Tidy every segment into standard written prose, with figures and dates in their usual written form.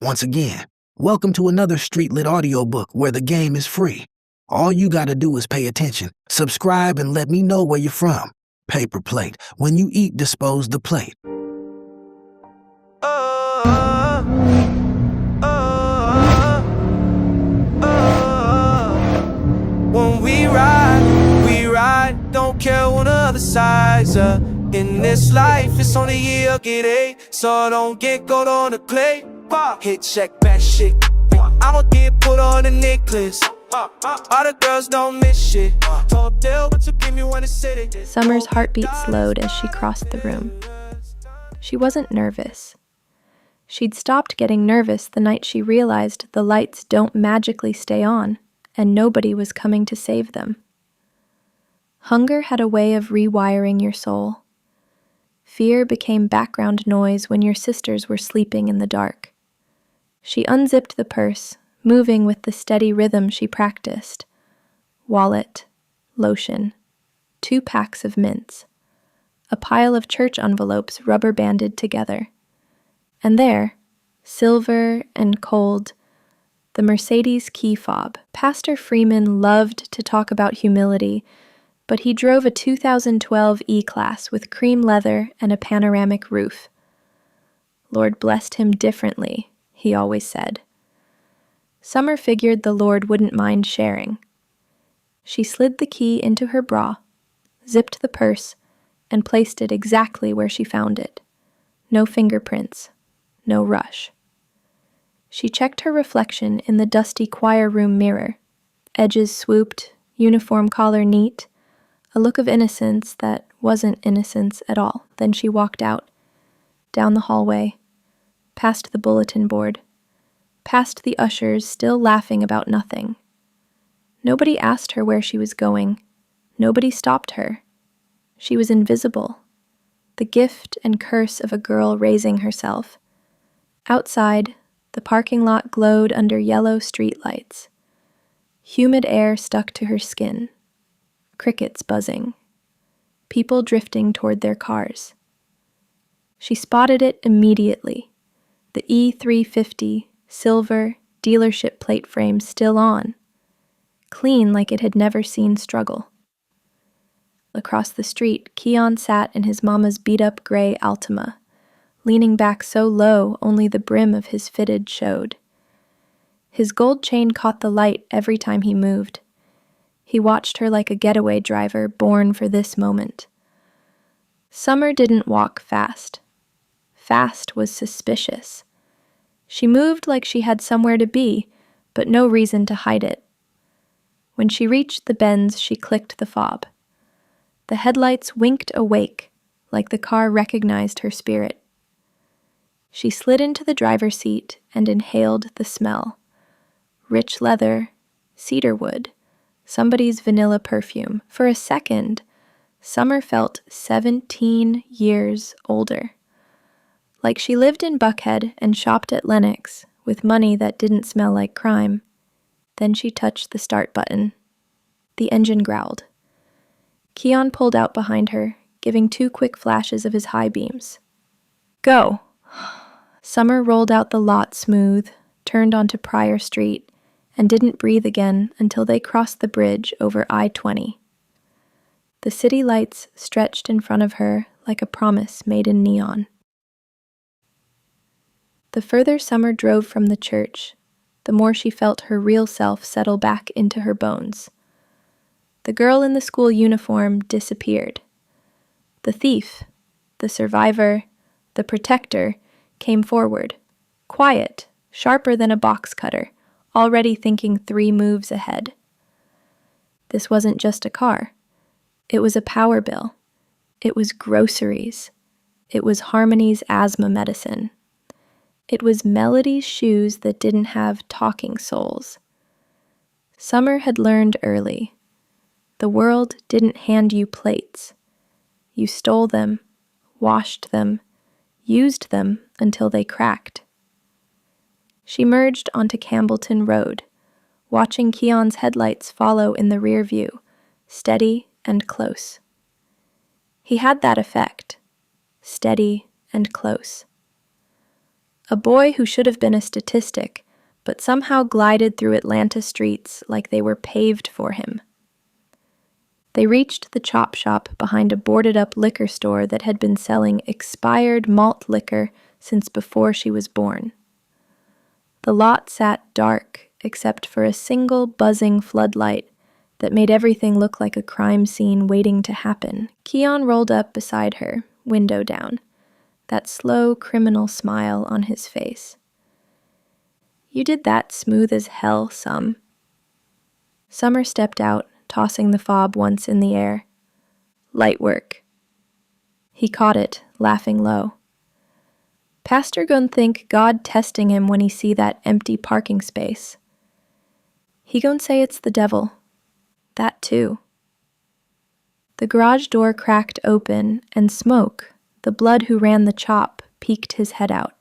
Once again, welcome to another StreetLit Audiobook where the game is free. All you gotta do is pay attention, subscribe, and let me know where you're from. Paper plate. When you eat, dispose the plate. When we ride, don't care what other sides are. In this life, it's only year get eight, so don't get gold on the plate. Hit check that shit. I'ma get put on a necklace. All the girls don't miss shit. Told Dale what you give me when it's city. Summer's heartbeat slowed as she crossed the room. She wasn't nervous. She'd stopped getting nervous the night she realized the lights don't magically stay on, and nobody was coming to save them. Hunger had a way of rewiring your soul. Fear became background noise when your sisters were sleeping in the dark. She unzipped the purse, moving with the steady rhythm she practiced. Wallet, lotion, 2 packs of mints, a pile of church envelopes rubber-banded together. And there, silver and cold, the Mercedes key fob. Pastor Freeman loved to talk about humility, but he drove a 2012 E-Class with cream leather and a panoramic roof. Lord blessed him differently, he always said. Summer figured the Lord wouldn't mind sharing. She slid the key into her bra, zipped the purse, and placed it exactly where she found it. No fingerprints, no rush. She checked her reflection in the dusty choir room mirror. Edges swooped, uniform collar neat, a look of innocence that wasn't innocence at all. Then she walked out, down the hallway, past the bulletin board, past the ushers still laughing about nothing. Nobody asked her where she was going. Nobody stopped her. She was invisible, the gift and curse of a girl raising herself. Outside, the parking lot glowed under yellow streetlights. Humid air stuck to her skin. Crickets buzzing. People drifting toward their cars. She spotted it immediately. The E350 silver dealership plate frame still on, clean like it had never seen struggle. Across the street, Keon sat in his mama's beat-up gray Altima, leaning back so low only the brim of his fitted showed. His gold chain caught the light every time he moved. He watched her like a getaway driver born for this moment. Summer didn't walk fast. Fast was suspicious. She moved like she had somewhere to be, but no reason to hide it. When she reached the bends, she clicked the fob. The headlights winked awake, like the car recognized her spirit. She slid into the driver's seat and inhaled the smell. Rich leather, cedar wood, somebody's vanilla perfume. For a second, Summer felt 17 years older. Like she lived in Buckhead and shopped at Lenox with money that didn't smell like crime. Then she touched the start button. The engine growled. Keon pulled out behind her, giving 2 quick flashes of his high beams. Go! Summer rolled out the lot smooth, turned onto Pryor Street, and didn't breathe again until they crossed the bridge over I-20. The city lights stretched in front of her like a promise made in neon. The further Summer drove from the church, the more she felt her real self settle back into her bones. The girl in the school uniform disappeared. The thief, the survivor, the protector came forward, quiet, sharper than a box cutter, already thinking 3 moves ahead. This wasn't just a car. It was a power bill. It was groceries. It was Harmony's asthma medicine. It was Melody's shoes that didn't have talking soles. Summer had learned early. The world didn't hand you plates. You stole them, washed them, used them until they cracked. She merged onto Campbellton Road, watching Keon's headlights follow in the rear view, steady and close. He had that effect, steady and close. A boy who should have been a statistic, but somehow glided through Atlanta streets like they were paved for him. They reached the chop shop behind a boarded-up liquor store that had been selling expired malt liquor since before she was born. The lot sat dark except for a single buzzing floodlight that made everything look like a crime scene waiting to happen. Keon rolled up beside her, window down, that slow criminal smile on his face. "You did that smooth as hell, Sum." Summer stepped out, tossing the fob once in the air. "Light work." He caught it, laughing low. "Pastor gon' think God testing him when he see that empty parking space. He gon' say it's the devil. That too." The garage door cracked open, and Smoke, the blood who ran the chop, peeked his head out.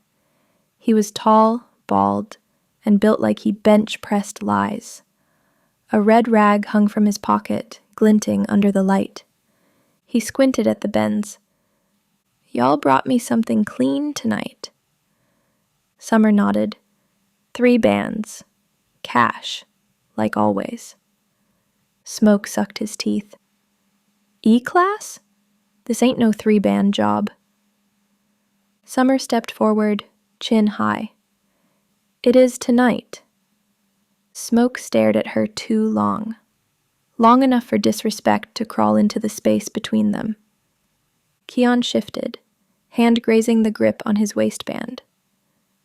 He was tall, bald, and built like he bench-pressed lies. A red rag hung from his pocket, glinting under the light. He squinted at the bends. "Y'all brought me something clean tonight." Summer nodded. 3 bands. Cash, like always. Smoke sucked his teeth. "E-class? This ain't no 3-band job." Summer stepped forward, chin high. "It is tonight." Smoke stared at her too long. Long enough for disrespect to crawl into the space between them. Keon shifted, hand grazing the grip on his waistband.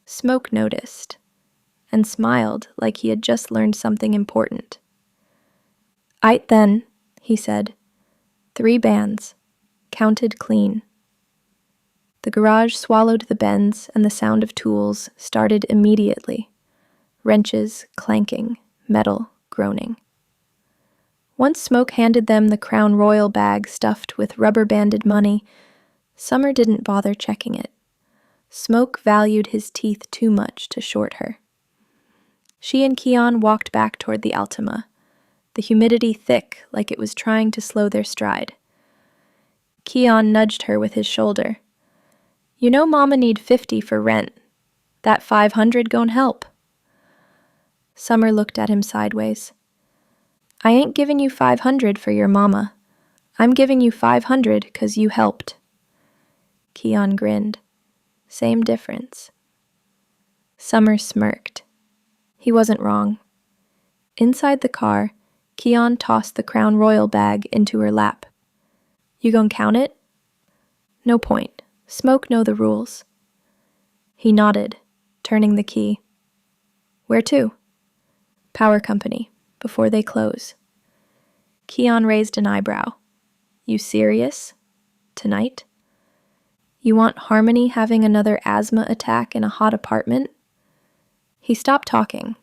Smoke noticed, and smiled like he had just learned something important. "Aight then," he said. 3 bands, counted clean. The garage swallowed the bends, and the sound of tools started immediately. Wrenches clanking, metal groaning. Once Smoke handed them the Crown Royal bag stuffed with rubber-banded money, Summer didn't bother checking it. Smoke valued his teeth too much to short her. She and Keon walked back toward the Altima, the humidity thick like it was trying to slow their stride. Keon nudged her with his shoulder. "You know Mama need 50 for rent. That 500 gon' help." Summer looked at him sideways. "I ain't giving you 500 for your mama. I'm giving you 500 'cause you helped." Keon grinned. Same difference. Summer smirked. He wasn't wrong. Inside the car, Keon tossed the Crown Royal bag into her lap. "You gon' count it?" "No point. Smoke know the rules." He nodded, turning the key. "Where to?" "Power company, before they close." Keon raised an eyebrow. "You serious? Tonight? You want Harmony having another asthma attack in a hot apartment?" He stopped talking.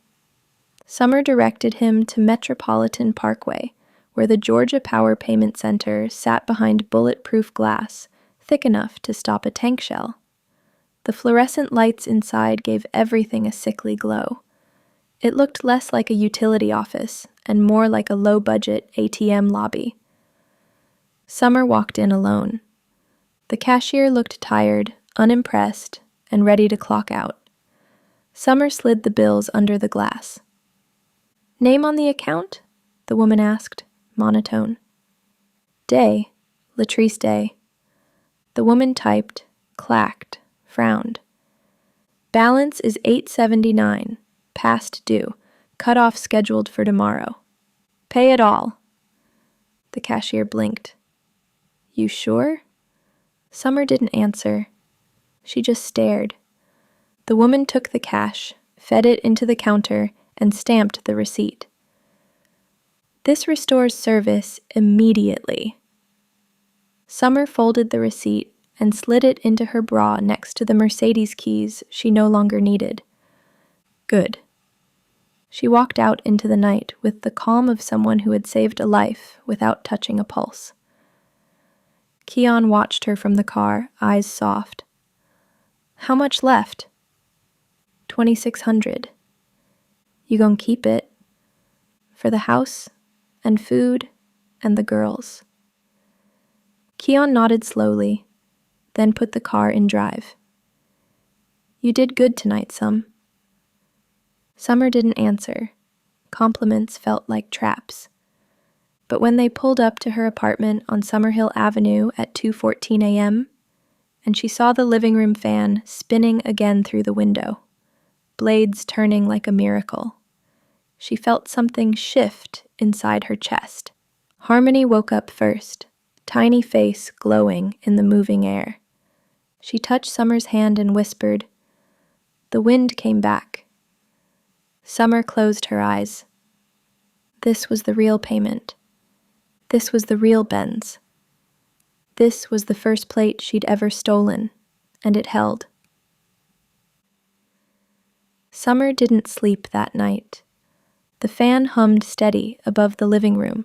Summer directed him to Metropolitan Parkway, where the Georgia Power Payment Center sat behind bulletproof glass, thick enough to stop a tank shell. The fluorescent lights inside gave everything a sickly glow. It looked less like a utility office and more like a low-budget ATM lobby. Summer walked in alone. The cashier looked tired, unimpressed, and ready to clock out. Summer slid the bills under the glass. "Name on the account?" the woman asked, monotone. "Day, Latrice Day." The woman typed, clacked, frowned. "Balance is $8.79, past due, cutoff scheduled for tomorrow. Pay it all." The cashier blinked. "You sure?" Summer didn't answer. She just stared. The woman took the cash, fed it into the counter, and stamped the receipt. "This restores service immediately." Summer folded the receipt and slid it into her bra next to the Mercedes keys she no longer needed. Good. She walked out into the night with the calm of someone who had saved a life without touching a pulse. Keon watched her from the car, eyes soft. "How much left?" $2,600. "You gon' keep it? For the house, and food, and the girls." Keon nodded slowly, then put the car in drive. "You did good tonight, Summer didn't answer. Compliments felt like traps. But when they pulled up to her apartment on Summerhill Avenue at 2:14 a.m., and she saw the living room fan spinning again through the window, blades turning like a miracle, she felt something shift inside her chest. Harmony woke up first, tiny face glowing in the moving air. She touched Summer's hand and whispered. The wind came back. Summer closed her eyes. This was the real payment. This was the real Benz. This was the first plate she'd ever stolen, and it held. Summer didn't sleep that night. The fan hummed steady above the living room,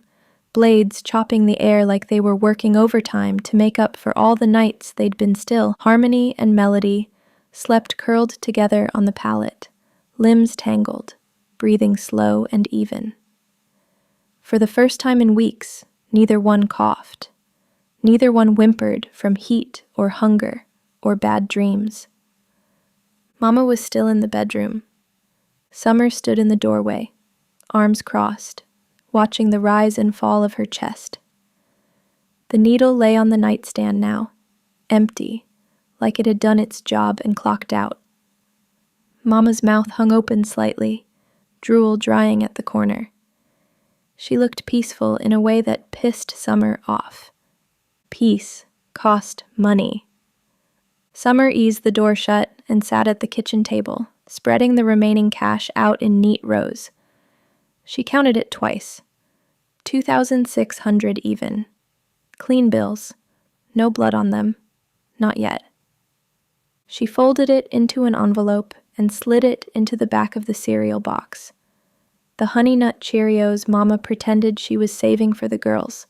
blades chopping the air like they were working overtime to make up for all the nights they'd been still. Harmony and Melody slept curled together on the pallet, limbs tangled, breathing slow and even. For the first time in weeks, neither one coughed. Neither one whimpered from heat or hunger or bad dreams. Mama was still in the bedroom. Summer stood in the doorway, arms crossed, watching the rise and fall of her chest. The needle lay on the nightstand now, empty, like it had done its job and clocked out. Mama's mouth hung open slightly, drool drying at the corner. She looked peaceful in a way that pissed Summer off. Peace cost money. Summer eased the door shut and sat at the kitchen table, spreading the remaining cash out in neat rows. She counted it twice. 2,600 even. Clean bills. No blood on them. Not yet. She folded it into an envelope and slid it into the back of the cereal box. The Honey Nut Cheerios Mama pretended she was saving for the girls,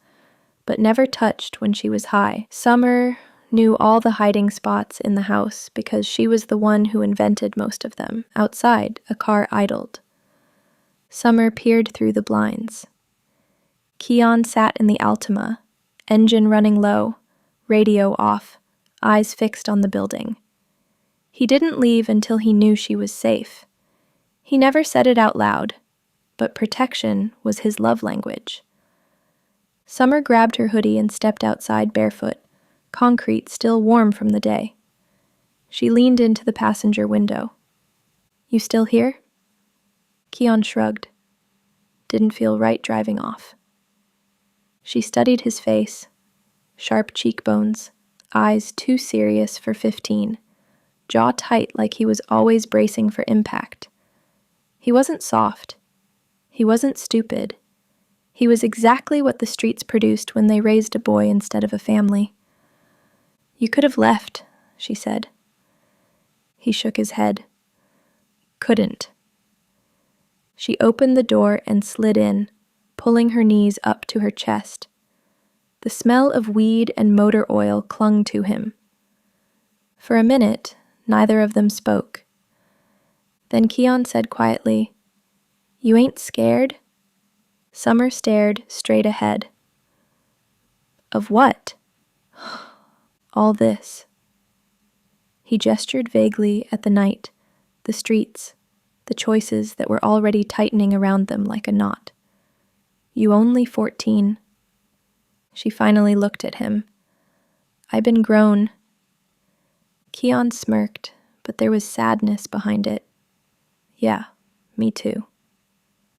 but never touched when she was high. Summer knew all the hiding spots in the house because she was the one who invented most of them. Outside, a car idled. Summer peered through the blinds. Keon sat in the Altima, engine running low, radio off, eyes fixed on the building. He didn't leave until he knew she was safe. He never said it out loud, but protection was his love language. Summer grabbed her hoodie and stepped outside barefoot, concrete still warm from the day. She leaned into the passenger window. "You still here?" Keon shrugged. Didn't feel right driving off. She studied his face, sharp cheekbones, eyes too serious for 15, jaw tight like he was always bracing for impact. He wasn't soft. He wasn't stupid. He was exactly what the streets produced when they raised a boy instead of a family. "You could have left," she said. He shook his head. Couldn't. She opened the door and slid in, pulling her knees up to her chest. The smell of weed and motor oil clung to him. For a minute, neither of them spoke. Then Keon said quietly, "You ain't scared?" Summer stared straight ahead. "Of what?" "All this." He gestured vaguely at the night, the streets, the choices that were already tightening around them like a knot. "You only 14. She finally looked at him. "I been grown." Keon smirked, but there was sadness behind it. "Yeah, me too."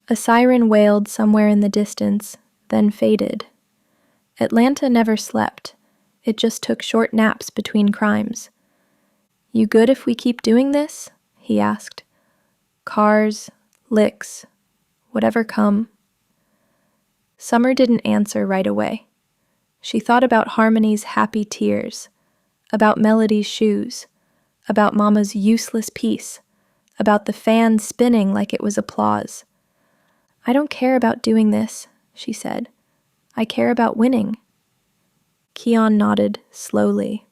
A siren wailed somewhere in the distance, then faded. Atlanta never slept. It just took short naps between crimes. "You good if we keep doing this?" he asked. "Cars, licks, whatever come." Summer didn't answer right away. She thought about Harmony's happy tears, about Melody's shoes, about Mama's useless piece, about the fan spinning like it was applause. "I don't care about doing this," she said. "I care about winning." Keon nodded slowly.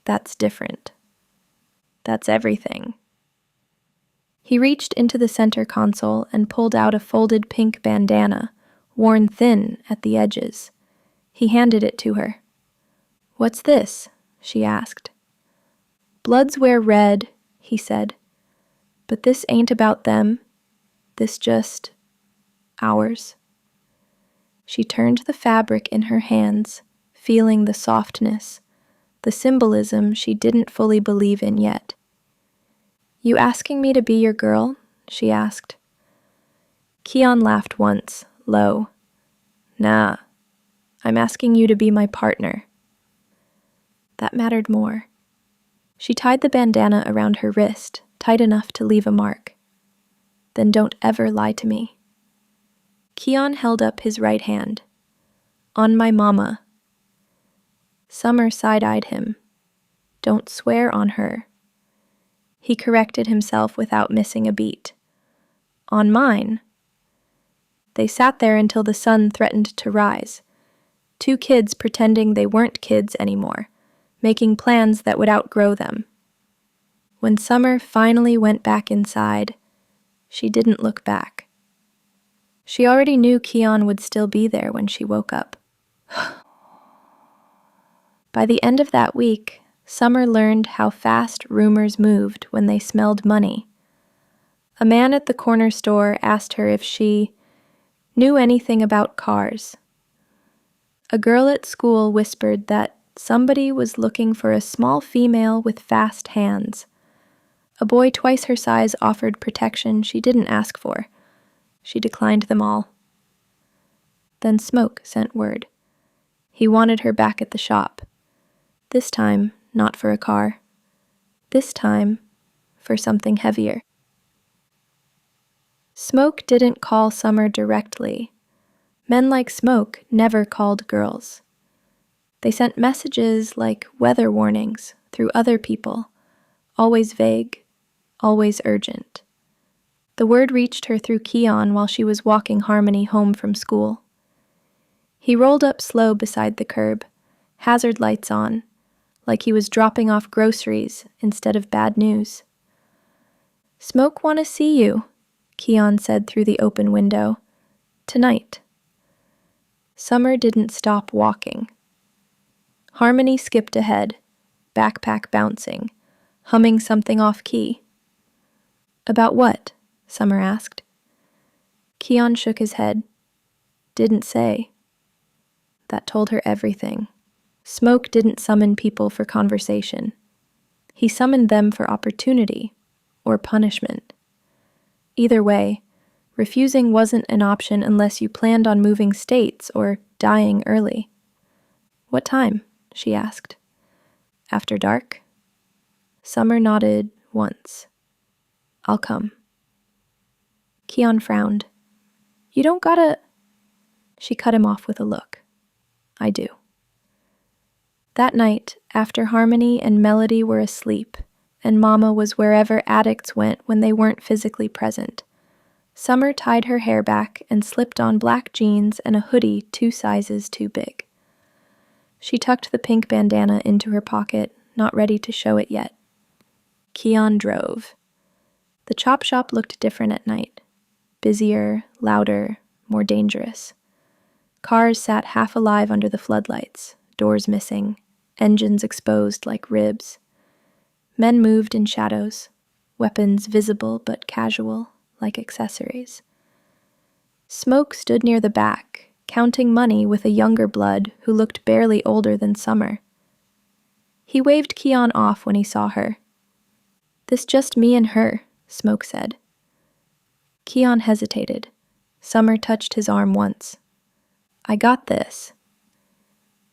"That's different. That's everything." He reached into the center console and pulled out a folded pink bandana, worn thin at the edges. He handed it to her. "What's this?" she asked. "Bloods wear red," he said. But this ain't about them. This just ours. She turned the fabric in her hands, feeling the softness, the symbolism she didn't fully believe in yet. You asking me to be your girl? She asked. Keon laughed once, low. Nah, I'm asking you to be my partner. That mattered more. She tied the bandana around her wrist, tight enough to leave a mark. Then don't ever lie to me. Keon held up his right hand. On my mama. Summer side-eyed him. Don't swear on her. He corrected himself without missing a beat. On mine. They sat there until the sun threatened to rise. Two kids pretending they weren't kids anymore, making plans that would outgrow them. When Summer finally went back inside, she didn't look back. She already knew Keon would still be there when she woke up. By the end of that week, Summer learned how fast rumors moved when they smelled money. A man at the corner store asked her if she knew anything about cars. A girl at school whispered that somebody was looking for a small female with fast hands. A boy twice her size offered protection she didn't ask for. She declined them all. Then Smoke sent word. He wanted her back at the shop. This time, not for a car. This time, for something heavier. Smoke didn't call Summer directly. Men like Smoke never called girls. They sent messages like weather warnings through other people, always vague, always urgent. The word reached her through Keon while she was walking Harmony home from school. He rolled up slow beside the curb, hazard lights on, like he was dropping off groceries instead of bad news. Smoke wanna see you, Keon said through the open window. Tonight. Summer didn't stop walking. Harmony skipped ahead, backpack bouncing, humming something off-key. About what? Summer asked. Keon shook his head. Didn't say. That told her everything. Smoke didn't summon people for conversation. He summoned them for opportunity or punishment. Either way, refusing wasn't an option unless you planned on moving states or dying early. What time? She asked. After dark? Summer nodded once. I'll come. Keon frowned. You don't gotta... She cut him off with a look. I do. That night, after Harmony and Melody were asleep, and Mama was wherever addicts went when they weren't physically present, Summer tied her hair back and slipped on black jeans and a hoodie 2 sizes too big. She tucked the pink bandana into her pocket, not ready to show it yet. Keon drove. The chop shop looked different at night. Busier, louder, more dangerous. Cars sat half alive under the floodlights, doors missing, engines exposed like ribs. Men moved in shadows, weapons visible but casual, like accessories. Smoke stood near the back, counting money with a younger blood who looked barely older than Summer. He waved Keon off when he saw her. This just me and her, Smoke said. Keon hesitated. Summer touched his arm once. I got this.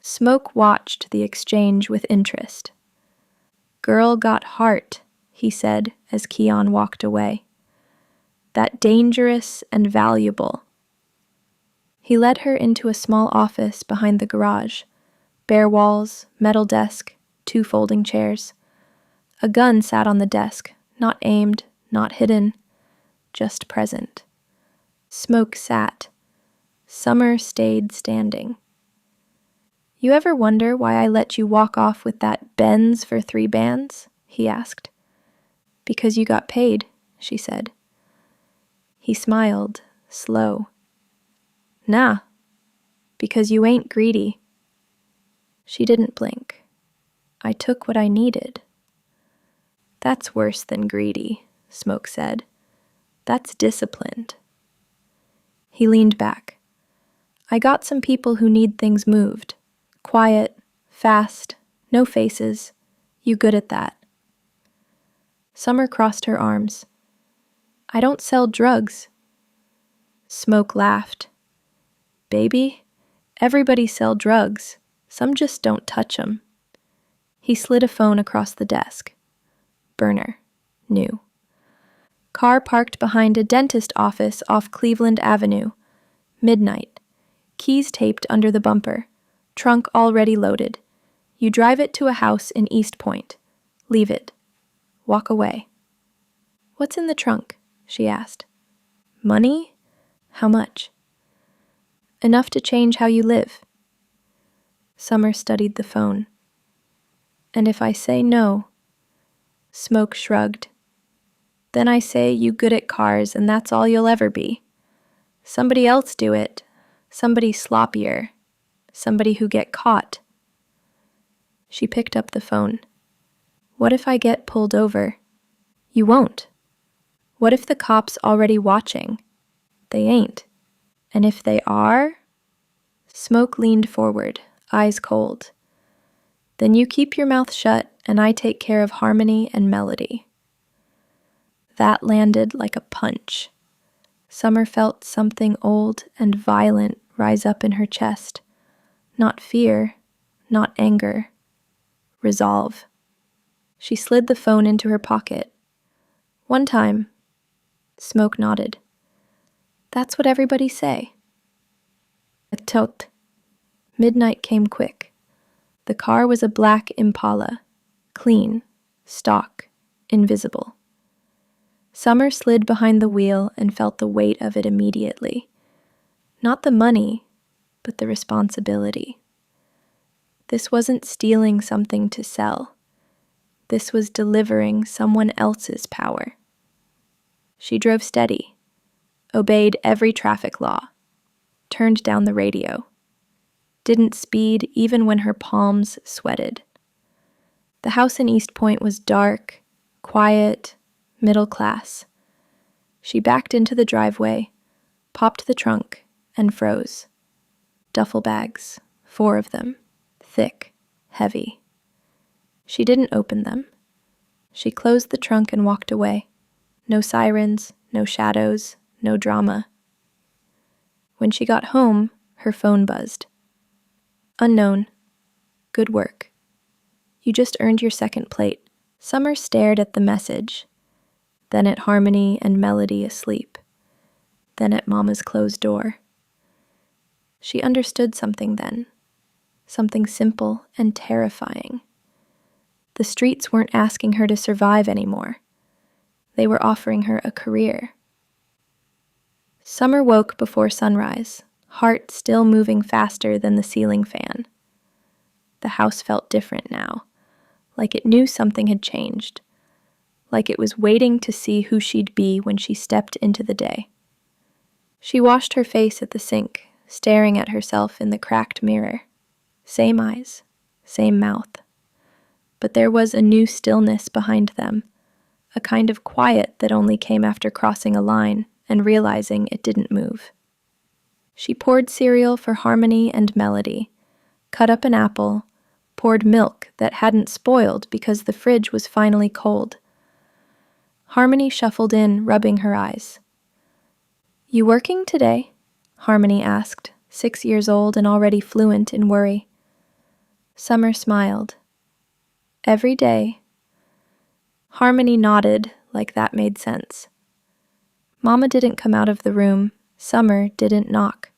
Smoke watched the exchange with interest. Girl got heart, he said as Keon walked away. That dangerous and valuable. He led her into a small office behind the garage. Bare walls, metal desk, 2 folding chairs. A gun sat on the desk, not aimed, not hidden, just present. Smoke sat. Summer stayed standing. You ever wonder why I let you walk off with that Benz for 3 bands? He asked. Because you got paid, she said. He smiled, slow. Nah, because you ain't greedy. She didn't blink. I took what I needed. That's worse than greedy, Smoke said. That's disciplined. He leaned back. I got some people who need things moved. Quiet, fast, no faces. You good at that. Summer crossed her arms. I don't sell drugs. Smoke laughed. Baby, everybody sell drugs. Some just don't touch 'em. He slid a phone across the desk. Burner. New. Car parked behind a dentist office off Cleveland Avenue. Midnight. Keys taped under the bumper. Trunk already loaded. You drive it to a house in East Point. Leave it. Walk away. What's in the trunk? She asked. Money? How much? Enough to change how you live. Summer studied the phone. And if I say no? Smoke shrugged. Then I say you good at cars and that's all you'll ever be. Somebody else do it. Somebody sloppier. Somebody who get caught. She picked up the phone. What if I get pulled over? You won't. What if the cops already watching? They ain't. And if they are? Smoke leaned forward, eyes cold. Then you keep your mouth shut and I take care of harmony and melody. That landed like a punch. Summer felt something old and violent rise up in her chest. Not fear, not anger. Resolve. She slid the phone into her pocket. One time. Smoke nodded. That's what everybody say. Tot. Midnight came quick. The car was a black Impala. Clean, stock, invisible. Summer slid behind the wheel and felt the weight of it immediately. Not the money, but the responsibility. This wasn't stealing something to sell. This was delivering someone else's power. She drove steady, obeyed every traffic law, turned down the radio, didn't speed even when her palms sweated. The house in East Point was dark, quiet, middle class. She backed into the driveway, popped the trunk, and froze. Duffel bags, 4 of them, thick, heavy. She didn't open them. She closed the trunk and walked away. No sirens, no shadows, no drama. When she got home, her phone buzzed. Unknown. Good work. You just earned your second plate. Summer stared at the message, then at Harmony and Melody asleep, then at Mama's closed door. She understood something then, something simple and terrifying. The streets weren't asking her to survive anymore. They were offering her a career. Summer woke before sunrise, heart still moving faster than the ceiling fan. The house felt different now, like it knew something had changed, like it was waiting to see who she'd be when she stepped into the day. She washed her face at the sink, staring at herself in the cracked mirror. Same eyes, same mouth. But there was a new stillness behind them, a kind of quiet that only came after crossing a line and realizing it didn't move. She poured cereal for Harmony and Melody, cut up an apple, poured milk that hadn't spoiled because the fridge was finally cold. Harmony shuffled in, rubbing her eyes. You working today? Harmony asked, 6 years old and already fluent in worry. Summer smiled. Every day. Harmony nodded, like that made sense. Mama didn't come out of the room. Summer didn't knock.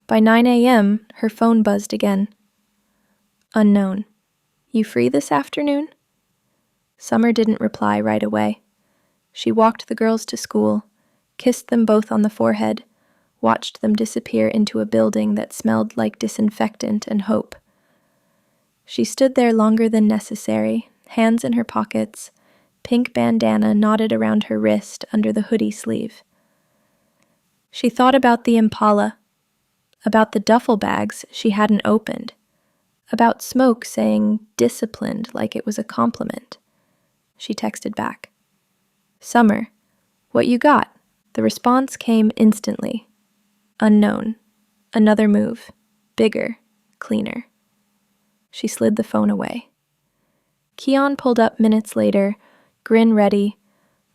By 9 a.m., her phone buzzed again. Unknown. You free this afternoon? Summer didn't reply right away. She walked the girls to school, kissed them both on the forehead, watched them disappear into a building that smelled like disinfectant and hope. She stood there longer than necessary, hands in her pockets, pink bandana knotted around her wrist under the hoodie sleeve. She thought about the Impala, about the duffel bags she hadn't opened, about Smoke saying disciplined like it was a compliment. She texted back. Summer, what you got? The response came instantly. Unknown. Another move. Bigger. Cleaner. She slid the phone away. Keon pulled up minutes later, grin ready,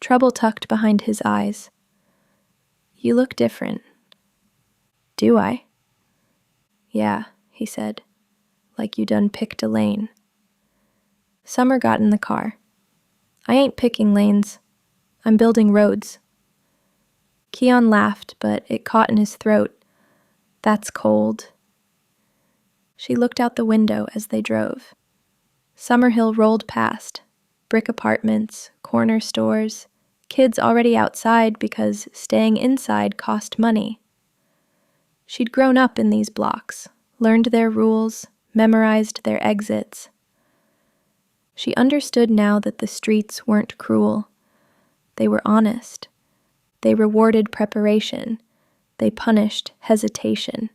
trouble tucked behind his eyes. You look different. Do I? Yeah, he said, like you done picked a lane. Summer got in the car. I ain't picking lanes. I'm building roads. Keon laughed, but it caught in his throat. That's cold. She looked out the window as they drove. Summerhill rolled past. Brick apartments, corner stores, kids already outside because staying inside cost money. She'd grown up in these blocks, learned their rules, memorized their exits. She understood now that the streets weren't cruel. They were honest. They rewarded preparation. They punished hesitation.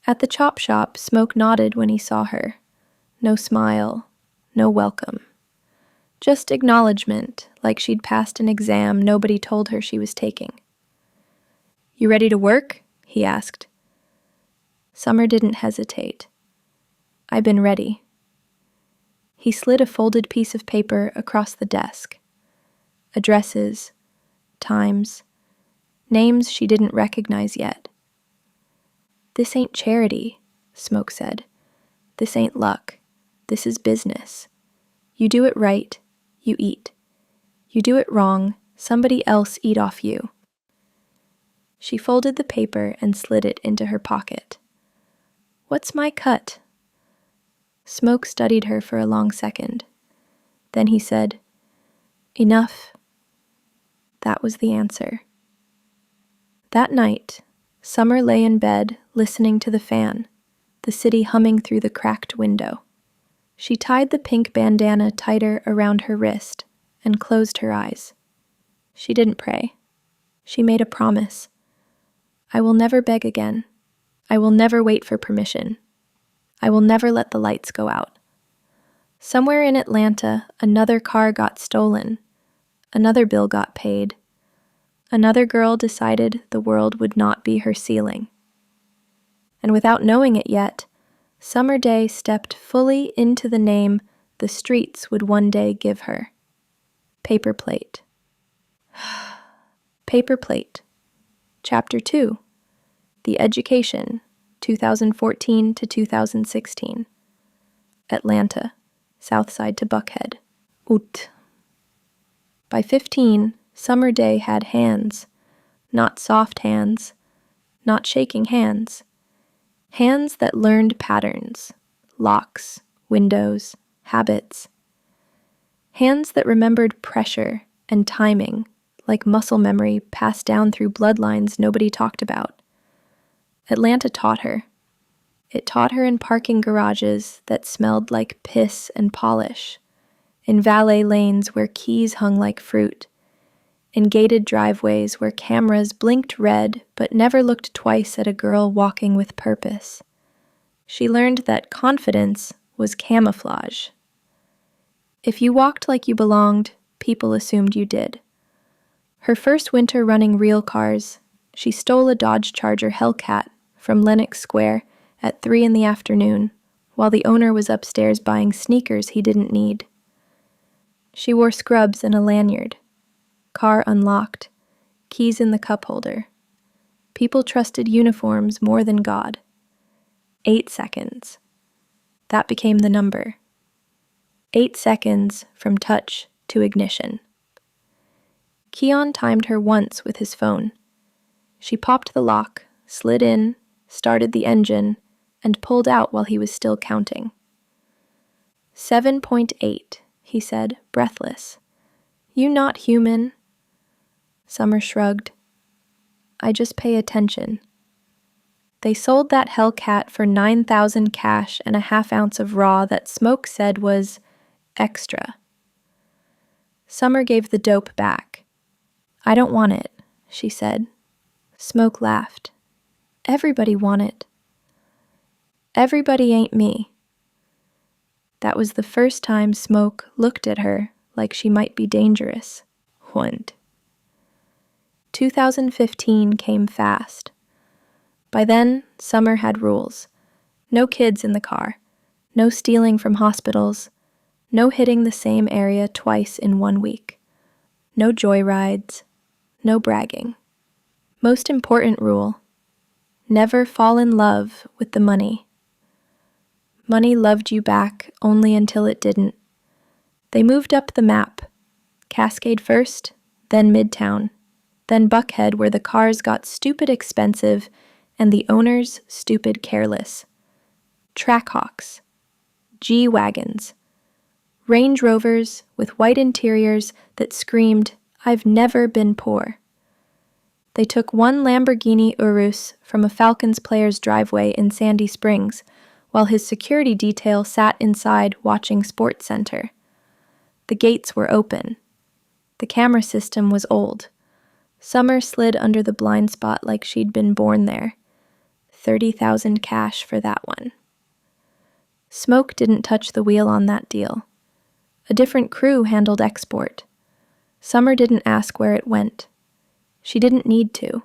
At the chop shop, Smoke nodded when he saw her. No smile, no welcome. Just acknowledgement, like she'd passed an exam nobody told her she was taking. You ready to work? He asked. Summer didn't hesitate. I've been ready. He slid a folded piece of paper across the desk. Addresses, times, names she didn't recognize yet. This ain't charity, Smoke said. This ain't luck. This is business. You do it right, you eat. You do it wrong, somebody else eat off you. She folded the paper and slid it into her pocket. What's my cut? Smoke studied her for a long second. Then he said, Enough. That was the answer. That night, Summer lay in bed listening to the fan, the city humming through the cracked window. She tied the pink bandana tighter around her wrist and closed her eyes. She didn't pray. She made a promise. I will never beg again. I will never wait for permission. I will never let the lights go out. Somewhere in Atlanta, another car got stolen. Another bill got paid. Another girl decided the world would not be her ceiling. And without knowing it yet, Summer Day stepped fully into the name the streets would one day give her. Paper Plate. Paper Plate. Chapter 2. The Education, 2014 to 2016. Atlanta, Southside to Buckhead. Ut. By 15, Summer Day had hands, not soft hands, not shaking hands. Hands that learned patterns, locks, windows, habits. Hands that remembered pressure and timing, like muscle memory passed down through bloodlines nobody talked about. Atlanta taught her. It taught her in parking garages that smelled like piss and polish, in valet lanes where keys hung like fruit, in gated driveways where cameras blinked red but never looked twice at a girl walking with purpose. She learned that confidence was camouflage. If you walked like you belonged, people assumed you did. Her first winter running real cars, she stole a Dodge Charger Hellcat from Lenox Square at 3 p.m, while the owner was upstairs buying sneakers he didn't need. She wore scrubs and a lanyard. Car unlocked, keys in the cup holder. People trusted uniforms more than God. 8 seconds. That became the number. 8 seconds from touch to ignition. Keon timed her once with his phone. She popped the lock, slid in, started the engine, and pulled out while he was still counting. 7.8, he said, breathless. You not human? Summer shrugged. I just pay attention. They sold that Hellcat for $9,000 cash and a ½ ounce of raw that Smoke said was extra. Summer gave the dope back. I don't want it, she said. Smoke laughed. Everybody want it. Everybody ain't me. That was the first time Smoke looked at her like she might be dangerous. Hund. 2015 came fast. By then, summer had rules. No kids in the car, no stealing from hospitals, no hitting the same area twice in 1 week, no joyrides, no bragging. Most important rule: never fall in love with the money. Money loved you back only until it didn't. They moved up the map. Cascade first, then Midtown, then Buckhead, where the cars got stupid expensive and the owners stupid careless. Trackhawks, G-Wagons, Range Rovers with white interiors that screamed, "I've never been poor." They took one Lamborghini Urus from a Falcons player's driveway in Sandy Springs, while his security detail sat inside watching SportsCenter. The gates were open. The camera system was old. Summer slid under the blind spot like she'd been born there. 30,000 cash for that one. Smoke didn't touch the wheel on that deal. A different crew handled export. Summer didn't ask where it went. She didn't need to.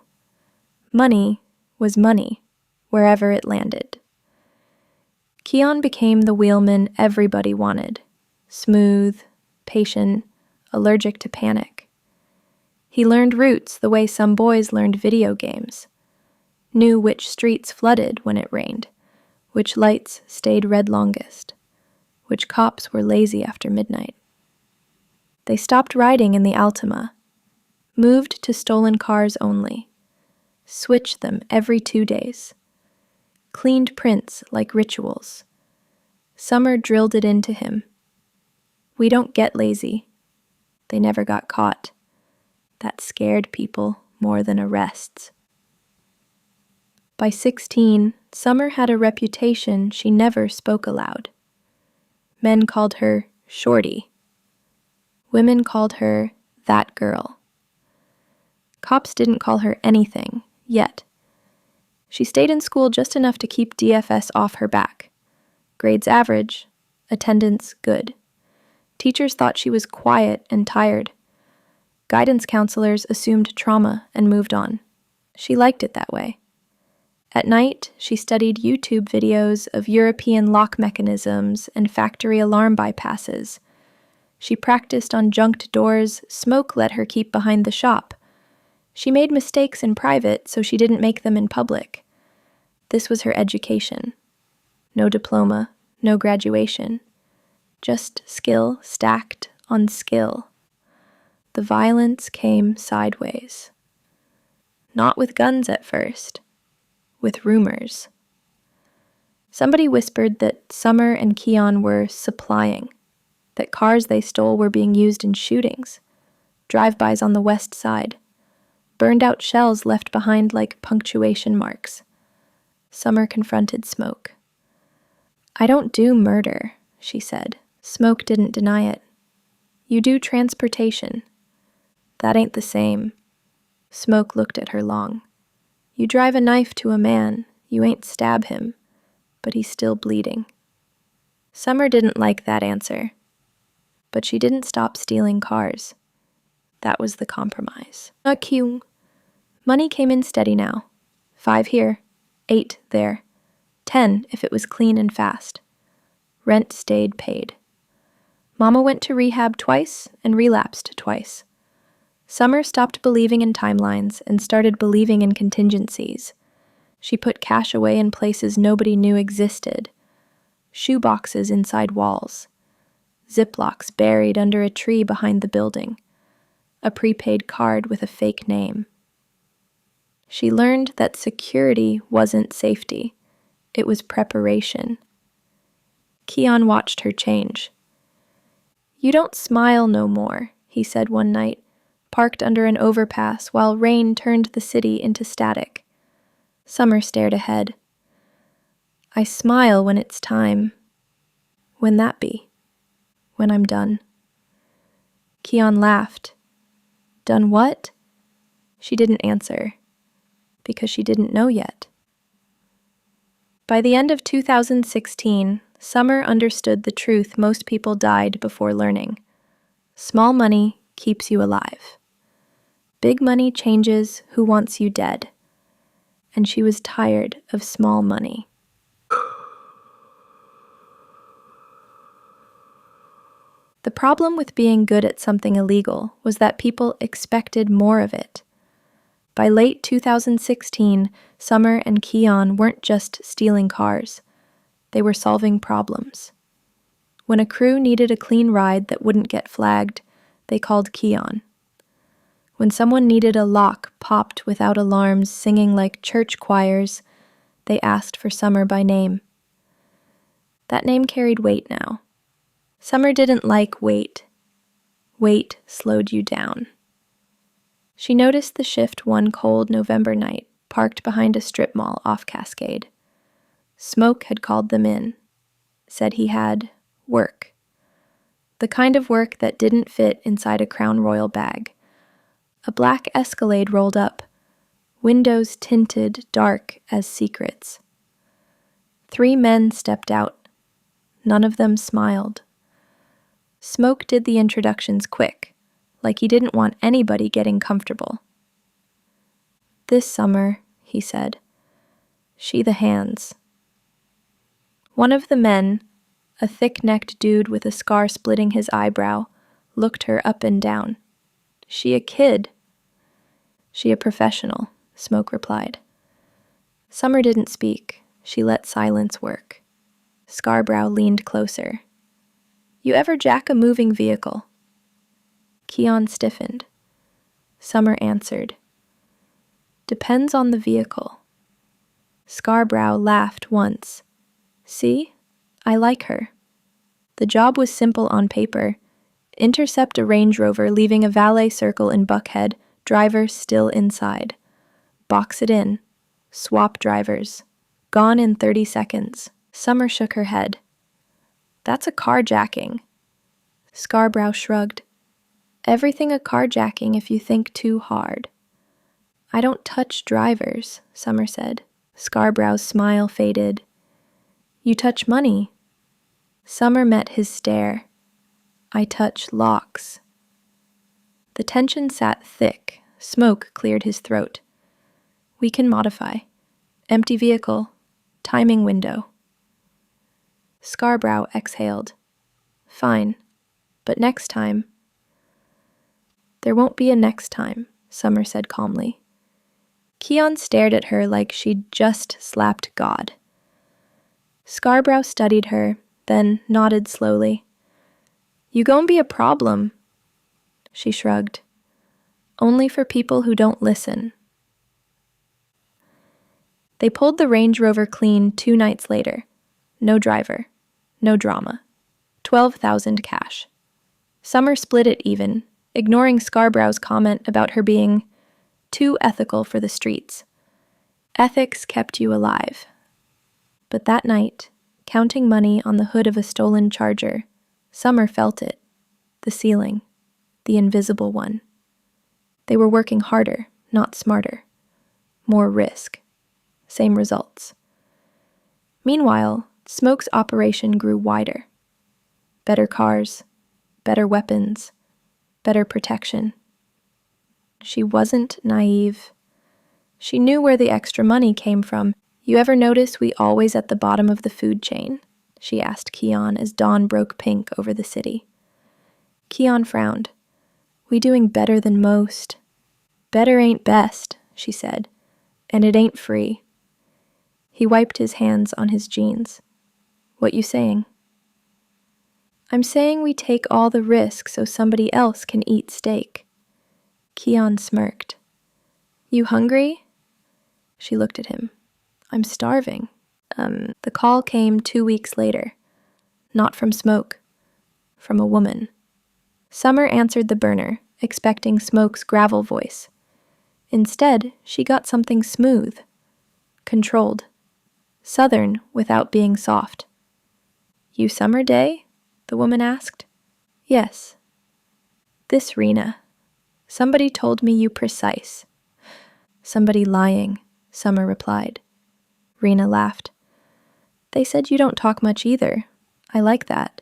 Money was money, wherever it landed. Keon became the wheelman everybody wanted. Smooth, patient, allergic to panic. He learned routes the way some boys learned video games. Knew which streets flooded when it rained, which lights stayed red longest, which cops were lazy after midnight. They stopped riding in the Altima, moved to stolen cars only, switched them every 2 days, cleaned prints like rituals. Summer drilled it into him. We don't get lazy. They never got caught. That scared people more than arrests. By 16, Summer had a reputation she never spoke aloud. Men called her Shorty. Women called her that girl. Cops didn't call her anything, yet. She stayed in school just enough to keep DFS off her back. Grades average, attendance good. Teachers thought she was quiet and tired. Guidance counselors assumed trauma and moved on. She liked it that way. At night, she studied YouTube videos of European lock mechanisms and factory alarm bypasses. She practiced on junked doors Smoke let her keep behind the shop. She made mistakes in private so she didn't make them in public. This was her education. No diploma, no graduation. Just skill stacked on skill. The violence came sideways. Not with guns at first. With rumors. Somebody whispered that Summer and Keon were supplying, that cars they stole were being used in shootings, drive-bys on the west side, burned-out shells left behind like punctuation marks. Summer confronted Smoke. "I don't do murder," she said. Smoke didn't deny it. "You do transportation." "That ain't the same." Smoke looked at her long. "You drive a knife to a man, you ain't stab him, but he's still bleeding." Summer didn't like that answer, but she didn't stop stealing cars. That was the compromise. Kyung. Money came in steady now. 5 here, 8 there, 10 if it was clean and fast. Rent stayed paid. Mama went to rehab twice and relapsed twice. Summer stopped believing in timelines and started believing in contingencies. She put cash away in places nobody knew existed. Shoe boxes inside walls. Ziplocs buried under a tree behind the building. A prepaid card with a fake name. She learned that security wasn't safety. It was preparation. Keon watched her change. "You don't smile no more," he said one night, parked under an overpass while rain turned the city into static. Summer stared ahead. "I smile when it's time." "When that be?" "When I'm done." Keon laughed. "Done what?" She didn't answer, because she didn't know yet. By the end of 2016, Summer understood the truth most people died before learning. Small money keeps you alive. Big money changes who wants you dead. And she was tired of small money. The problem with being good at something illegal was that people expected more of it. By late 2016, Summer and Keon weren't just stealing cars. They were solving problems. When a crew needed a clean ride that wouldn't get flagged, they called Keon. When someone needed a lock popped without alarms singing like church choirs, they asked for Summer by name. That name carried weight now. Summer didn't like weight. Weight slowed you down. She noticed the shift one cold November night, parked behind a strip mall off Cascade. Smoke had called them in, said he had work. The kind of work that didn't fit inside a Crown Royal bag. A black Escalade rolled up, windows tinted dark as secrets. 3 men stepped out. None of them smiled. Smoke did the introductions quick, like he didn't want anybody getting comfortable. "This summer," he said, "she the hands." One of the men, a thick-necked dude with a scar splitting his eyebrow, looked her up and down. "She a kid." "She a professional," Smoke replied. Summer didn't speak. She let silence work. Scarbrow leaned closer. "You ever jack a moving vehicle?" Keon stiffened. Summer answered. "Depends on the vehicle." Scarbrow laughed once. "See? I like her." The job was simple on paper. Intercept a Range Rover leaving a valet circle in Buckhead, driver still inside. Box it in. Swap drivers. Gone in 30 seconds. Summer shook her head. "That's a carjacking." Scarbrow shrugged. "Everything a carjacking if you think too hard." "I don't touch drivers," Summer said. Scarbrow's smile faded. "You touch money." Summer met his stare. "I touch locks." The tension sat thick. Smoke cleared his throat. "We can modify. Empty vehicle. Timing window." Scarbrow exhaled. "Fine. But next time." "There won't be a next time," Summer said calmly. Keon stared at her like she'd just slapped God. Scarbrow studied her, then nodded slowly. "You gon' be a problem." She shrugged. "Only for people who don't listen." They pulled the Range Rover clean 2 nights later. No driver. No drama. 12,000 cash. Summer split it even, ignoring Scarbrow's comment about her being too ethical for the streets. Ethics kept you alive. But that night, counting money on the hood of a stolen Charger, Summer felt it. The ceiling. The invisible one. They were working harder, not smarter. More risk. Same results. Meanwhile, Smoke's operation grew wider. Better cars, better weapons, better protection. She wasn't naive. She knew where the extra money came from. "You ever notice we always at the bottom of the food chain?" she asked Keon as dawn broke pink over the city. Keon frowned. "We doing better than most." "Better ain't best," she said, "and it ain't free." He wiped his hands on his jeans. "What you saying?" "I'm saying we take all the risk so somebody else can eat steak." Keon smirked. "You hungry?" She looked at him. "I'm starving." The call came 2 weeks later. Not from Smoke. From a woman. Summer answered the burner, expecting Smoke's gravel voice. Instead, she got something smooth. Controlled. Southern without being soft. "You Summer Day?" the woman asked. "Yes." "This Rena. Somebody told me you precise." "Somebody lying," Summer replied. Rena laughed. "They said you don't talk much either. I like that."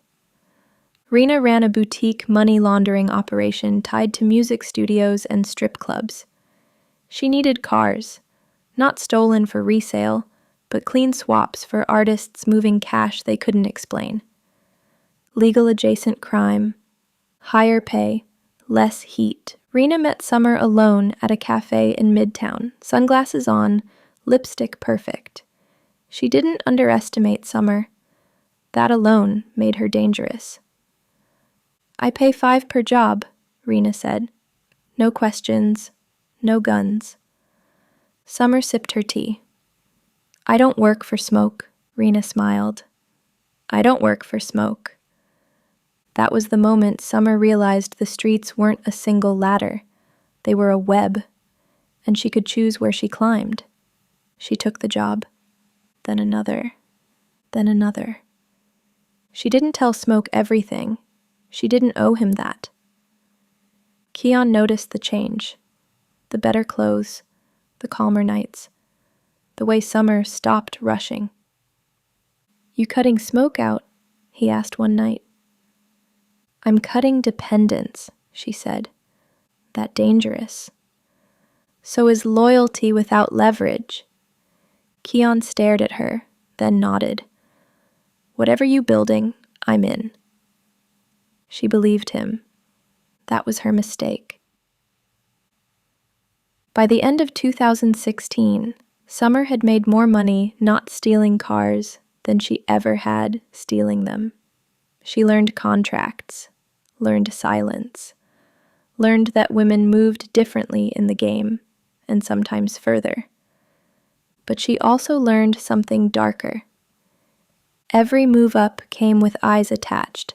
Rena ran a boutique money laundering operation tied to music studios and strip clubs. She needed cars, not stolen for resale, but clean swaps for artists moving cash they couldn't explain. Legal adjacent crime, higher pay, less heat. Rena met Summer alone at a cafe in Midtown, sunglasses on, lipstick perfect. She didn't underestimate Summer. That alone made her dangerous. "I pay $5 per job," Rena said. "No questions, no guns." Summer sipped her tea. "I don't work for smoke," Rena smiled. "I don't work for smoke." That was the moment Summer realized the streets weren't a single ladder. They were a web, and she could choose where she climbed. She took the job, then another, then another. She didn't tell Smoke everything. She didn't owe him that. Keon noticed the change, the better clothes, the calmer nights, the way Summer stopped rushing. "You cutting Smoke out?" he asked one night. "I'm cutting dependence," she said. "That dangerous." "So is loyalty without leverage." Keon stared at her, then nodded. "Whatever you building, I'm in." She believed him. That was her mistake. By the end of 2016, Summer had made more money not stealing cars than she ever had stealing them. She learned contracts, learned silence, learned that women moved differently in the game, and sometimes further. But she also learned something darker. Every move up came with eyes attached,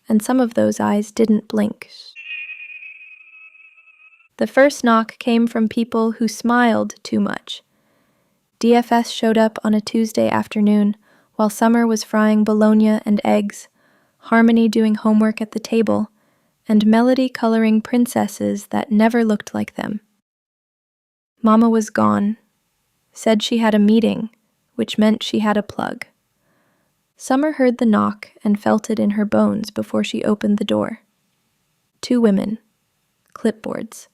and some of those eyes didn't blink. The first knock came from people who smiled too much. DFS showed up on a Tuesday afternoon while Summer was frying bologna and eggs, Harmony doing homework at the table, and Melody coloring princesses that never looked like them. Mama was gone, said she had a meeting, which meant she had a plug. Summer heard the knock and felt it in her bones before she opened the door. 2 women, clipboards,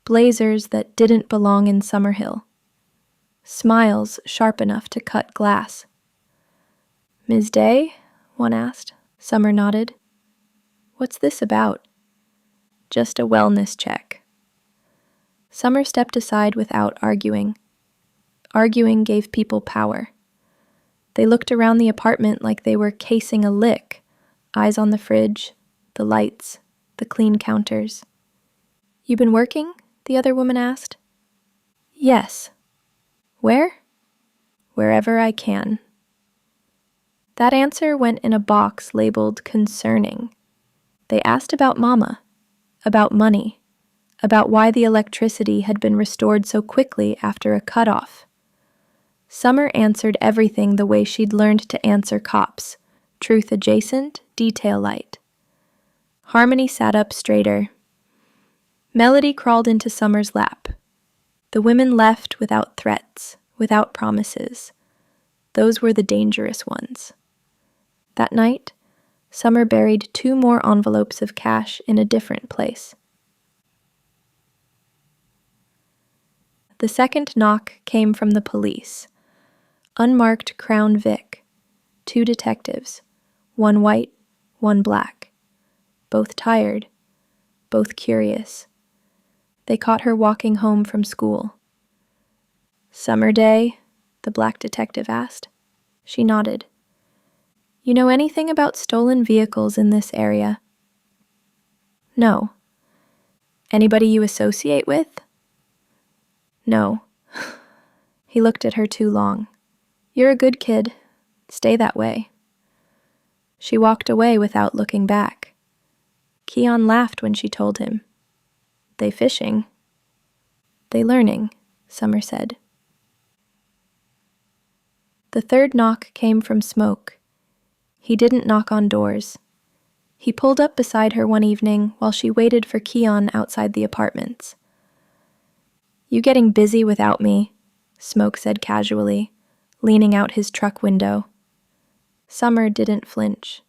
blazers that didn't belong in Summerhill, smiles sharp enough to cut glass. "Ms. Day?" one asked. Summer nodded. "What's this about?" "Just a wellness check." Summer stepped aside without arguing. Arguing gave people power. They looked around the apartment like they were casing a lick, eyes on the fridge, the lights, the clean counters. "You been working?" the other woman asked. "Yes." "Where?" "Wherever I can." That answer went in a box labeled concerning. They asked about Mama, about money, about why the electricity had been restored so quickly after a cutoff. Summer answered everything the way she'd learned to answer cops, truth adjacent, detail light. Harmony sat up straighter. Melody crawled into Summer's lap. The women left without threats, without promises. Those were the dangerous ones. That night, Summer buried 2 more envelopes of cash in a different place. The second knock came from the police. Unmarked Crown Vic. 2 detectives, 1 white, 1 black. Both tired, both curious. They caught her walking home from school. "Summer day?" the black detective asked. She nodded. "You know anything about stolen vehicles in this area?" "No." "Anybody you associate with?" "No." He looked at her too long. "You're a good kid. Stay that way." She walked away without looking back. Keon laughed when she told him. "They fishing?" "They learning," Summer said. The third knock came from Smoke. He didn't knock on doors. He pulled up beside her one evening while she waited for Keon outside the apartments. "You getting busy without me?" Smoke said casually, leaning out his truck window. Summer didn't flinch.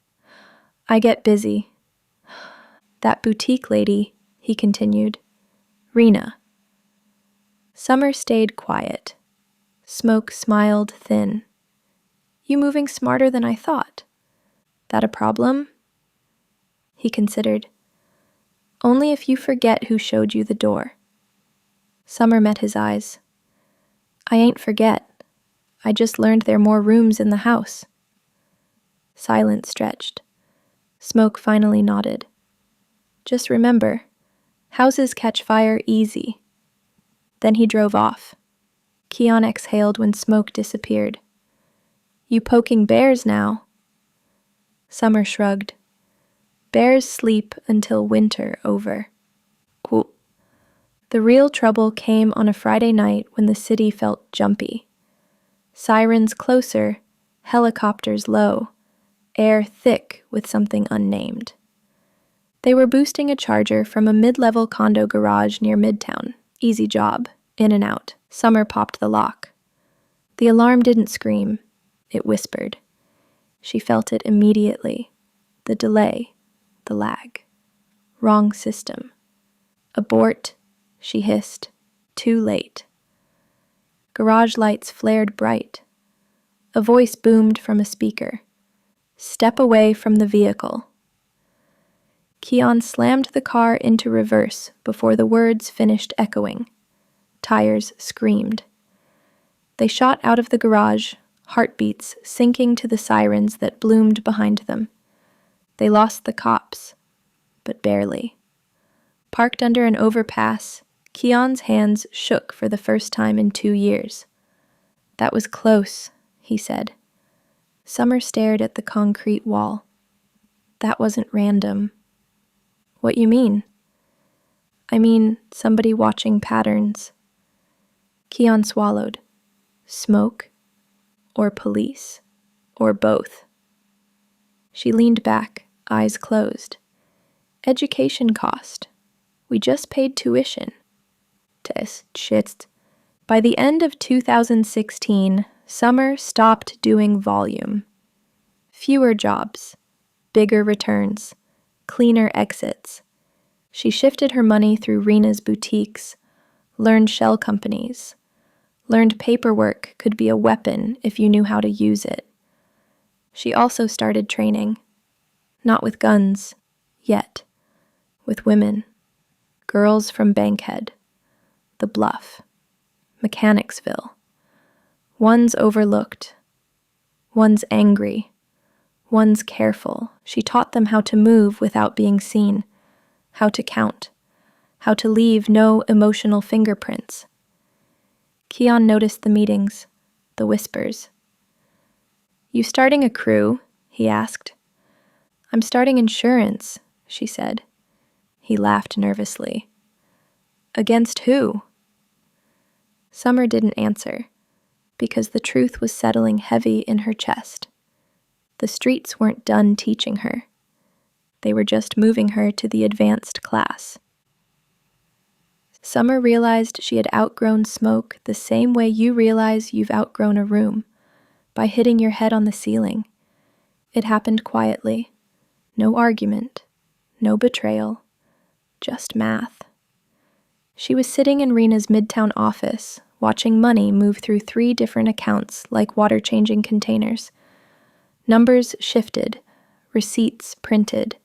I get busy. That boutique lady, he continued. Rena. Summer stayed quiet. Smoke smiled thin. You moving smarter than I thought. That a problem? He considered. Only if you forget who showed you the door. Summer met his eyes. I ain't forget. I just learned there are more rooms in the house. Silence stretched. Smoke finally nodded. Just remember, houses catch fire easy. Then he drove off. Keon exhaled when Smoke disappeared. You poking bears now? Summer shrugged. Bears sleep until winter over. Ooh. The real trouble came on a Friday night when the city felt jumpy. Sirens closer, helicopters low, air thick with something unnamed. They were boosting a charger from a mid-level condo garage near Midtown. Easy job, in and out. Summer popped the lock. The alarm didn't scream, it whispered. She felt it immediately. The delay, the lag. Wrong system. Abort, she hissed. Too late. Garage lights flared bright. A voice boomed from a speaker. Step away from the vehicle. Keon slammed the car into reverse before the words finished echoing. Tires screamed. They shot out of the garage, heartbeats sinking to the sirens that bloomed behind them. They lost the cops, but barely. Parked under an overpass, Keon's hands shook for the first time in 2 years. That was close, he said. Summer stared at the concrete wall. That wasn't random. What you mean? I mean, somebody watching patterns. Keon swallowed. Smoke? Or police? Or both? She leaned back, eyes closed. Education cost. We just paid tuition. Test. By the end of 2016, Summer stopped doing volume. Fewer jobs, bigger returns, cleaner exits. She shifted her money through Rena's boutiques, learned shell companies, learned paperwork could be a weapon if you knew how to use it. She also started training. Not with guns, yet. With women. Girls from Bankhead. The Bluff. Mechanicsville. One's overlooked. One's angry. One's careful. She taught them how to move without being seen, how to count, how to leave no emotional fingerprints. Keon noticed the meetings, the whispers. You starting a crew? He asked. I'm starting insurance, she said. He laughed nervously. Against who? Summer didn't answer, because the truth was settling heavy in her chest. The streets weren't done teaching her. They were just moving her to the advanced class. Summer realized she had outgrown Smoke the same way you realize you've outgrown a room, by hitting your head on the ceiling. It happened quietly. No argument, no betrayal, just math. She was sitting in Rena's Midtown office, watching money move through 3 different accounts like water-changing containers. Numbers shifted, receipts printed,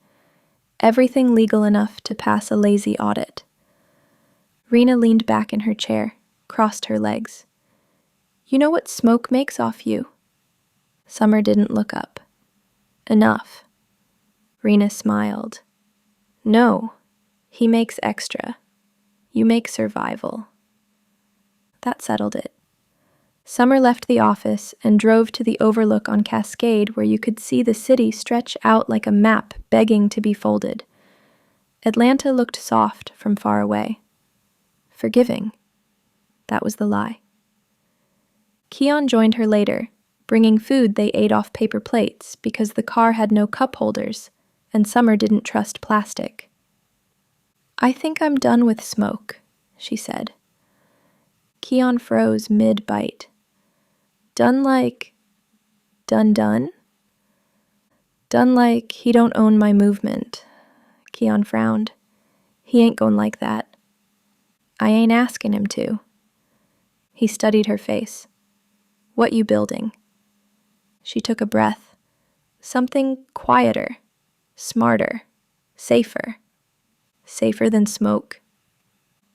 everything legal enough to pass a lazy audit. Rena leaned back in her chair, crossed her legs. You know what Smoke makes off you? Summer didn't look up. Enough. Rena smiled. No, he makes extra. You make survival. That settled it. Summer left the office and drove to the overlook on Cascade where you could see the city stretch out like a map begging to be folded. Atlanta looked soft from far away. Forgiving. That was the lie. Keon joined her later, bringing food they ate off paper plates because the car had no cup holders, and Summer didn't trust plastic. I think I'm done with Smoke, she said. Keon froze mid-bite. Done like... done? Done like he don't own my movement. Keon frowned. He ain't going like that. I ain't asking him to. He studied her face. What you building? She took a breath. Something quieter, smarter, safer. Safer than smoke.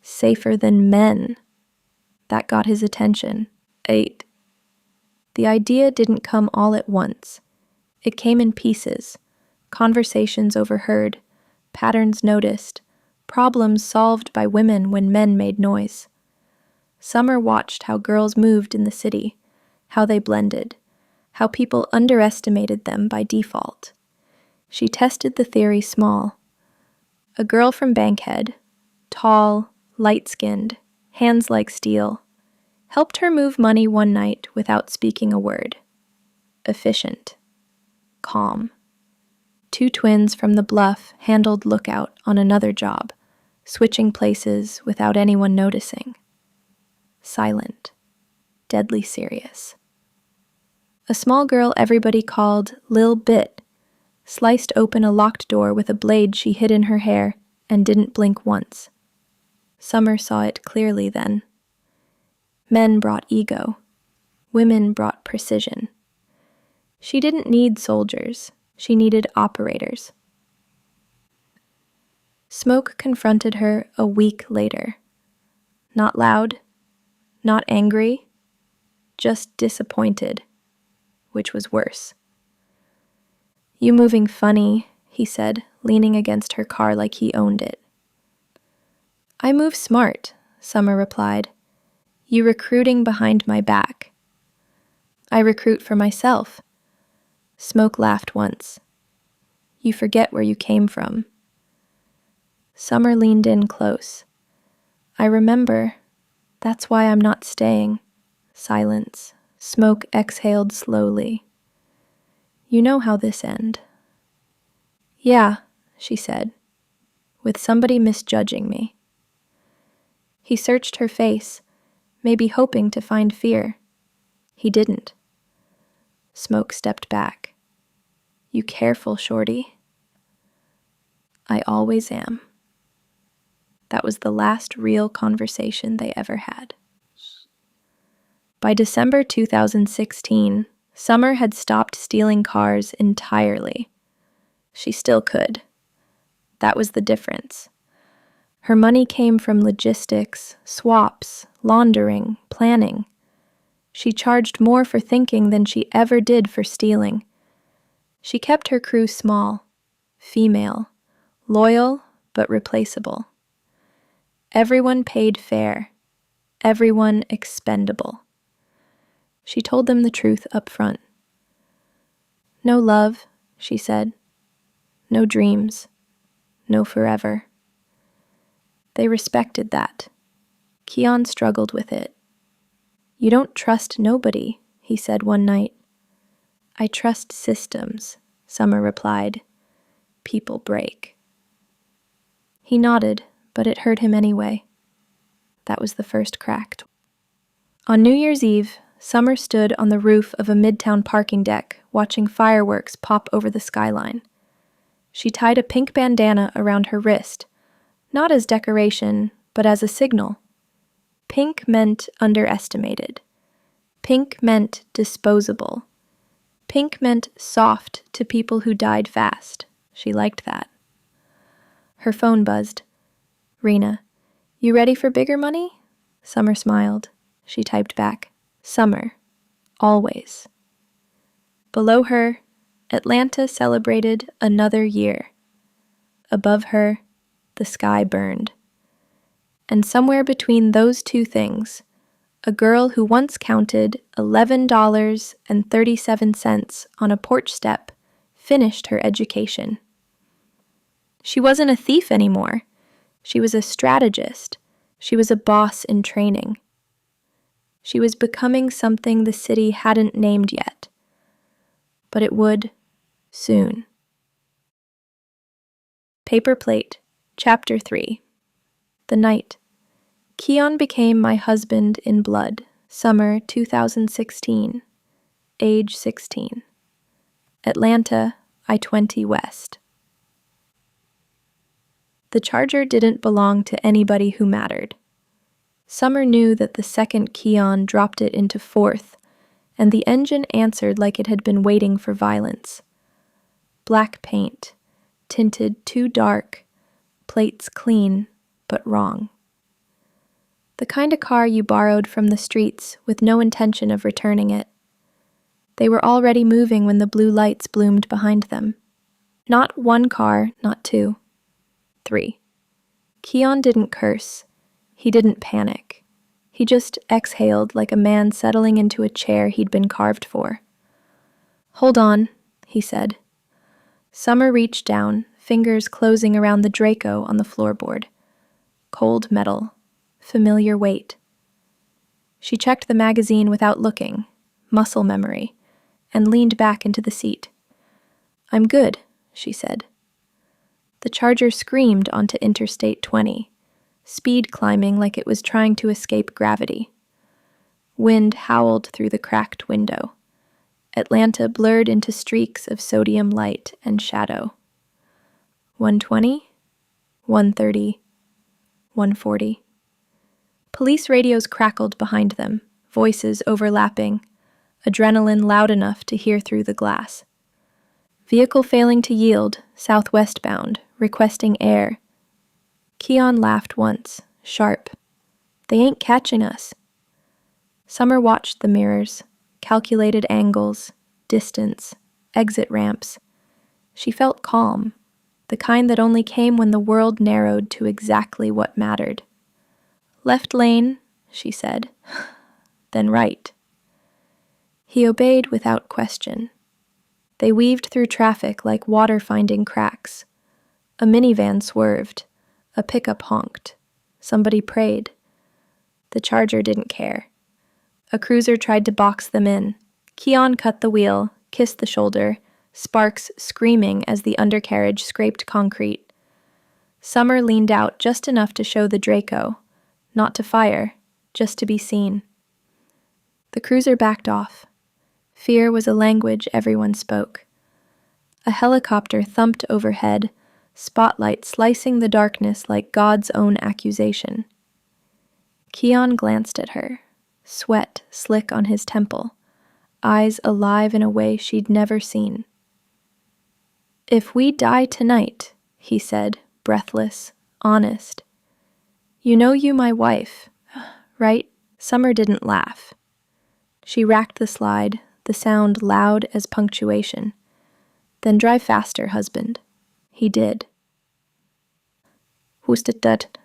Safer than men. That got his attention. 8. The idea didn't come all at once. It came in pieces. Conversations overheard, patterns noticed, problems solved by women when men made noise. Summer watched how girls moved in the city, how they blended, how people underestimated them by default. She tested the theory small. A girl from Bankhead, tall, light-skinned, hands like steel, helped her move money one night without speaking a word. Efficient. Calm. 2 twins from the Bluff handled lookout on another job, switching places without anyone noticing. Silent. Deadly serious. A small girl everybody called Lil Bit sliced open a locked door with a blade she hid in her hair and didn't blink once. Summer saw it clearly then. Men brought ego. Women brought precision. She didn't need soldiers. She needed operators. Smoke confronted her a week later. Not loud, not angry, just disappointed, which was worse. You moving funny, he said, leaning against her car like he owned it. I move smart, Summer replied. You recruiting behind my back. I recruit for myself. Smoke laughed once. You forget where you came from. Summer leaned in close. I remember. That's why I'm not staying. Silence. Smoke exhaled slowly. You know how this end. Yeah, she said, with somebody misjudging me. He searched her face, maybe hoping to find fear. He didn't. Smoke stepped back. You careful, shorty. I always am. That was the last real conversation they ever had. By December 2016, Summer had stopped stealing cars entirely. She still could. That was the difference. Her money came from logistics, swaps, laundering, planning. She charged more for thinking than she ever did for stealing. She kept her crew small, female, loyal but replaceable. Everyone paid fair, everyone expendable. She told them the truth up front. No love, she said. No dreams. No forever. They respected that. Keon struggled with it. You don't trust nobody, he said one night. I trust systems, Summer replied. People break. He nodded, but it hurt him anyway. That was the first crack. On New Year's Eve, Summer stood on the roof of a midtown parking deck, watching fireworks pop over the skyline. She tied a pink bandana around her wrist, not as decoration, but as a signal. Pink meant underestimated. Pink meant disposable. Pink meant soft to people who died fast. She liked that. Her phone buzzed. Rena, you ready for bigger money? Summer smiled. She typed back. Summer. Always. Below her, Atlanta celebrated another year. Above her, the sky burned. And somewhere between those two things, a girl who once counted $11.37 on a porch step finished her education. She wasn't a thief anymore. She was a strategist. She was a boss in training. She was becoming something the city hadn't named yet. But it would, soon. Paper Plate, Chapter 3. The Night. Keon became my husband in blood, summer 2016, age 16. Atlanta, I-20 West. The Charger didn't belong to anybody who mattered. Summer knew that the second Keon dropped it into fourth, and the engine answered like it had been waiting for violence. Black paint, tinted too dark, plates clean but wrong. The kind of car you borrowed from the streets with no intention of returning it. They were already moving when the blue lights bloomed behind them. Not one car, not two. 3. Keon didn't curse. He didn't panic. He just exhaled like a man settling into a chair he'd been carved for. "Hold on," he said. Summer reached down, fingers closing around the Draco on the floorboard. Cold metal, familiar weight. She checked the magazine without looking, muscle memory, and leaned back into the seat. "I'm good," she said. The Charger screamed onto Interstate 20, speed climbing like it was trying to escape gravity. Wind howled through the cracked window. Atlanta blurred into streaks of sodium light and shadow. 120, 130, 140. Police radios crackled behind them, voices overlapping, adrenaline loud enough to hear through the glass. Vehicle failing to yield, southwestbound, requesting air. Keon laughed once, sharp. "They ain't catching us." Summer watched the mirrors, calculated angles, distance, exit ramps. She felt calm, the kind that only came when the world narrowed to exactly what mattered. "Left lane," she said, then right. He obeyed without question. They weaved through traffic like water finding cracks. A minivan swerved. A pickup honked. Somebody prayed. The Charger didn't care. A cruiser tried to box them in. Keon cut the wheel, kissed the shoulder, sparks screaming as the undercarriage scraped concrete. Summer leaned out just enough to show the Draco. Not to fire, just to be seen. The cruiser backed off. Fear was a language everyone spoke. A helicopter thumped overhead, spotlight slicing the darkness like God's own accusation. Keon glanced at her, sweat slick on his temple, eyes alive in a way she'd never seen. "If we die tonight," he said, breathless, honest. "You know you my wife, right?" Summer didn't laugh. She racked the slide, the sound loud as punctuation. "Then drive faster, husband." He did. "Who's that?"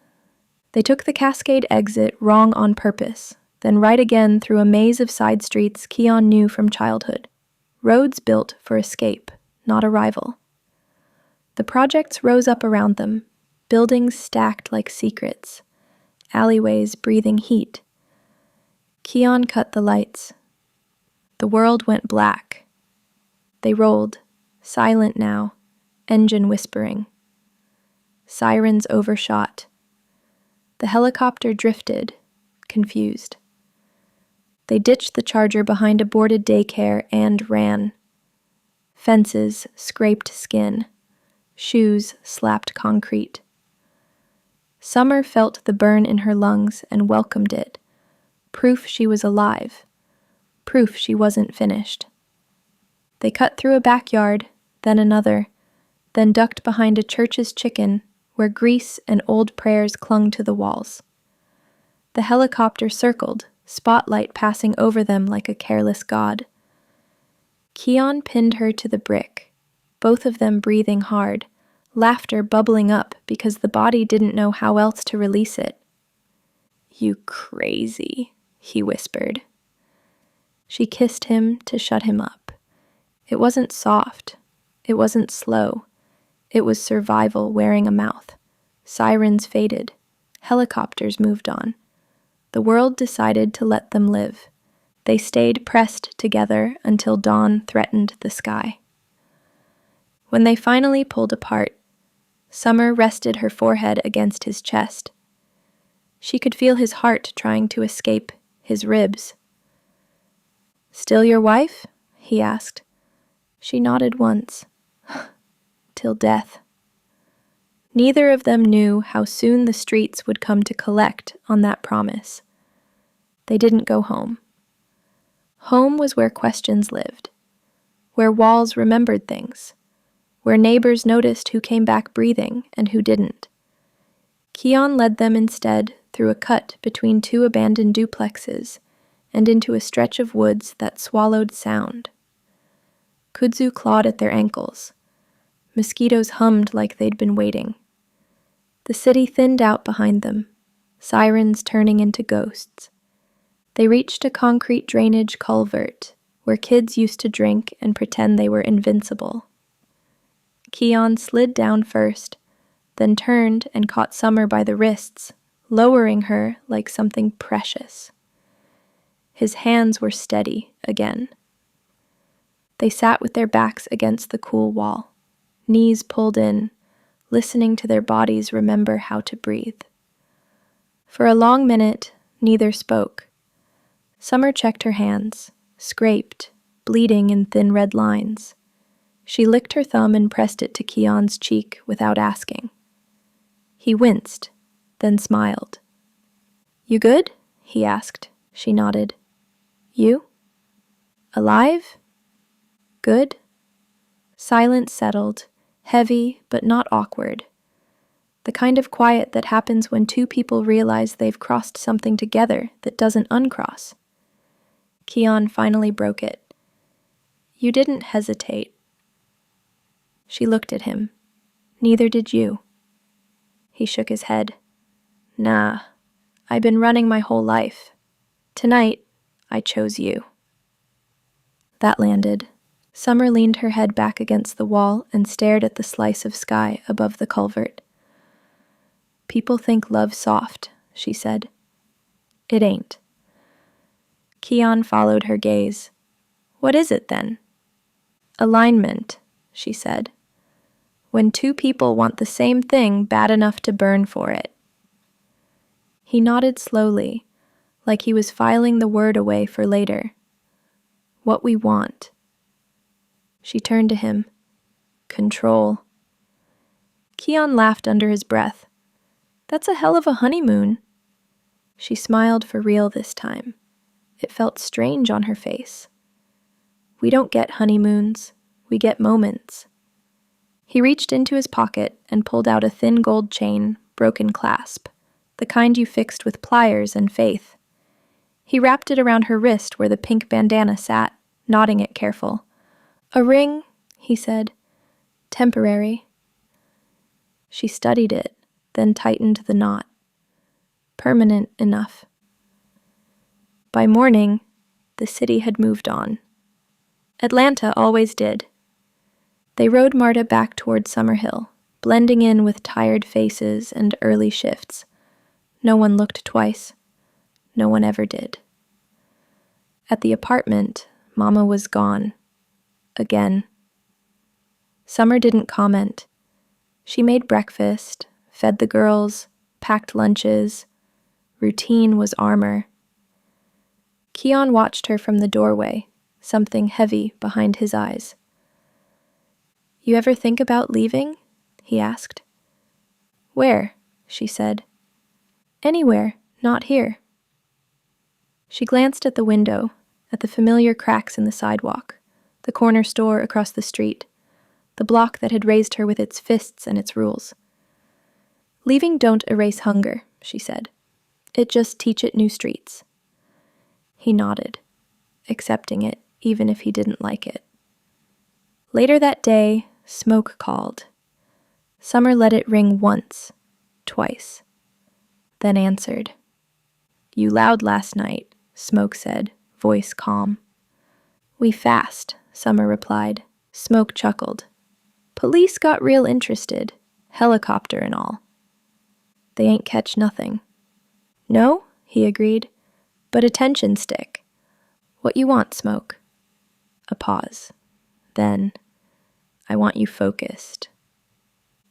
They took the Cascade exit wrong on purpose, then right again through a maze of side streets Keon knew from childhood. Roads built for escape, not arrival. The projects rose up around them, buildings stacked like secrets, alleyways breathing heat. Keon cut the lights. The world went black. They rolled, silent now, engine whispering. Sirens overshot. The helicopter drifted, confused. They ditched the Charger behind a boarded daycare and ran. Fences scraped skin. Shoes slapped concrete. Summer felt the burn in her lungs and welcomed it. Proof she was alive. Proof she wasn't finished. They cut through a backyard, then another, then ducked behind a church's chicken where grease and old prayers clung to the walls. The helicopter circled, spotlight passing over them like a careless god. Keon pinned her to the brick, both of them breathing hard, laughter bubbling up because the body didn't know how else to release it. "You crazy," he whispered. She kissed him to shut him up. It wasn't soft. It wasn't slow. It was survival wearing a mouth. Sirens faded. Helicopters moved on. The world decided to let them live. They stayed pressed together until dawn threatened the sky. When they finally pulled apart, Summer rested her forehead against his chest. She could feel his heart trying to escape his ribs. "Still your wife?" he asked. She nodded once. till death. Neither of them knew how soon the streets would come to collect on that promise. They didn't go home. Home was where questions lived, where walls remembered things, where neighbors noticed who came back breathing and who didn't. Keon led them instead through a cut between two abandoned duplexes and into a stretch of woods that swallowed sound. Kudzu clawed at their ankles. Mosquitoes hummed like they'd been waiting. The city thinned out behind them, sirens turning into ghosts. They reached a concrete drainage culvert where kids used to drink and pretend they were invincible. Keon slid down first, then turned and caught Summer by the wrists, lowering her like something precious. His hands were steady again. They sat with their backs against the cool wall, knees pulled in, listening to their bodies remember how to breathe. For a long minute, neither spoke. Summer checked her hands, scraped, bleeding in thin red lines. She licked her thumb and pressed it to Keon's cheek without asking. He winced, then smiled. "You good?" he asked. She nodded. "You? Alive? Good?" Silence settled, heavy but not awkward. The kind of quiet that happens when two people realize they've crossed something together that doesn't uncross. Keon finally broke it. "You didn't hesitate." She looked at him. "Neither did you." He shook his head. "Nah, I've been running my whole life. Tonight, I chose you." That landed. Summer leaned her head back against the wall and stared at the slice of sky above the culvert. "People think love's soft," she said. "It ain't." Keon followed her gaze. "What is it then?" "Alignment," she said. "When two people want the same thing bad enough to burn for it." He nodded slowly, like he was filing the word away for later. "What we want." She turned to him. "Control." Keon laughed under his breath. "That's a hell of a honeymoon." She smiled for real this time. It felt strange on her face. "We don't get honeymoons, we get moments." He reached into his pocket and pulled out a thin gold chain, broken clasp, the kind you fixed with pliers and faith. He wrapped it around her wrist where the pink bandana sat, nodding it careful. "A ring," he said. "Temporary." She studied it, then tightened the knot. Permanent enough. By morning, the city had moved on. Atlanta always did. They rode Marta back toward Summerhill, blending in with tired faces and early shifts. No one looked twice. No one ever did. At the apartment, Mama was gone. Again. Summer didn't comment. She made breakfast, fed the girls, packed lunches. Routine was armor. Keon watched her from the doorway, something heavy behind his eyes. "You ever think about leaving?" he asked. "Where?" she said. "Anywhere, not here." She glanced at the window, at the familiar cracks in the sidewalk, the corner store across the street, the block that had raised her with its fists and its rules. "Leaving don't erase hunger," she said. "It just teach it new streets." He nodded, accepting it even if he didn't like it. Later that day, Smoke called. Summer let it ring once, twice, then answered. "You loud last night," Smoke said, voice calm. "We fast," Summer replied. Smoke chuckled. "Police got real interested, helicopter and all." "They ain't catch nothing." "No," he agreed, "but attention stick." "What you want, Smoke?" A pause. Then, "I want you focused."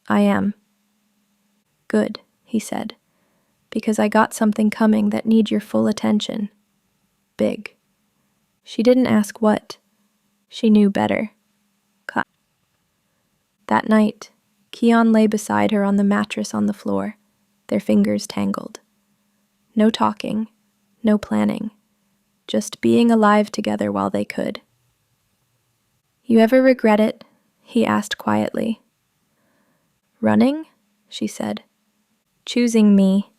"I am." "Good," he said, "because I got something coming that need your full attention. Big." She didn't ask what. She knew better. Cut. That night, Keon lay beside her on the mattress on the floor, their fingers tangled. No talking, no planning, just being alive together while they could. "You ever regret it?" he asked quietly. "Running?" she said. "Choosing me."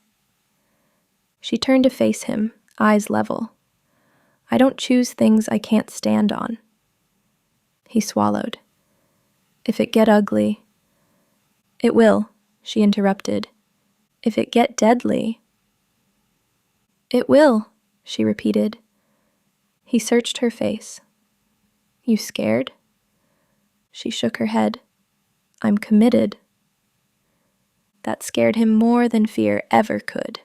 She turned to face him, eyes level. "I don't choose things I can't stand on." He swallowed. "If it get ugly—" "It will," she interrupted. "If it get deadly—" "It will," she repeated. He searched her face. "You scared?" She shook her head. "I'm committed." That scared him more than fear ever could.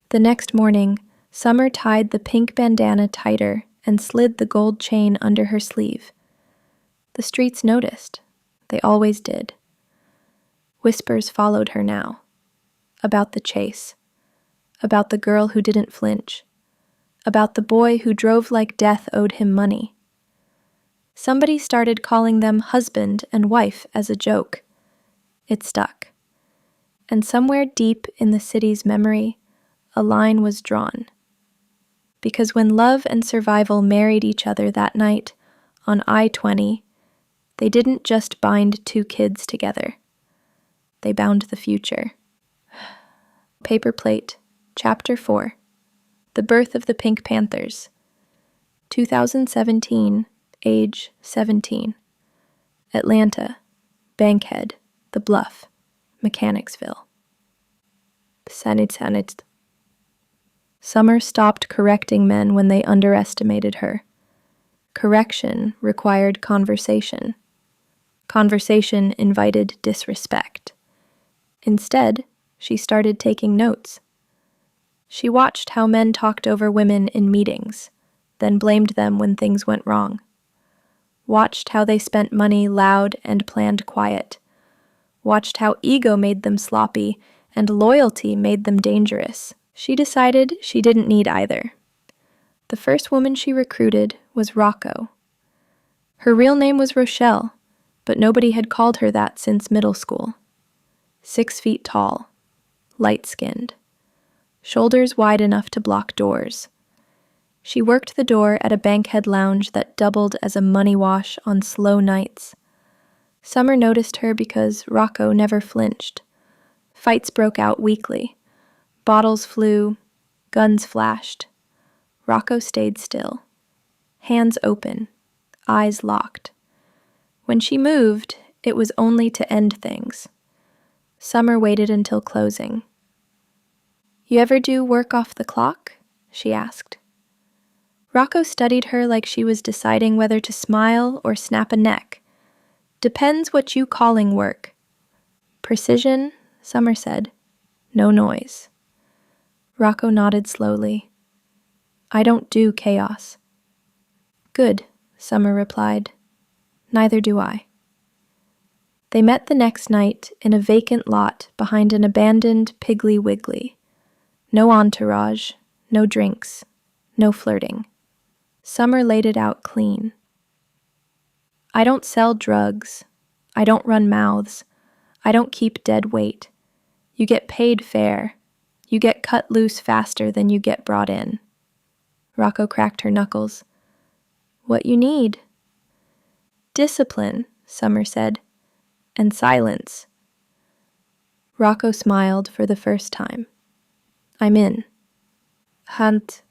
The next morning, Summer tied the pink bandana tighter and slid the gold chain under her sleeve. The streets noticed. They always did. Whispers followed her now. About the chase. About the girl who didn't flinch. About the boy who drove like death owed him money. Somebody started calling them husband and wife as a joke. It stuck. And somewhere deep in the city's memory, a line was drawn. Because when love and survival married each other that night on I-20, they didn't just bind two kids together. They bound the future. Paper Plate, Chapter 4. The Birth of the Pink Panthers. 2017, age 17. Atlanta, Bankhead, The Bluff, Mechanicsville. Sanit. Summer stopped correcting men when they underestimated her. Correction required conversation. Conversation invited disrespect. Instead, she started taking notes. She watched how men talked over women in meetings, then blamed them when things went wrong. Watched how they spent money loud and planned quiet. Watched how ego made them sloppy and loyalty made them dangerous. She decided she didn't need either. The first woman she recruited was Rocco. Her real name was Rochelle, but nobody had called her that since middle school. 6 feet tall, light-skinned, shoulders wide enough to block doors. She worked the door at a Bankhead lounge that doubled as a money wash on slow nights. Summer noticed her because Rocco never flinched. Fights broke out weekly. Bottles flew, guns flashed. Rocco stayed still, hands open, eyes locked. When she moved, it was only to end things. Summer waited until closing. "You ever do work off the clock?" she asked. Rocco studied her like she was deciding whether to smile or snap a neck. "Depends what you calling work." "Precision," Summer said. "No noise." Rocco nodded slowly. "I don't do chaos." "Good," Summer replied. "Neither do I." They met the next night in a vacant lot behind an abandoned Piggly Wiggly. No entourage, no drinks, no flirting. Summer laid it out clean. "I don't sell drugs. I don't run mouths. I don't keep dead weight. You get paid fair. You get cut loose faster than you get brought in." Rocco cracked her knuckles. "What you need?" "Discipline," Summer said, "and silence." Rocco smiled for the first time. "I'm in." Hunt.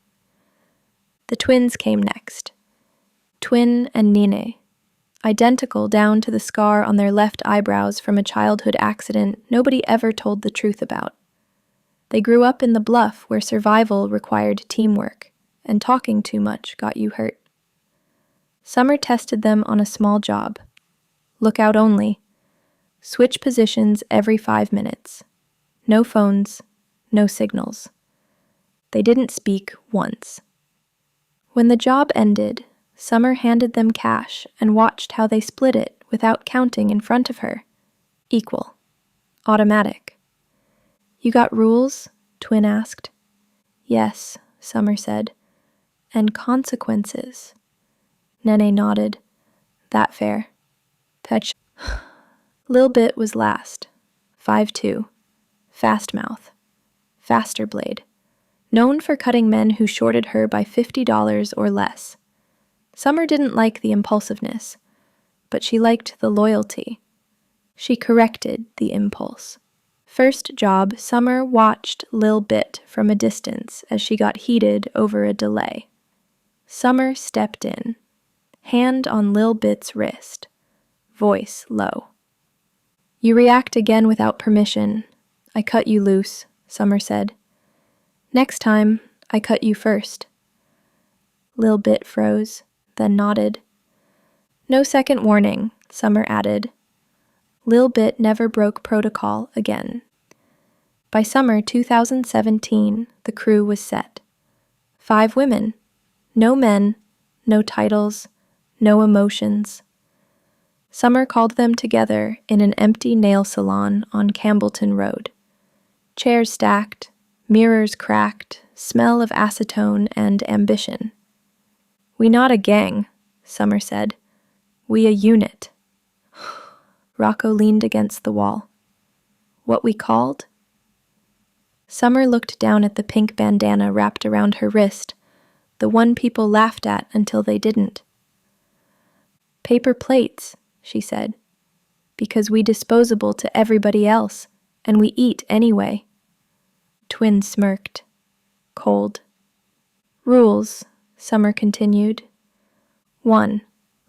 The twins came next. Twin and Nene. Identical down to the scar on their left eyebrows from a childhood accident nobody ever told the truth about. They grew up in the Bluff where survival required teamwork, and talking too much got you hurt. Summer tested them on a small job. Lookout only. Switch positions every 5 minutes. No phones, no signals. They didn't speak once. When the job ended, Summer handed them cash and watched how they split it without counting in front of her. Equal. Automatic. "You got rules?" Twin asked. "Yes," Summer said. "And consequences." Nene nodded. That fair. Petch. Lil Bit was last. 5'2". Fast mouth. Faster blade. Known for cutting men who shorted her by $50 or less. Summer didn't like the impulsiveness, but she liked the loyalty. She corrected the impulse. First job, Summer watched Lil Bit from a distance as she got heated over a delay. Summer stepped in, hand on Lil Bit's wrist, voice low. "You react again without permission. I cut you loose," Summer said. "Next time, I cut you first." Lil Bit froze, then nodded. "No second warning," Summer added. Lil Bit never broke protocol again. By summer 2017, the crew was set. 5 women. No men, no titles, no emotions. Summer called them together in an empty nail salon on Campbellton Road. Chairs stacked, mirrors cracked, smell of acetone and ambition. "We not a gang," Summer said. "We a unit." Rocco leaned against the wall. "What we called?" Summer looked down at the pink bandana wrapped around her wrist, the one people laughed at until they didn't. "Paper plates," she said, "because we disposable to everybody else, and we eat anyway." Twin smirked. Cold. "Rules," Summer continued. 1.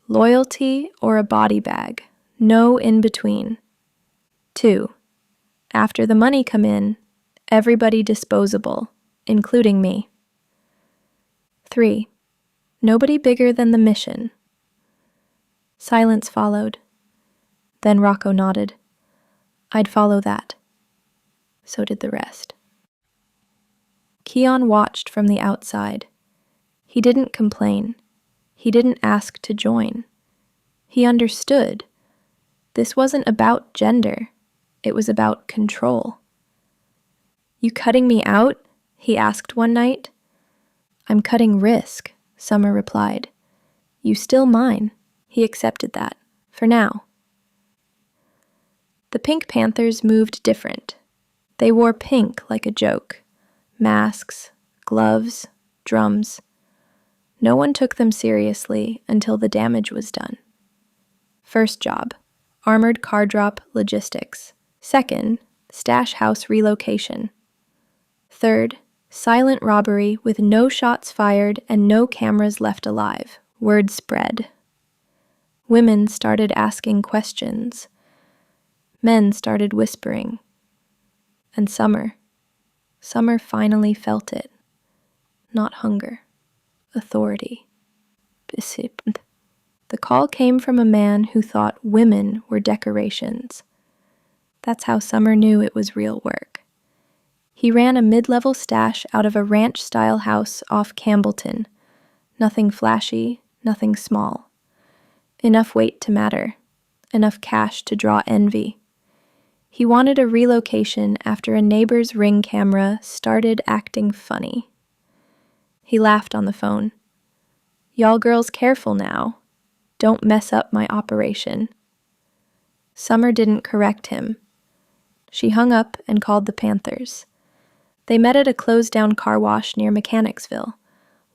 Loyalty or a body bag. No in between. 2. After the money come in, everybody disposable, including me. 3. Nobody bigger than the mission. Silence followed. Then Rocco nodded. "I'd follow that." So did the rest. Keon watched from the outside. He didn't complain. He didn't ask to join. He understood. This wasn't about gender. It was about control. "You cutting me out?" he asked one night. "I'm cutting risk," Summer replied. "You still mine." He accepted that, for now. The Pink Panthers moved different. They wore pink like a joke. Masks, gloves, drums. No one took them seriously until the damage was done. First job, armored car drop logistics. Second, stash house relocation. Third, silent robbery with no shots fired and no cameras left alive. Word spread. Women started asking questions. Men started whispering. And Summer finally felt it. Not hunger. Authority. The call came from a man who thought women were decorations. That's how Summer knew it was real work. He ran a mid-level stash out of a ranch-style house off Campbellton. Nothing flashy, nothing small. Enough weight to matter. Enough cash to draw envy. He wanted a relocation after a neighbor's Ring camera started acting funny. He laughed on the phone. "Y'all girls careful now. Don't mess up my operation." Summer didn't correct him. She hung up and called the Panthers. They met at a closed-down car wash near Mechanicsville.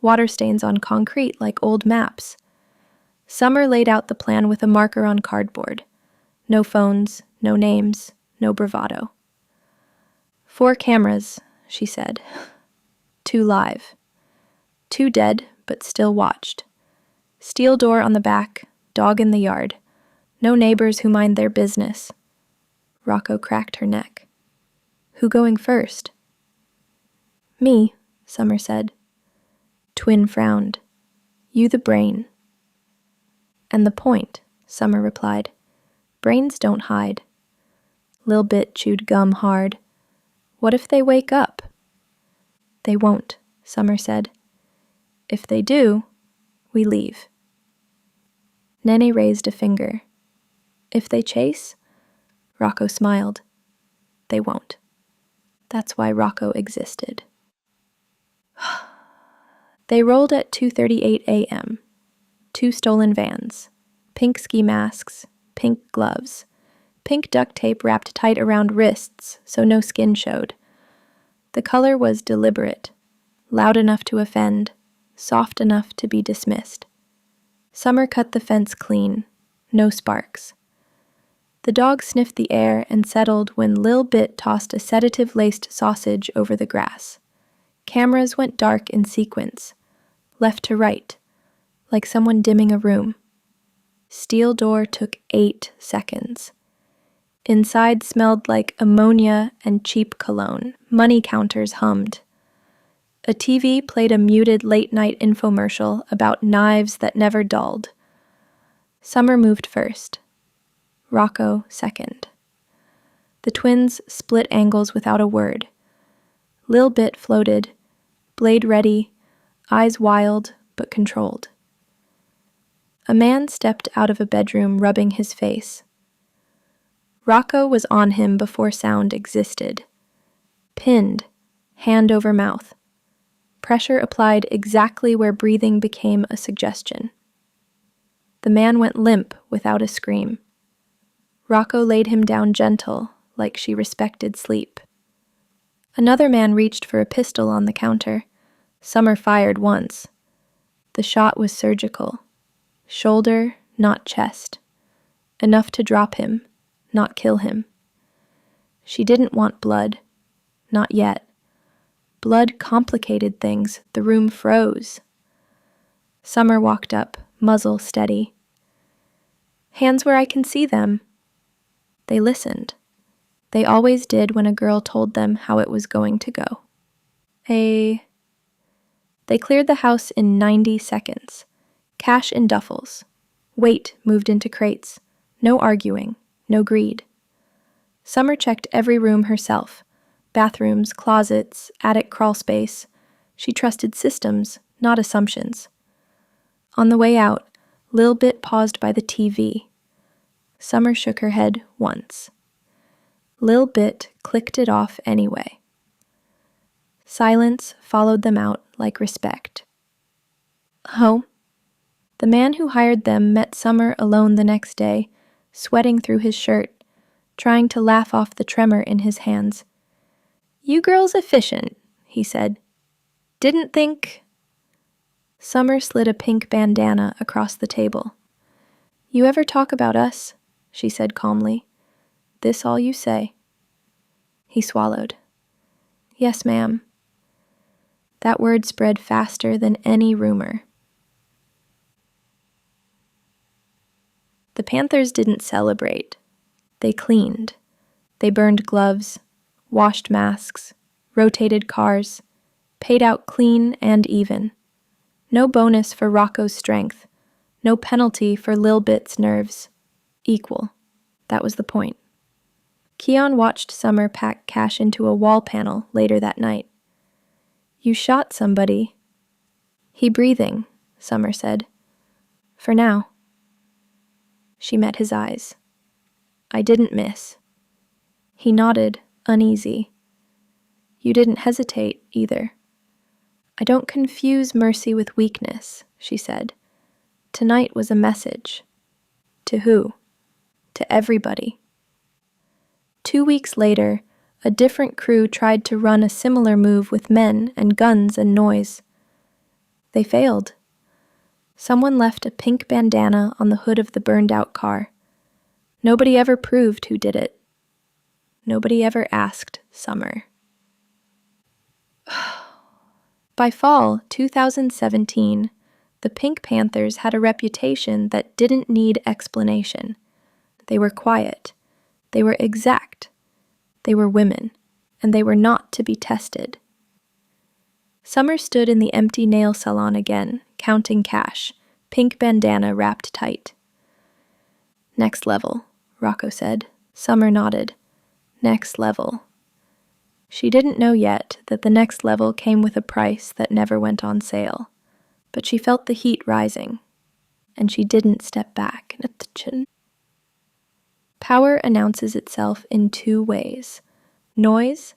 Water stains on concrete like old maps. Summer laid out the plan with a marker on cardboard. No phones, no names, no bravado. 4 cameras, she said. 2 live. 2 dead, but still watched. Steel door on the back, dog in the yard. No neighbors who mind their business. Rocco cracked her neck. "Who going first?" "Me," Summer said. Twin frowned. "You the brain." "And the point," Summer replied. "Brains don't hide." Lil Bit chewed gum hard. "What if they wake up?" "They won't," Summer said. "If they do, we leave." Nene raised a finger. "If they chase?" Rocco smiled. "They won't." That's why Rocco existed. They rolled at 2:38 a.m. 2 stolen vans. Pink ski masks, pink gloves, pink duct tape wrapped tight around wrists so no skin showed. The color was deliberate, loud enough to offend, soft enough to be dismissed. Summer cut the fence clean, no sparks. The dog sniffed the air and settled when Lil Bit tossed a sedative-laced sausage over the grass. Cameras went dark in sequence, left to right, like someone dimming a room. Steel door took 8 seconds. Inside smelled like ammonia and cheap cologne. Money counters hummed. A TV played a muted late-night infomercial about knives that never dulled. Summer moved first. Rocco second. The twins split angles without a word. Lil Bit floated, blade ready, eyes wild but controlled. A man stepped out of a bedroom rubbing his face. Rocco was on him before sound existed. Pinned, hand over mouth. Pressure applied exactly where breathing became a suggestion. The man went limp without a scream. Rocco laid him down gentle, like she respected sleep. Another man reached for a pistol on the counter. Summer fired once. The shot was surgical. Shoulder, not chest. Enough to drop him, not kill him. She didn't want blood. Not yet. Blood complicated things. The room froze. Summer walked up, muzzle steady. Hands where I can see them. They listened. They always did when a girl told them how it was going to go. They cleared the house in 90 seconds. Cash in duffels. Weight moved into crates. No arguing. No greed. Summer checked every room herself. Bathrooms, closets, attic crawl space. She trusted systems, not assumptions. On the way out, Lil Bit paused by the TV. Summer shook her head once. Lil Bit clicked it off anyway. Silence followed them out like respect. Home. The man who hired them met Summer alone the next day, sweating through his shirt, trying to laugh off the tremor in his hands. "You girls efficient," he said. "Didn't think—" Summer slid a pink bandana across the table. "You ever talk about us?" she said calmly. "This all you say?" He swallowed. "Yes, ma'am." That word spread faster than any rumor. The Panthers didn't celebrate. They cleaned. They burned gloves, washed masks, rotated cars, paid out clean and even. No bonus for Rocco's strength, no penalty for Lil Bit's nerves. Equal. That was the point. Keon watched Summer pack cash into a wall panel later that night. "You shot somebody." "He breathing," Summer said. "For now." She met his eyes. "I didn't miss." He nodded, uneasy. "You didn't hesitate, either." "I don't confuse mercy with weakness," she said. "Tonight was a message." To who? To everybody. 2 weeks later, a different crew tried to run a similar move with men and guns and noise. They failed. Someone left a pink bandana on the hood of the burned-out car. Nobody ever proved who did it. Nobody ever asked Summer. By fall 2017, the Pink Panthers had a reputation that didn't need explanation. They were quiet. They were exact. They were women, and they were not to be tested. Summer stood in the empty nail salon again, counting cash, pink bandana wrapped tight. "Next level," Rocco said. Summer nodded. "Next level." She didn't know yet that the next level came with a price that never went on sale, but she felt the heat rising, and she didn't step back. Power announces itself in 2 ways: noise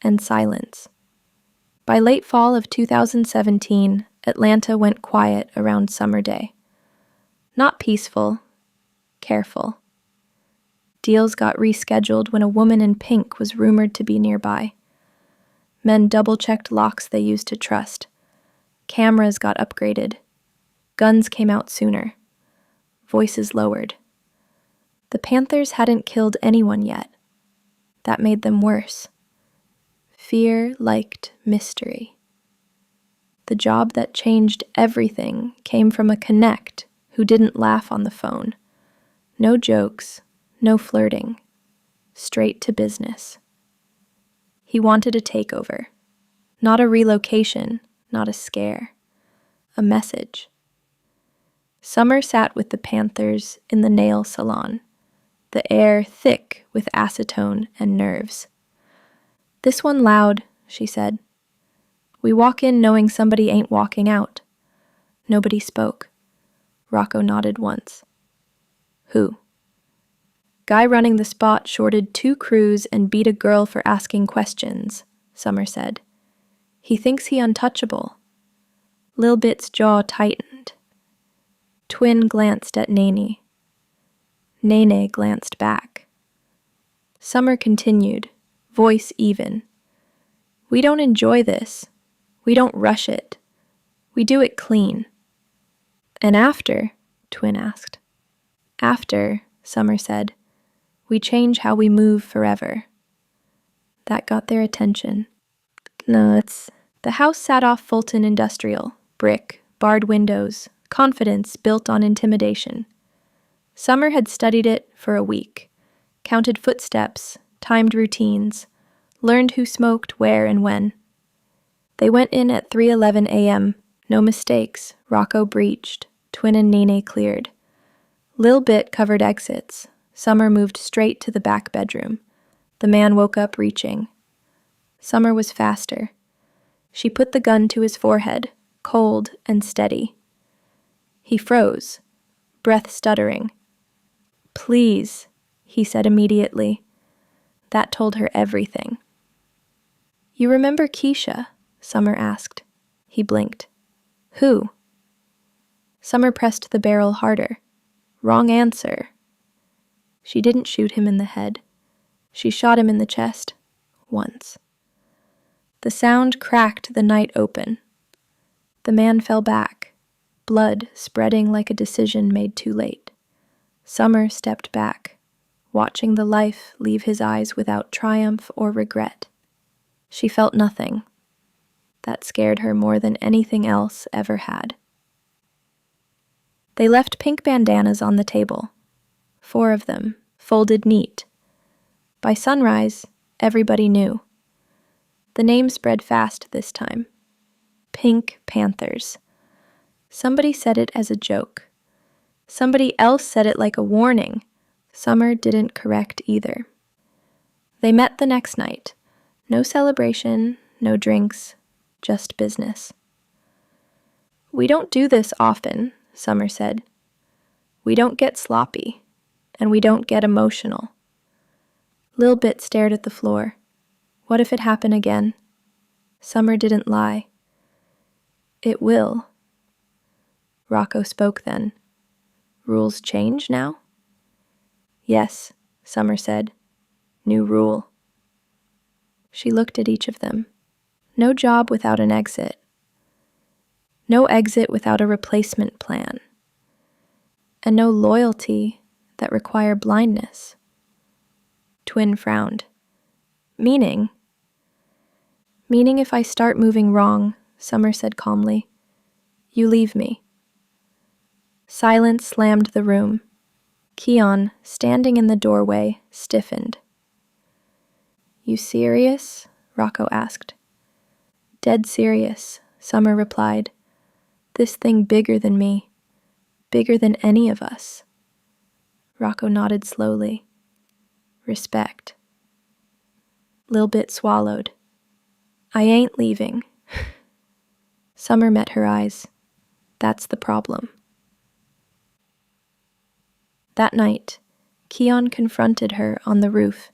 and silence. By late fall of 2017, Atlanta went quiet around Summer Day. Not peaceful, careful. Deals got rescheduled when a woman in pink was rumored to be nearby. Men double-checked locks they used to trust. Cameras got upgraded. Guns came out sooner. Voices lowered. The Panthers hadn't killed anyone yet. That made them worse. Fear liked mystery. The job that changed everything came from a connect who didn't laugh on the phone. No jokes, no flirting. Straight to business. He wanted a takeover. Not a relocation, not a scare. A message. Summer sat with the Panthers in the nail salon, the air thick with acetone and nerves. "This one loud," she said. "We walk in knowing somebody ain't walking out." Nobody spoke. Rocco nodded once. "Who?" "Guy running the spot shorted 2 crews and beat a girl for asking questions," Summer said. "He thinks he untouchable." Lil Bit's jaw tightened. Twin glanced at Nene. Nene glanced back. Summer continued, voice even. "We don't enjoy this. We don't rush it. We do it clean." "And after?" Twin asked. "After," Summer said, "we change how we move forever." That got their attention. Nuts. The house sat off Fulton Industrial, brick, barred windows, confidence built on intimidation. Summer had studied it for a week, counted footsteps, timed routines, learned who smoked where and when. They went in at 3:11 a.m., no mistakes, Rocco breached, Twin and Nene cleared. Lil Bit covered exits. Summer moved straight to the back bedroom. The man woke up reaching. Summer was faster. She put the gun to his forehead, cold and steady. He froze, breath stuttering. "Please," he said immediately. That told her everything. "You remember Keisha?" Summer asked. He blinked. "Who?" Summer pressed the barrel harder. "Wrong answer." She didn't shoot him in the head. She shot him in the chest. Once. The sound cracked the night open. The man fell back, blood spreading like a decision made too late. Summer stepped back, watching the life leave his eyes without triumph or regret. She felt nothing. That scared her more than anything else ever had. They left pink bandanas on the table. 4 of them, folded neat. By sunrise, everybody knew. The name spread fast this time. Pink Panthers. Somebody said it as a joke. Somebody else said it like a warning. Summer didn't correct either. They met the next night. No celebration, no drinks, just business. "We don't do this often," Summer said. "We don't get sloppy, and we don't get emotional." Lil Bit stared at the floor. What if it happened again? Summer didn't lie. "It will." Rocco spoke then. "Rules change now?" "Yes," Summer said. "New rule." She looked at each of them. No job without an exit. No exit without a replacement plan. And no loyalty that require blindness. Twin frowned. "Meaning?" "Meaning if I start moving wrong," Summer said calmly, "you leave me." Silence slammed the room. Keon, standing in the doorway, stiffened. "You serious?" Rocco asked. "Dead serious," Summer replied. "This thing bigger than me. Bigger than any of us." Rocco nodded slowly. "Respect." Lil Bit swallowed. "I ain't leaving." Summer met her eyes. That's the problem. That night, Keon confronted her on the roof.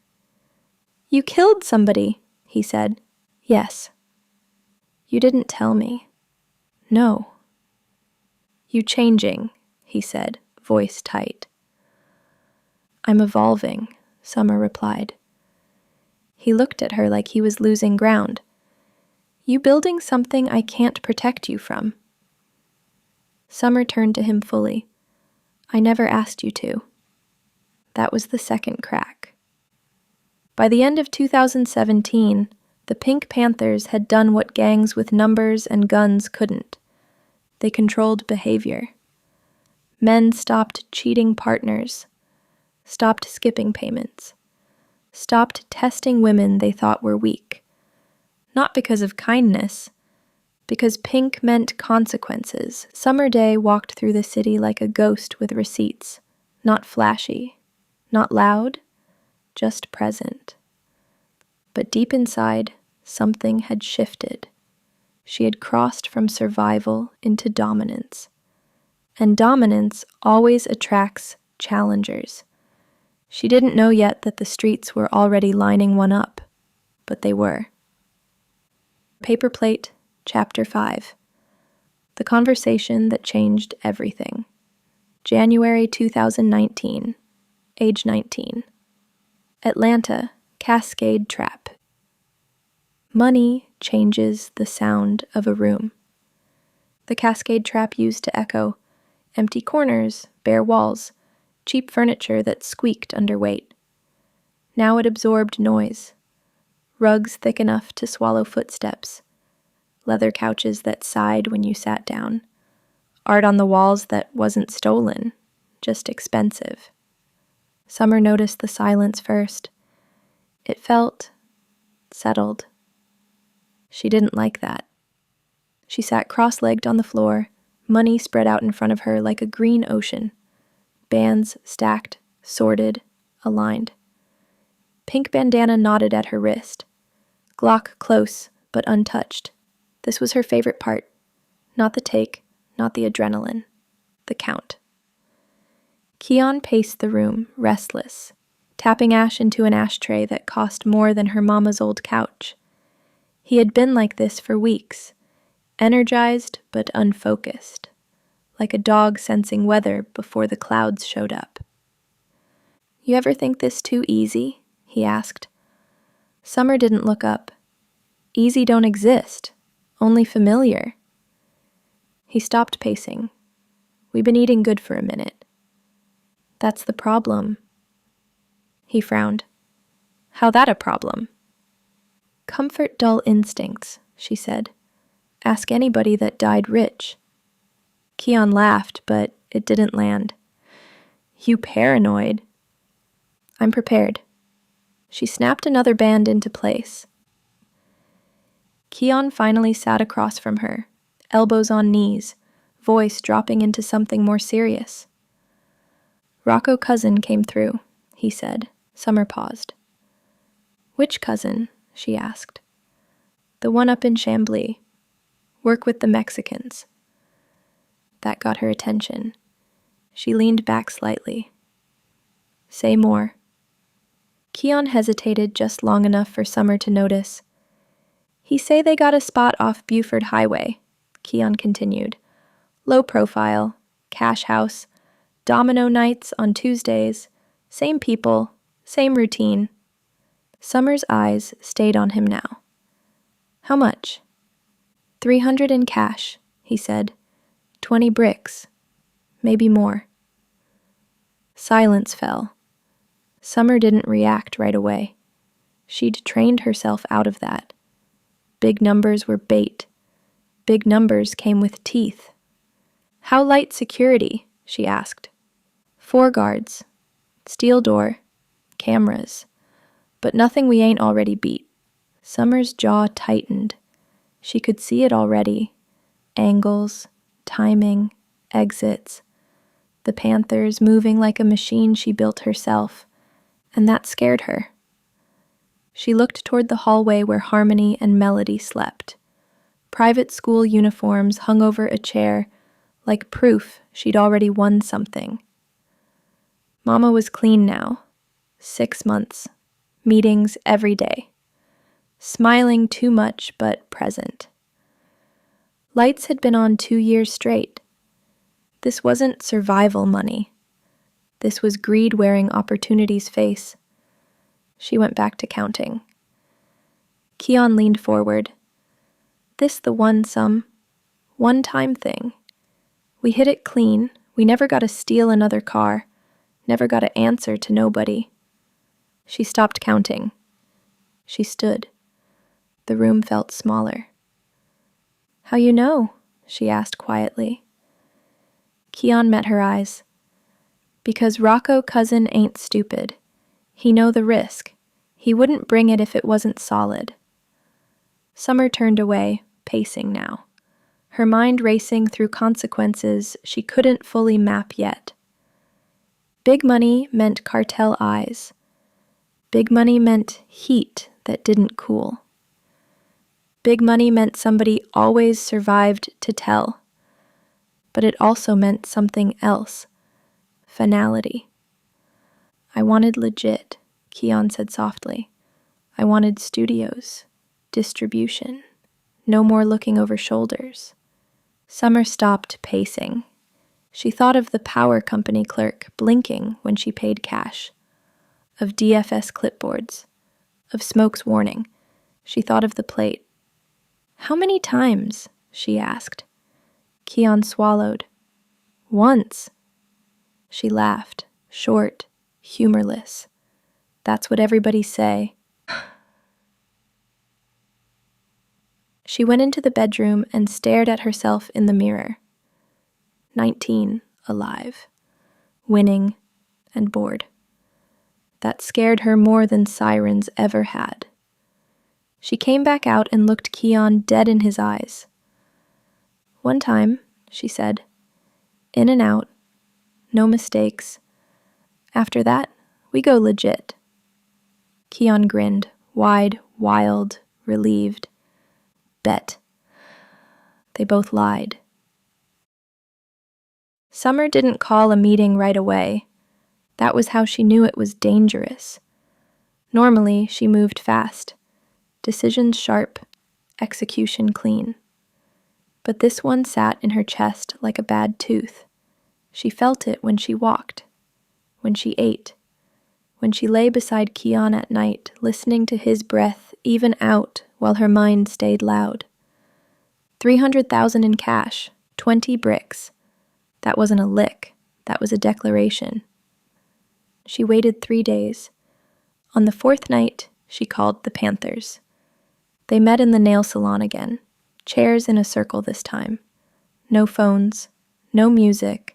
"You killed somebody," he said. "Yes." "You didn't tell me." "No." "You changing," he said, voice tight. I'm evolving, Summer replied. He looked at her like he was losing ground. You building something I can't protect you from. Summer turned to him fully. I never asked you to. That was the second crack. By the end of 2017, the Pink Panthers had done what gangs with numbers and guns couldn't. They controlled behavior. Men stopped cheating partners, stopped skipping payments, stopped testing women they thought were weak. Not because of kindness, because pink meant consequences. Summer Day walked through the city like a ghost with receipts, not flashy, not loud, just present. But deep inside, something had shifted. She had crossed from survival into dominance. And dominance always attracts challengers. She didn't know yet that the streets were already lining one up, but they were. Paper Plate, Chapter 5. The Conversation That Changed Everything. January 2019. Age 19. Atlanta, Cascade Trap. Money changes the sound of a room. The Cascade Trap used to echo empty corners, bare walls, cheap furniture that squeaked under weight. Now it absorbed noise. Rugs thick enough to swallow footsteps. Leather couches that sighed when you sat down. Art on the walls that wasn't stolen, just expensive. Summer noticed the silence first. It felt settled. She didn't like that. She sat cross-legged on the floor, money spread out in front of her like a green ocean. Bands stacked, sorted, aligned. Pink bandana knotted at her wrist. Glock close, but untouched. This was her favorite part. Not the take, not the adrenaline. The count. Keon paced the room, restless, tapping ash into an ashtray that cost more than her mama's old couch. He had been like this for weeks, energized but unfocused, like a dog sensing weather before the clouds showed up. You ever think this too easy? He asked. Summer didn't look up. Easy don't exist, only familiar. He stopped pacing. We've been eating good for a minute. That's the problem. He frowned. How that a problem? Comfort dull instincts, she said. Ask anybody that died rich. Keon laughed, but it didn't land. You paranoid. I'm prepared. She snapped another band into place. Keon finally sat across from her, elbows on knees, voice dropping into something more serious. Rocco cousin came through, he said. Summer paused. Which cousin? She asked. The one up in Chambly. Work with the Mexicans. That got her attention. She leaned back slightly. Say more. Keon hesitated just long enough for Summer to notice. He say they got a spot off Buford Highway, Keon continued. Low profile, cash house, domino nights on Tuesdays, same people, same routine. Summer's eyes stayed on him now. How much? 300 in cash, he said. 20 bricks. Maybe more. Silence fell. Summer didn't react right away. She'd trained herself out of that. Big numbers were bait. Big numbers came with teeth. How light security? She asked. 4 guards. Steel door. Cameras. But nothing we ain't already beat. Summer's jaw tightened. She could see it already. Angles, timing, exits. The Panthers moving like a machine she built herself. And that scared her. She looked toward the hallway where Harmony and Melody slept. Private school uniforms hung over a chair, like proof she'd already won something. Mama was clean now. 6 months. Meetings every day. Smiling too much, but present. Lights had been on 2 years straight. This wasn't survival money. This was greed wearing opportunity's face. She went back to counting. Keon leaned forward. This the one-time thing. We hit it clean. We never got to steal another car. Never got to answer to nobody. She stopped counting. She stood. The room felt smaller. How you know? She asked quietly. Keon met her eyes. Because Rocco cousin ain't stupid. He know the risk. He wouldn't bring it if it wasn't solid. Summer turned away, pacing now. Her mind racing through consequences she couldn't fully map yet. Big money meant cartel eyes. Big money meant heat that didn't cool. Big money meant somebody always survived to tell. But it also meant something else. Finality. I wanted legit, Keon said softly. I wanted studios, distribution, no more looking over shoulders. Summer stopped pacing. She thought of the power company clerk blinking when she paid cash, of DFS clipboards, of Smoke's warning. She thought of the plate. How many times? She asked. Keon swallowed. Once. She laughed, short, humorless. That's what everybody say. She went into the bedroom and stared at herself in the mirror. 19, alive, winning, and bored. That scared her more than sirens ever had. She came back out and looked Keon dead in his eyes. One time, she said, in and out, no mistakes. After that, we go legit. Keon grinned, wide, wild, relieved. Bet. They both lied. Summer didn't call a meeting right away. That was how she knew it was dangerous. Normally, she moved fast. Decisions sharp, execution clean. But this one sat in her chest like a bad tooth. She felt it when she walked, when she ate, when she lay beside Keon at night, listening to his breath even out while her mind stayed loud. 300,000 in cash, 20 bricks. That wasn't a lick, that was a declaration. She waited 3 days. On the 4th night, she called the Panthers. They met in the nail salon again, chairs in a circle this time. No phones, no music,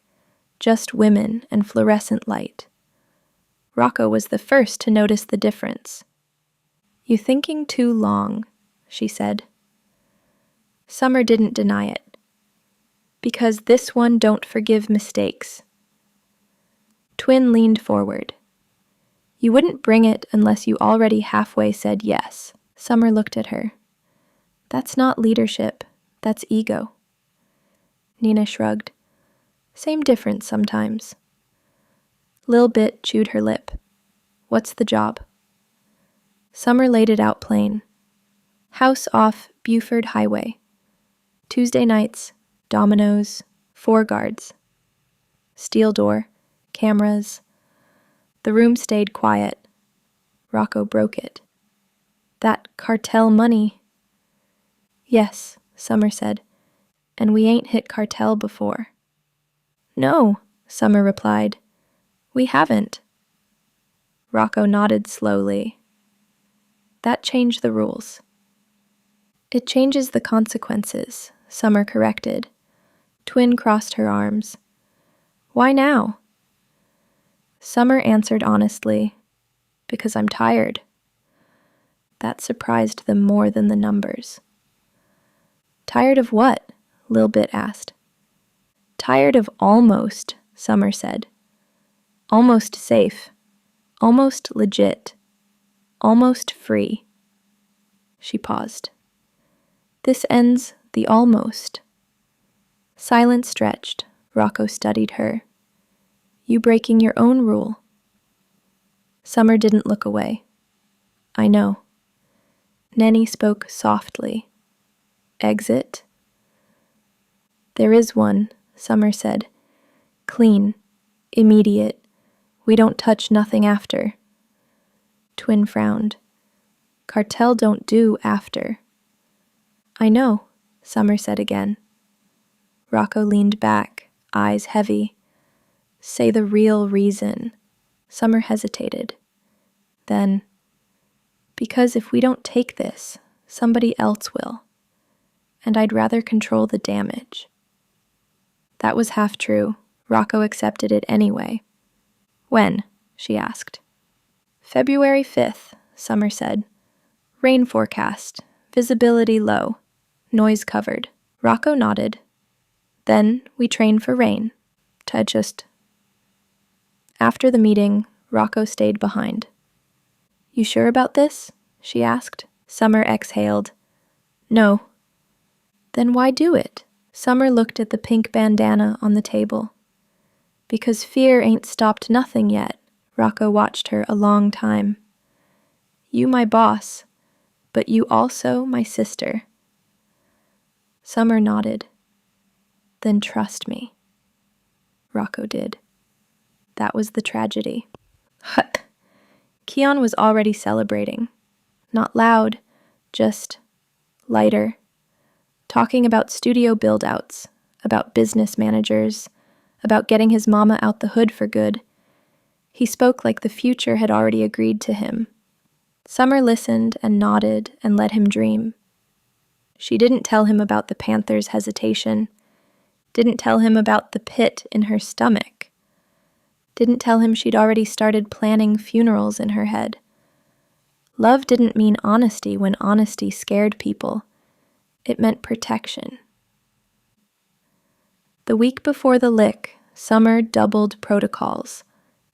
just women and fluorescent light. Rocco was the first to notice the difference. You thinking too long, she said. Summer didn't deny it. Because this one don't forgive mistakes. Twin leaned forward. You wouldn't bring it unless you already halfway said yes. Summer looked at her. That's not leadership, that's ego. Nina shrugged. Same difference sometimes. Lil Bit chewed her lip. What's the job? Summer laid it out plain. House off Buford Highway. Tuesday nights, dominoes, 4 guards. Steel door, cameras. The room stayed quiet. Rocco broke it. That cartel money. Yes, Summer said, and we ain't hit cartel before. No, Summer replied. We haven't. Rocco nodded slowly. That changed the rules. It changes the consequences, Summer corrected. Twin crossed her arms. Why now? Summer answered honestly, because I'm tired. That surprised them more than the numbers. Tired of what? Lil Bit asked. Tired of almost, Summer said. Almost safe. Almost legit. Almost free. She paused. This ends the almost. Silence stretched. Rocco studied her. You breaking your own rule. Summer didn't look away. I know. Nenny spoke softly. Exit? There is one, Summer said. Clean, immediate, We don't touch nothing after. Twin frowned. Cartel don't do after. I know, Summer said again. Rocco leaned back, eyes heavy. Say the real reason. Summer hesitated. Then, because if we don't take this, somebody else will. And I'd rather control the damage. That was half true. Rocco accepted it anyway. When? She asked. February 5th, Summer said. Rain forecast. Visibility low. Noise covered. Rocco nodded. Then we train for rain. To just... After the meeting, Rocco stayed behind. You sure about this? She asked. Summer exhaled. No. Then why do it? Summer looked at the pink bandana on the table. Because fear ain't stopped nothing yet. Rocco watched her a long time. You my boss, but you also my sister. Summer nodded. Then trust me. Rocco did. That was the tragedy. Hut. Keon was already celebrating. Not loud, just lighter. Talking about studio build-outs, about business managers, about getting his mama out the hood for good. He spoke like the future had already agreed to him. Summer listened and nodded and let him dream. She didn't tell him about the Panther's hesitation, didn't tell him about the pit in her stomach, didn't tell him she'd already started planning funerals in her head. Love didn't mean honesty when honesty scared people. It meant protection. The week before the lick, Summer doubled protocols,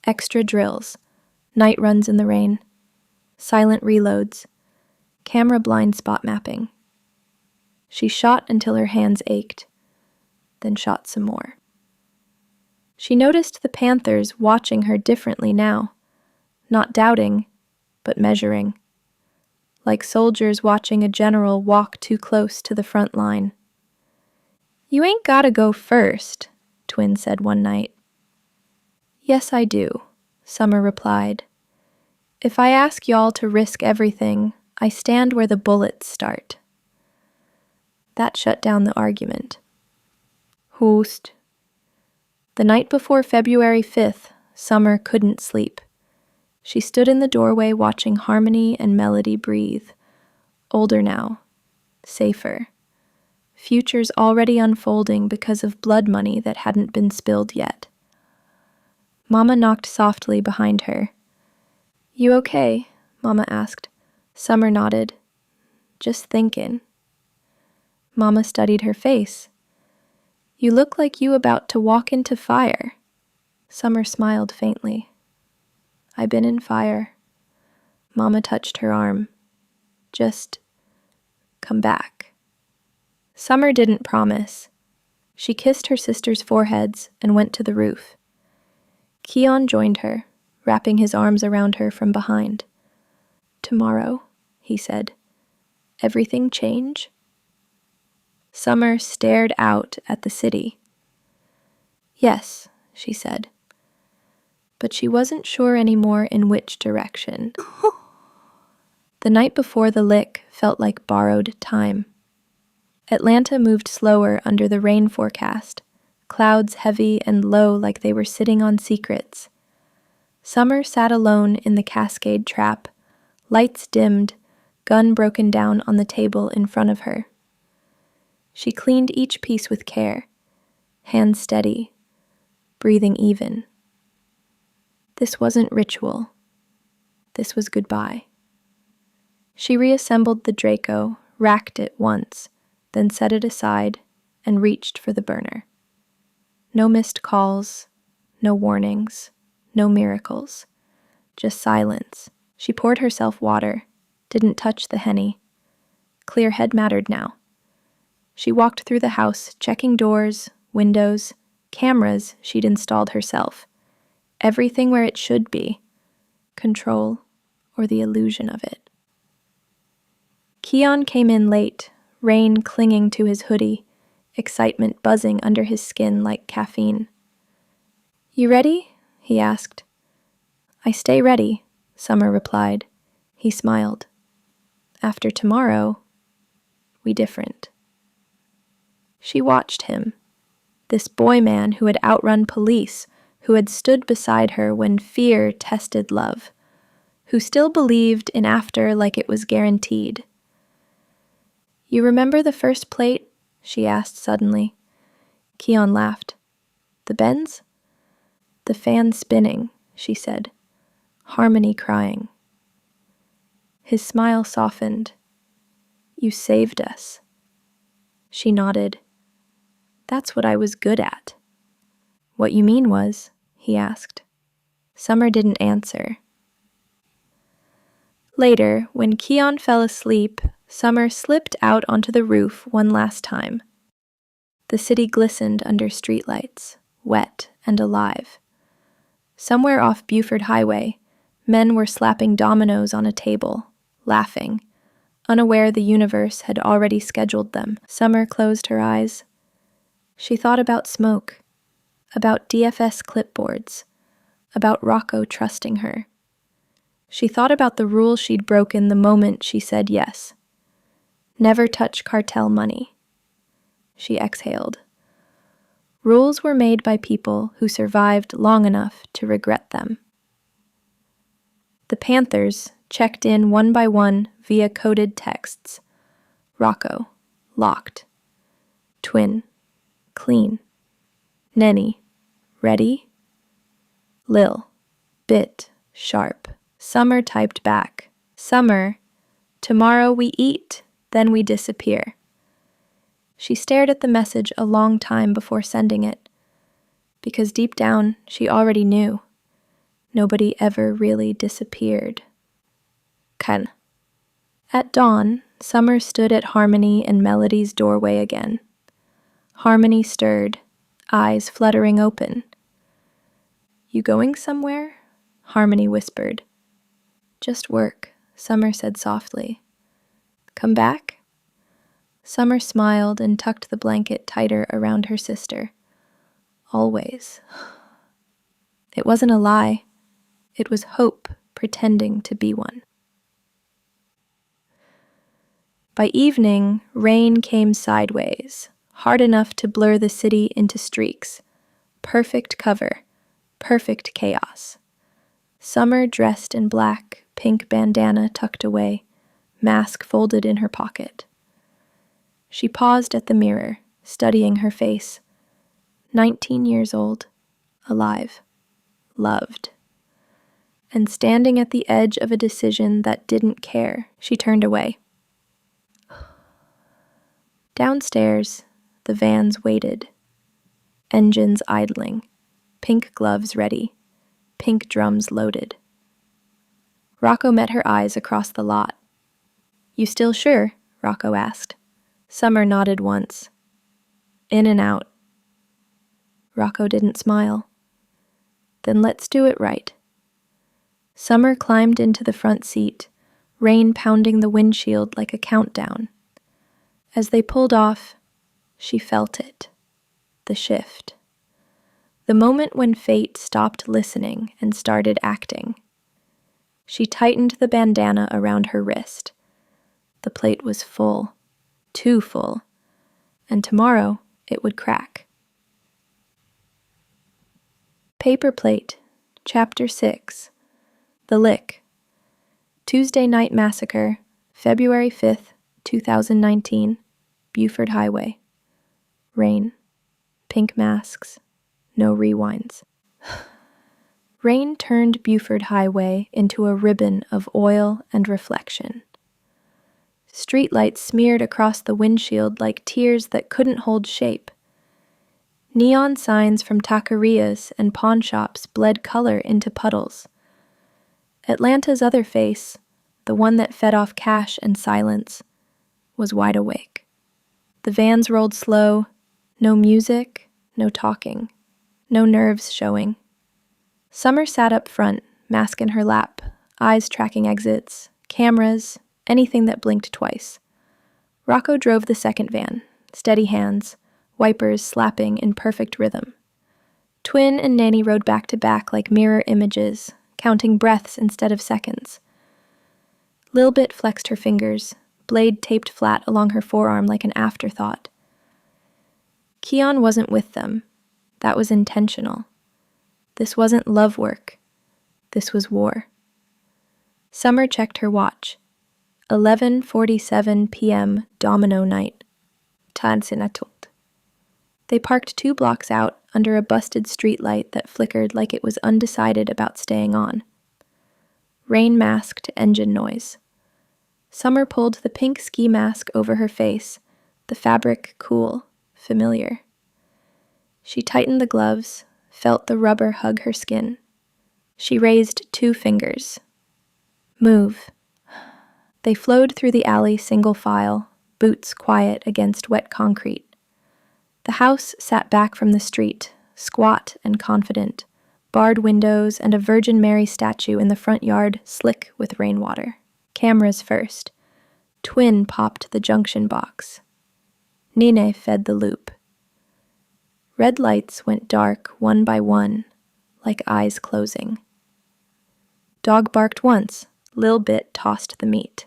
extra drills, night runs in the rain, silent reloads, camera blind spot mapping. She shot until her hands ached, then shot some more. She noticed the Panthers watching her differently now, not doubting, but measuring, like soldiers watching a general walk too close to the front line. You ain't gotta go first, Twin said one night. Yes, I do, Summer replied. If I ask y'all to risk everything, I stand where the bullets start. That shut down the argument. Hoost. The night before February 5th, Summer couldn't sleep. She stood in the doorway watching Harmony and Melody breathe. Older now. Safer. Futures already unfolding because of blood money that hadn't been spilled yet. Mama knocked softly behind her. You okay? Mama asked. Summer nodded. Just thinkin'. Mama studied her face. You look like you about to walk into fire. Summer smiled faintly. I been in fire. Mama touched her arm. Just come back. Summer didn't promise. She kissed her sisters' foreheads and went to the roof. Keon joined her, wrapping his arms around her from behind. Tomorrow, he said. Everything change? Summer stared out at the city. Yes, she said. But she wasn't sure anymore in which direction. The night before the lick felt like borrowed time. Atlanta moved slower under the rain forecast, clouds heavy and low like they were sitting on secrets. Summer sat alone in the Cascade trap, lights dimmed, gun broken down on the table in front of her. She cleaned each piece with care, hands steady, breathing even. This wasn't ritual. This was goodbye. She reassembled the Draco, racked it once, then set it aside and reached for the burner. No missed calls, no warnings, no miracles, just silence. She poured herself water, didn't touch the Henny. Clear head mattered now. She walked through the house, checking doors, windows, cameras she'd installed herself. Everything where it should be. Control, or the illusion of it. Keon came in late, rain clinging to his hoodie, excitement buzzing under his skin like caffeine. You ready? He asked. "I stay ready," Summer replied. He smiled. "After tomorrow, we different." She watched him, this boy man who had outrun police, who had stood beside her when fear tested love, who still believed in after like it was guaranteed. "You remember the first plate?" she asked suddenly. Keon laughed. "The Benz?" "The fan spinning," she said. "Harmony crying." His smile softened. "You saved us." She nodded. "That's what I was good at." "What you mean was?" he asked. Summer didn't answer. Later, when Keon fell asleep, Summer slipped out onto the roof one last time. The city glistened under streetlights, wet and alive. Somewhere off Buford Highway, men were slapping dominoes on a table, laughing, unaware the universe had already scheduled them. Summer closed her eyes. She thought about smoke, about DFS clipboards, about Rocco trusting her. She thought about the rule she'd broken the moment she said yes. Never touch cartel money. She exhaled. Rules were made by people who survived long enough to regret them. The Panthers checked in one by one via coded texts. Rocco, locked. Twin, clean. Nenny, ready? Lil, bit, sharp. Summer typed back. Summer, tomorrow we eat, then we disappear. She stared at the message a long time before sending it, because deep down she already knew. Nobody ever really disappeared. Kan. At dawn, Summer stood at Harmony and Melody's doorway again. Harmony stirred, eyes fluttering open. "You going somewhere?" Harmony whispered. "Just work," Summer said softly. "Come back?" Summer smiled and tucked the blanket tighter around her sister. Always. It wasn't a lie. It was hope pretending to be one. By evening, rain came sideways, hard enough to blur the city into streaks. Perfect cover, perfect chaos. Summer dressed in black, pink bandana tucked away, mask folded in her pocket. She paused at the mirror, studying her face. 19 years old, alive, loved. And standing at the edge of a decision that didn't care, she turned away. Downstairs, the vans waited. Engines idling, pink gloves ready, pink drums loaded. Rocco met her eyes across the lot. "You still sure?" Rocco asked. Summer nodded once. "In and out." Rocco didn't smile. "Then let's do it right." Summer climbed into the front seat, rain pounding the windshield like a countdown. As they pulled off, she felt it, the shift. The moment when fate stopped listening and started acting. She tightened the bandana around her wrist. The plate was full, too full, and tomorrow it would crack. Paper Plate, Chapter 6, The Lick. Tuesday Night Massacre, February 5th, 2019, Buford Highway. Rain, pink masks, no rewinds. Rain turned Buford Highway into a ribbon of oil and reflection. Streetlights smeared across the windshield like tears that couldn't hold shape. Neon signs from taquerias and pawn shops bled color into puddles. Atlanta's other face, the one that fed off cash and silence, was wide awake. The vans rolled slow, no music, no talking, no nerves showing. Summer sat up front, mask in her lap, eyes tracking exits, cameras, anything that blinked twice. Rocco drove the second van, steady hands, wipers slapping in perfect rhythm. Twin and Nanny rode back to back like mirror images, counting breaths instead of seconds. Lilbit flexed her fingers, blade taped flat along her forearm like an afterthought. Keon wasn't with them. That was intentional. This wasn't love work. This was war. Summer checked her watch. 11:47 p.m. domino night. Tansinatult. They parked 2 blocks out under a busted streetlight that flickered like it was undecided about staying on. Rain masked engine noise. Summer pulled the pink ski mask over her face, the fabric cool, familiar. She tightened the gloves, felt the rubber hug her skin. She raised 2 fingers. Move. They flowed through the alley single file, boots quiet against wet concrete. The house sat back from the street, squat and confident, barred windows and a Virgin Mary statue in the front yard slick with rainwater. Cameras first. Twin popped the junction box. Nine fed the loop. Red lights went dark one by one, like eyes closing. Dog barked once. Lilbit tossed the meat.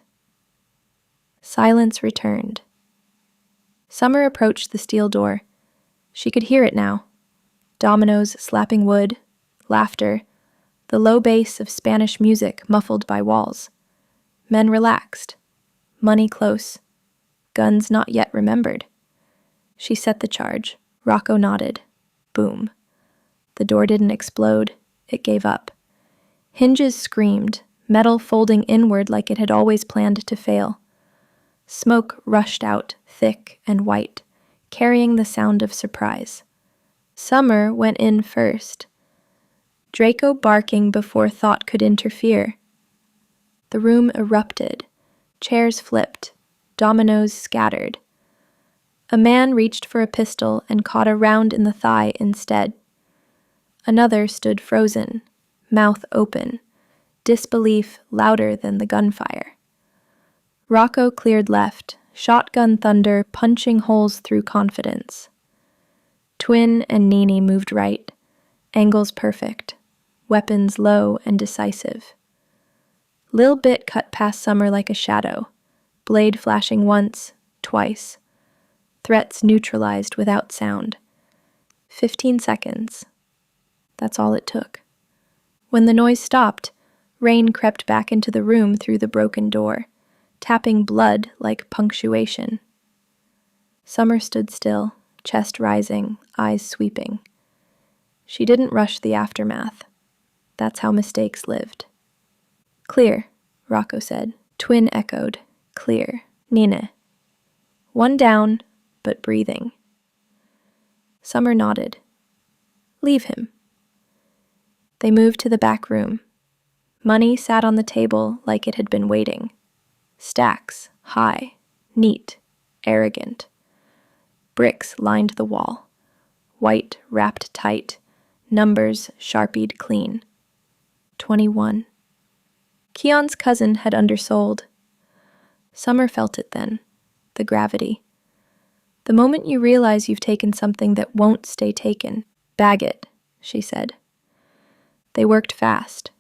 Silence returned. Summer approached the steel door. She could hear it now. Dominoes slapping wood, laughter, the low bass of Spanish music muffled by walls. Men relaxed. Money close. Guns not yet remembered. She set the charge. Rocco nodded. Boom. The door didn't explode. It gave up. Hinges screamed, metal folding inward like it had always planned to fail. Smoke rushed out, thick and white, carrying the sound of surprise. Summer went in first. Draco barking before thought could interfere. The room erupted. Chairs flipped. Dominoes scattered. A man reached for a pistol and caught a round in the thigh instead. Another stood frozen, mouth open, disbelief louder than the gunfire. Rocco cleared left, shotgun thunder punching holes through confidence. Twin and Nini moved right, angles perfect, weapons low and decisive. Lilbit cut past Summer like a shadow, blade flashing once, twice. Threats neutralized without sound. 15 seconds. That's all it took. When the noise stopped, rain crept back into the room through the broken door, tapping blood like punctuation. Summer stood still, chest rising, eyes sweeping. She didn't rush the aftermath. That's how mistakes lived. Clear, Rocco said. Twin echoed. Clear. Nina. One down, but breathing. Summer nodded. Leave him. They moved to the back room. Money sat on the table like it had been waiting. Stacks, high, neat, arrogant. Bricks lined the wall. White wrapped tight, numbers sharpied clean. 21. Keon's cousin had undersold. Summer felt it then, the gravity. The moment you realize you've taken something that won't stay taken, bag it, she said. They worked fast,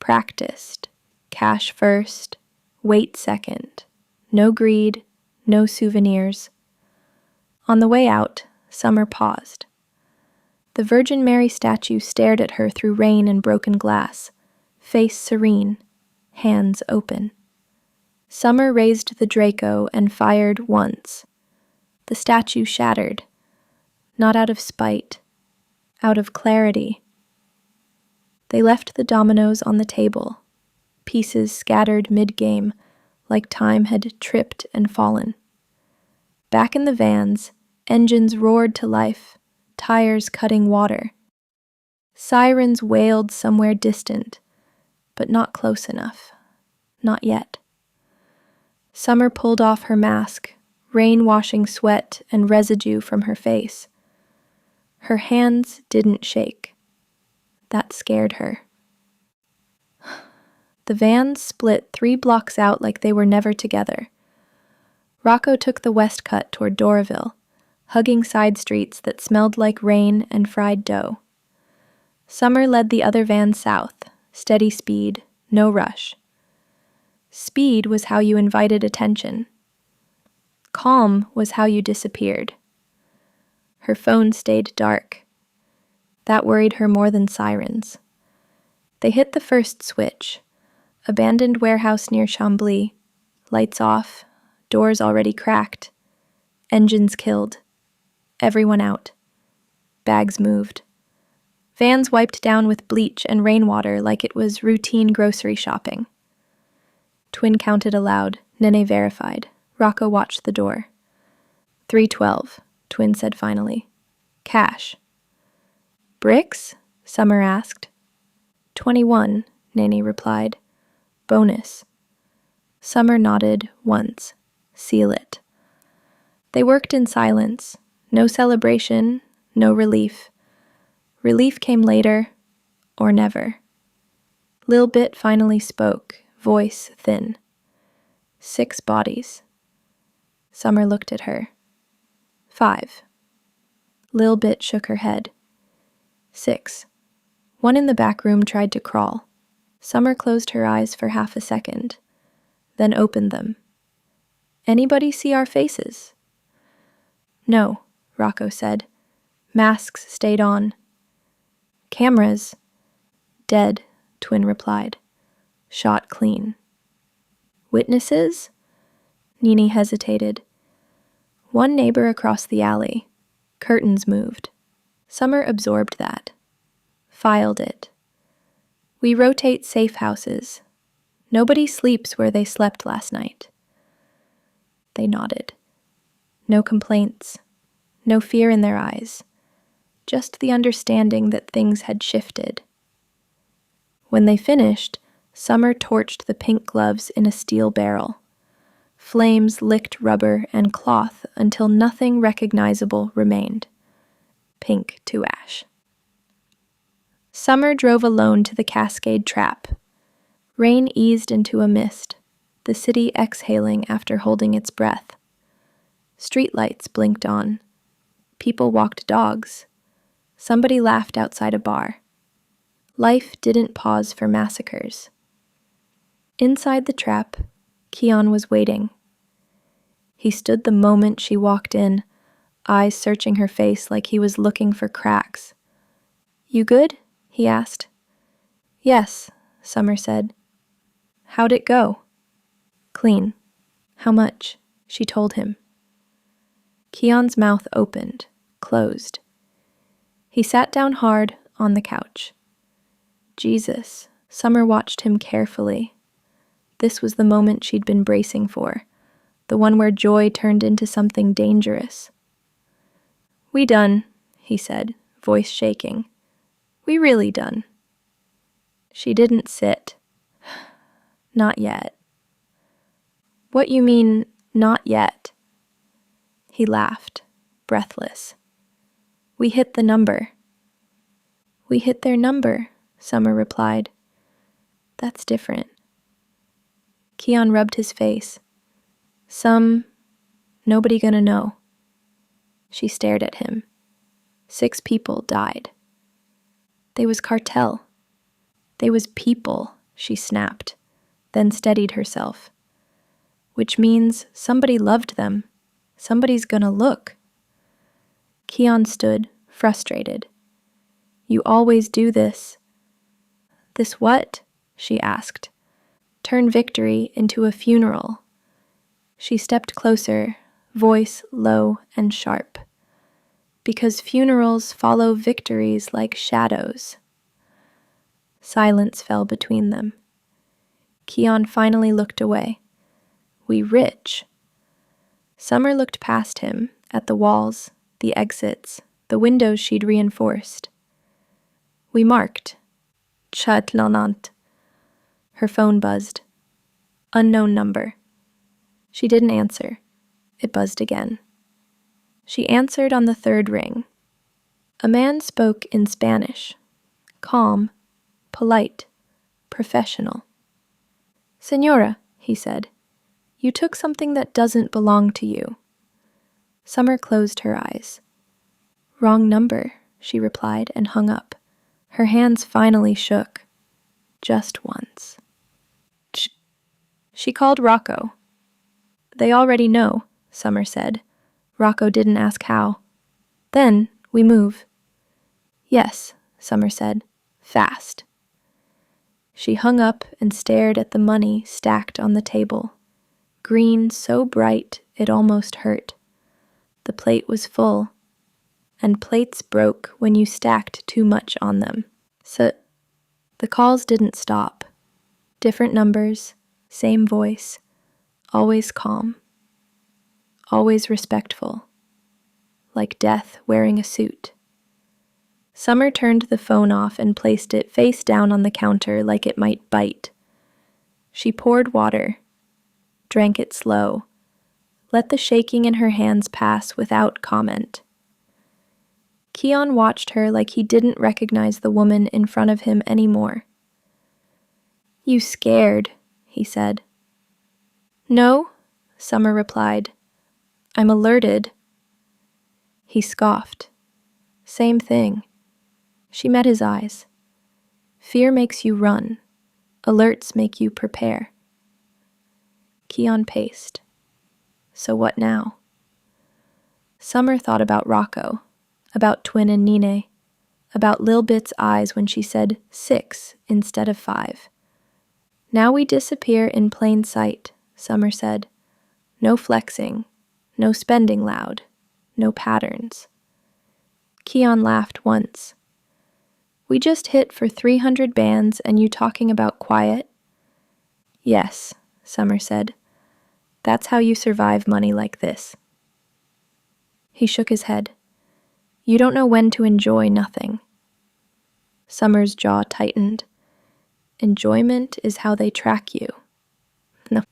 practiced, cash first, wait second, no greed, no souvenirs. On the way out, Summer paused. The Virgin Mary statue stared at her through rain and broken glass, face serene, hands open. Summer raised the Draco and fired once. The statue shattered, not out of spite, out of clarity. They left the dominoes on the table, pieces scattered mid-game, like time had tripped and fallen. Back in the vans, engines roared to life, tires cutting water. Sirens wailed somewhere distant, but not close enough. Not yet. Summer pulled off her mask, rain washing sweat and residue from her face. Her hands didn't shake. That scared her. The vans split 3 blocks out like they were never together. Rocco took the west cut toward Doraville, hugging side streets that smelled like rain and fried dough. Summer led the other van south, Steady speed, no rush. Speed was how you invited attention. Calm was how you disappeared. Her phone stayed dark. That worried her more than sirens. They hit the first switch. Abandoned warehouse near Chambly. Lights off. Doors already cracked. Engines killed. Everyone out. Bags moved. Vans wiped down with bleach and rainwater like it was routine grocery shopping. Twin counted aloud. Nene verified. Rocco watched the door. 312, Twin said finally. Cash. Bricks? Summer asked. 21, Nene replied. Bonus. Summer nodded once. Seal it. They worked in silence. No celebration, no relief. Relief came later, or never. Lil Bit finally spoke, voice thin. 6 bodies. Summer looked at her. 5. Lil Bit shook her head. 6. One in the back room tried to crawl. Summer closed her eyes for half a second, then opened them. Anybody see our faces? No, Rocco said. Masks stayed on. Cameras? Dead, Twin replied. Shot clean. Witnesses? Nene hesitated. One neighbor across the alley. Curtains moved. Summer absorbed that. Filed it. We rotate safe houses. Nobody sleeps where they slept last night. They nodded. No complaints. No fear in their eyes. Just the understanding that things had shifted. When they finished, Summer torched the pink gloves in a steel barrel. Flames licked rubber and cloth until nothing recognizable remained. Pink to ash. Summer drove alone to the Cascade Trap. Rain eased into a mist, the city exhaling after holding its breath. Streetlights blinked on. People walked dogs. Somebody laughed outside a bar. Life didn't pause for massacres. Inside the trap, Keon was waiting. He stood the moment she walked in, eyes searching her face like he was looking for cracks. You good? He asked. Yes, Summer said. How'd it go? Clean. How much? She told him. Keon's mouth opened, closed. He sat down hard on the couch. Jesus, Summer watched him carefully. This was the moment she'd been bracing for, the one where joy turned into something dangerous. We done, he said, voice shaking. We really done. She didn't sit. Not yet. What you mean, not yet? He laughed, breathless. We hit the number. We hit their number, Summer replied. That's different. Keon rubbed his face. Nobody gonna know. She stared at him. 6 people died. They was cartel. They was people, she snapped, then steadied herself. Which means somebody loved them. Somebody's gonna look. Keon stood, frustrated. You always do this. This what? She asked. Turn victory into a funeral. She stepped closer, voice low and sharp. Because funerals follow victories like shadows. Silence fell between them. Keon finally looked away. We rich. Summer looked past him, at the walls, the exits, the windows she'd reinforced. We marked. Chatlanant. Her phone buzzed. Unknown number. She didn't answer. It buzzed again. She answered on the 3rd ring. A man spoke in Spanish. Calm, polite, professional. Señora, he said, you took something that doesn't belong to you. Summer closed her eyes. Wrong number, she replied and hung up. Her hands finally shook. just once. She called Rocco. They already know, Summer said. Rocco didn't ask how. Then we move. Yes, Summer said. Fast. She hung up and stared at the money stacked on the table. Green so bright it almost hurt. The plate was full, and plates broke when you stacked too much on them. So the calls didn't stop. Different numbers, same voice, always calm, always respectful, like death wearing a suit. Summer turned the phone off and placed it face down on the counter like it might bite. She poured water, drank it slow, let the shaking in her hands pass without comment. Keon watched her like he didn't recognize the woman in front of him anymore. You scared, he said. No, Summer replied. I'm alerted. He scoffed. Same thing. She met his eyes. Fear makes you run. Alerts make you prepare. Keon paced. So what now? Summer thought about Rocco, about Twin and Nine, about Lil Bit's eyes when she said 6 instead of 5. Now we disappear in plain sight, Summer said. No flexing, no spending loud, no patterns. Keon laughed once. We just hit for 300 bands and you talking about quiet? Yes, Summer said. That's how you survive money like this. He shook his head. You don't know when to enjoy nothing. Summer's jaw tightened. Enjoyment is how they track you. No.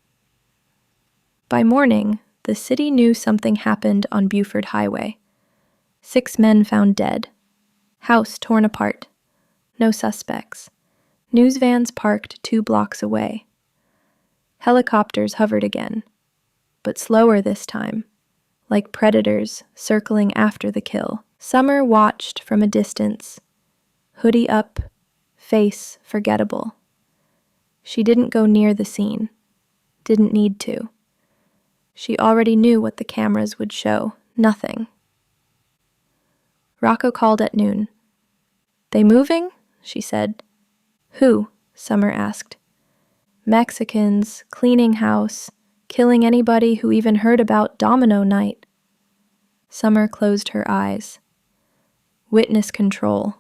By morning, the city knew something happened on Buford Highway. 6 men found dead. House torn apart. No suspects. News vans parked 2 blocks away. Helicopters hovered again, but slower this time, like predators circling after the kill. Summer watched from a distance, hoodie up, face forgettable. She didn't go near the scene, didn't need to. She already knew what the cameras would show, nothing. Rocco called at noon. They moving? She said. Who? Summer asked. Mexicans, cleaning house, killing anybody who even heard about Domino Night. Summer closed her eyes. Witness control.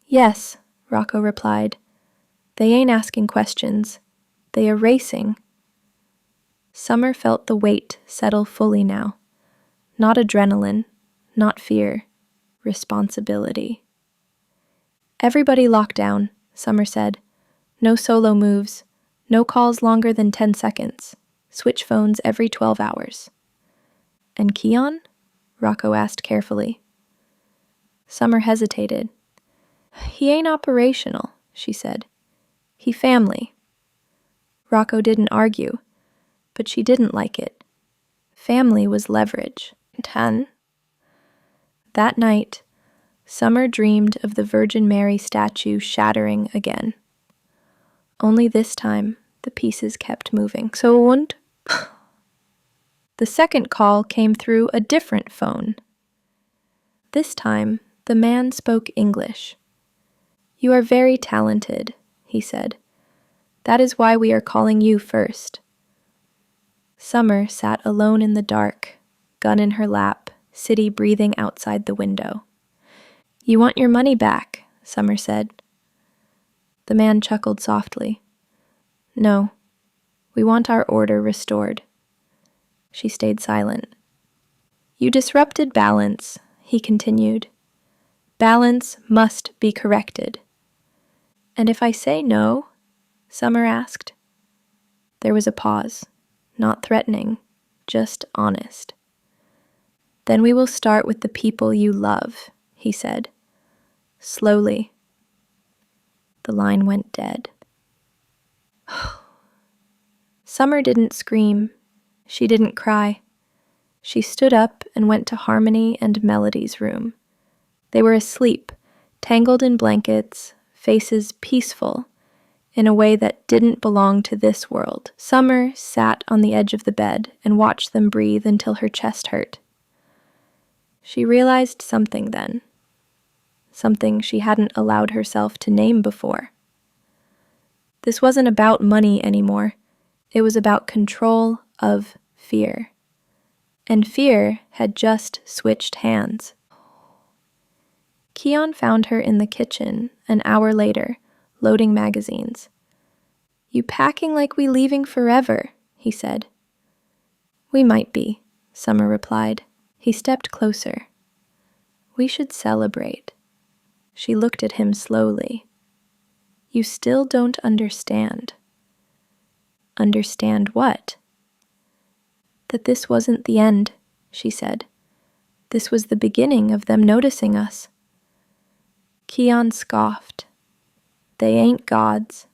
Yes, Rocco replied. They ain't asking questions. They are racing. Summer felt the weight settle fully now. Not adrenaline, not fear, responsibility. Everybody lock down, Summer said. No solo moves, no calls longer than 10 seconds. Switch phones every 12 hours. And Keon? Rocco asked carefully. Summer hesitated. He ain't operational, she said. He family. Rocco didn't argue, but she didn't like it. Family was leverage. 10. That night, Summer dreamed of the Virgin Mary statue shattering again. Only this time, the pieces kept moving. Und? The second call came through a different phone. This time, the man spoke English. You are very talented, he said. That is why we are calling you first. Summer sat alone in the dark, gun in her lap, city breathing outside the window. You want your money back, Summer said. The man chuckled softly. No, we want our order restored. She stayed silent. You disrupted balance, he continued. Balance must be corrected. And if I say no? Summer asked. There was a pause, not threatening, just honest. Then we will start with the people you love, he said. Slowly. The line went dead. Summer didn't scream. She didn't cry. She stood up and went to Harmony and Melody's room. They were asleep, tangled in blankets, faces peaceful, in a way that didn't belong to this world. Summer sat on the edge of the bed and watched them breathe until her chest hurt. She realized something then, something she hadn't allowed herself to name before. This wasn't about money anymore. It was about control of fear. And fear had just switched hands. Keon found her in the kitchen an hour later, loading magazines. "You packing like we leaving forever," he said. "We might be," Summer replied. He stepped closer. "We should celebrate." She looked at him slowly. "You still don't understand." "Understand what?" "That this wasn't the end," she said. "This was the beginning of them noticing us." Keon scoffed. "They ain't gods."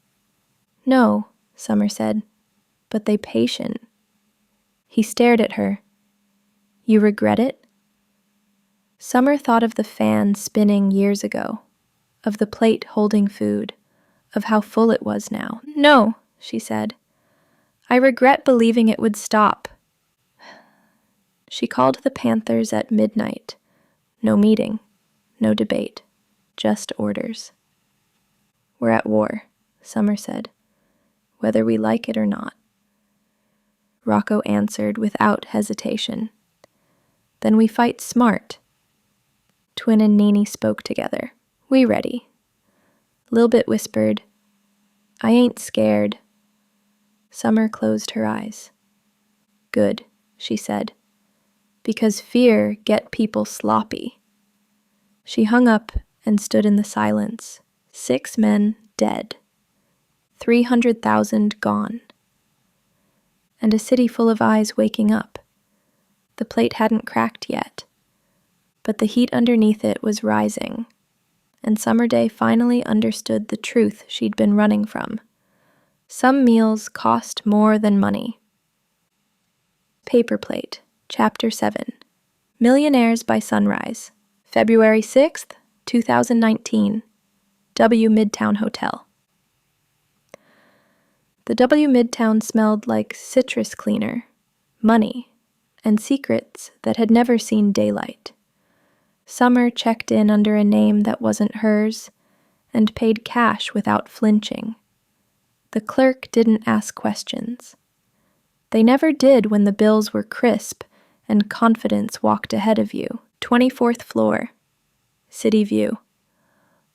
"No," Summer said, "but they patient." He stared at her. "You regret it?" Summer thought of the fan spinning years ago, of the plate holding food, of how full it was now. "No," she said. "I regret believing it would stop." She called the Panthers at midnight. No meeting, no debate, just orders. "We're at war," Summer said, "whether we like it or not." Rocco answered without hesitation. "Then we fight smart." Twin and Nene spoke together. "We ready." Lilbit whispered, "I ain't scared." Summer closed her eyes. "Good," she said, "because fear get people sloppy." She hung up and stood in the silence. 6 men dead. 300,000 gone. And a city full of eyes waking up. The plate hadn't cracked yet, but the heat underneath it was rising, and Summerday finally understood the truth she'd been running from. Some meals cost more than money. Paper Plate, Chapter 7. Millionaires by Sunrise, February 6th, 2019. W Midtown Hotel. The W Midtown smelled like citrus cleaner, money, and secrets that had never seen daylight. Summer checked in under a name that wasn't hers and paid cash without flinching. The clerk didn't ask questions. They never did when the bills were crisp and confidence walked ahead of you. 24th floor. City view.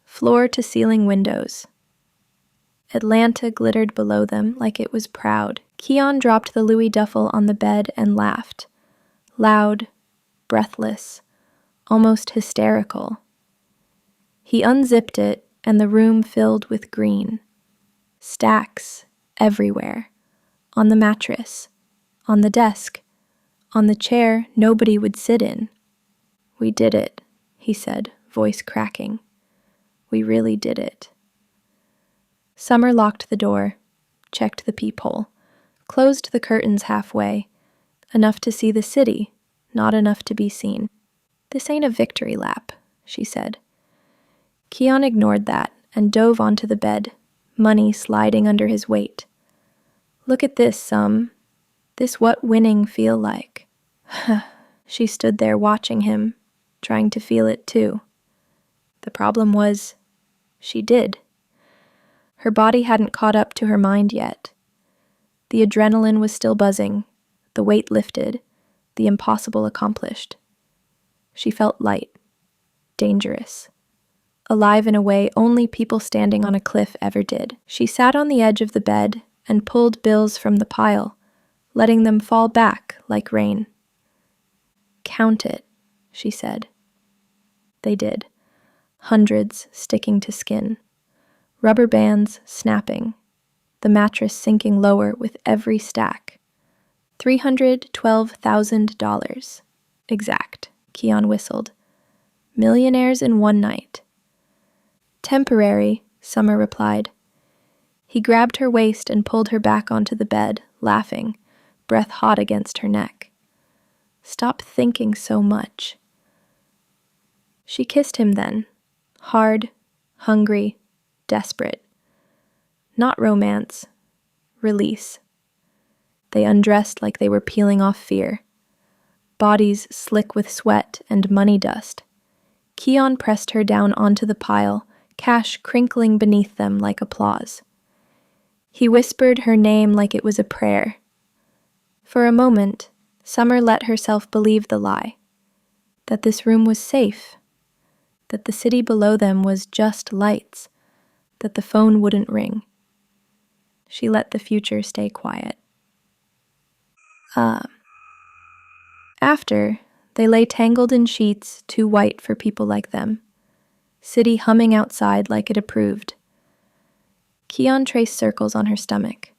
Floor-to-ceiling windows. Atlanta glittered below them like it was proud. Keon dropped the Louis duffel on the bed and laughed. Loud, breathless, almost hysterical. He unzipped it, and the room filled with green. Stacks everywhere. On the mattress, on the desk, on the chair nobody would sit in. "We did it," he said, voice cracking. "We really did it." Summer locked the door, checked the peephole, closed the curtains halfway, enough to see the city, not enough to be seen. "This ain't a victory lap," she said. Keon ignored that and dove onto the bed, money sliding under his weight. "Look at this, Sum. This what winning feel like." She stood there watching him, trying to feel it too. The problem was, she did. Her body hadn't caught up to her mind yet. The adrenaline was still buzzing, the weight lifted, the impossible accomplished. She felt light, dangerous, alive in a way only people standing on a cliff ever did. She sat on the edge of the bed and pulled bills from the pile, letting them fall back like rain. "Count it," she said. They did, hundreds sticking to skin, rubber bands snapping, the mattress sinking lower with every stack. $312,000. Exact, Keon whistled. Millionaires in one night. "Temporary," Summer replied. He grabbed her waist and pulled her back onto the bed, laughing, breath hot against her neck. "Stop thinking so much." She kissed him then, hard, hungry, desperate. Not romance. Release. They undressed like they were peeling off fear. Bodies slick with sweat and money dust. Keon pressed her down onto the pile, cash crinkling beneath them like applause. He whispered her name like it was a prayer. For a moment, Summer let herself believe the lie, that this room was safe, that the city below them was just lights, that the phone wouldn't ring. She let the future stay quiet. After, they lay tangled in sheets too white for people like them, city humming outside like it approved. Keon traced circles on her stomach.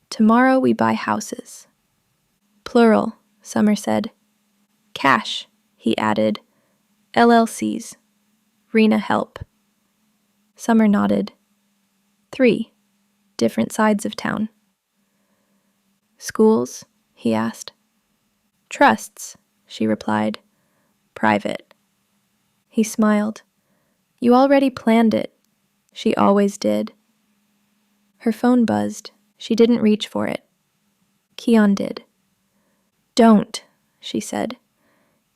Tomorrow we buy houses. Plural, Summer said. Cash, he added. LLCs. Rena help. Summer nodded. 3. Different sides of town. Schools? He asked. Trusts, she replied. Private. He smiled. You already planned it. She always did. Her phone buzzed. She didn't reach for it. Keon did. Don't, she said.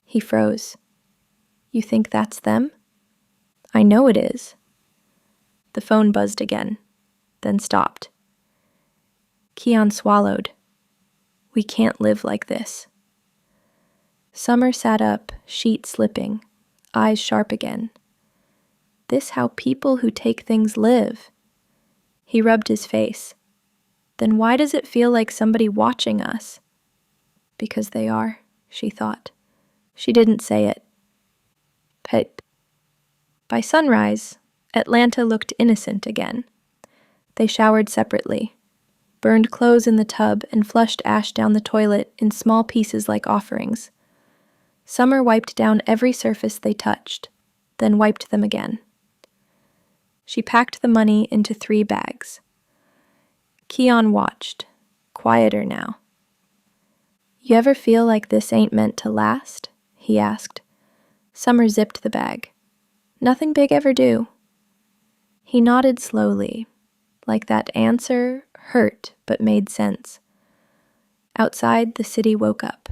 He froze. You think that's them? I know it is. The phone buzzed again, then stopped. Keon swallowed. We can't live like this. Summer sat up, sheet slipping, eyes sharp again. This how people who take things live. He rubbed his face. Then why does it feel like somebody watching us? Because they are, she thought. She didn't say it. But by sunrise, Atlanta looked innocent again. They showered separately, burned clothes in the tub, and flushed ash down the toilet in small pieces like offerings. Summer wiped down every surface they touched, then wiped them again. She packed the money into 3 bags. Keon watched, quieter now. You ever feel like this ain't meant to last? He asked. Summer zipped the bag. Nothing big ever do. He nodded slowly, like that answer hurt but made sense. Outside, the city woke up.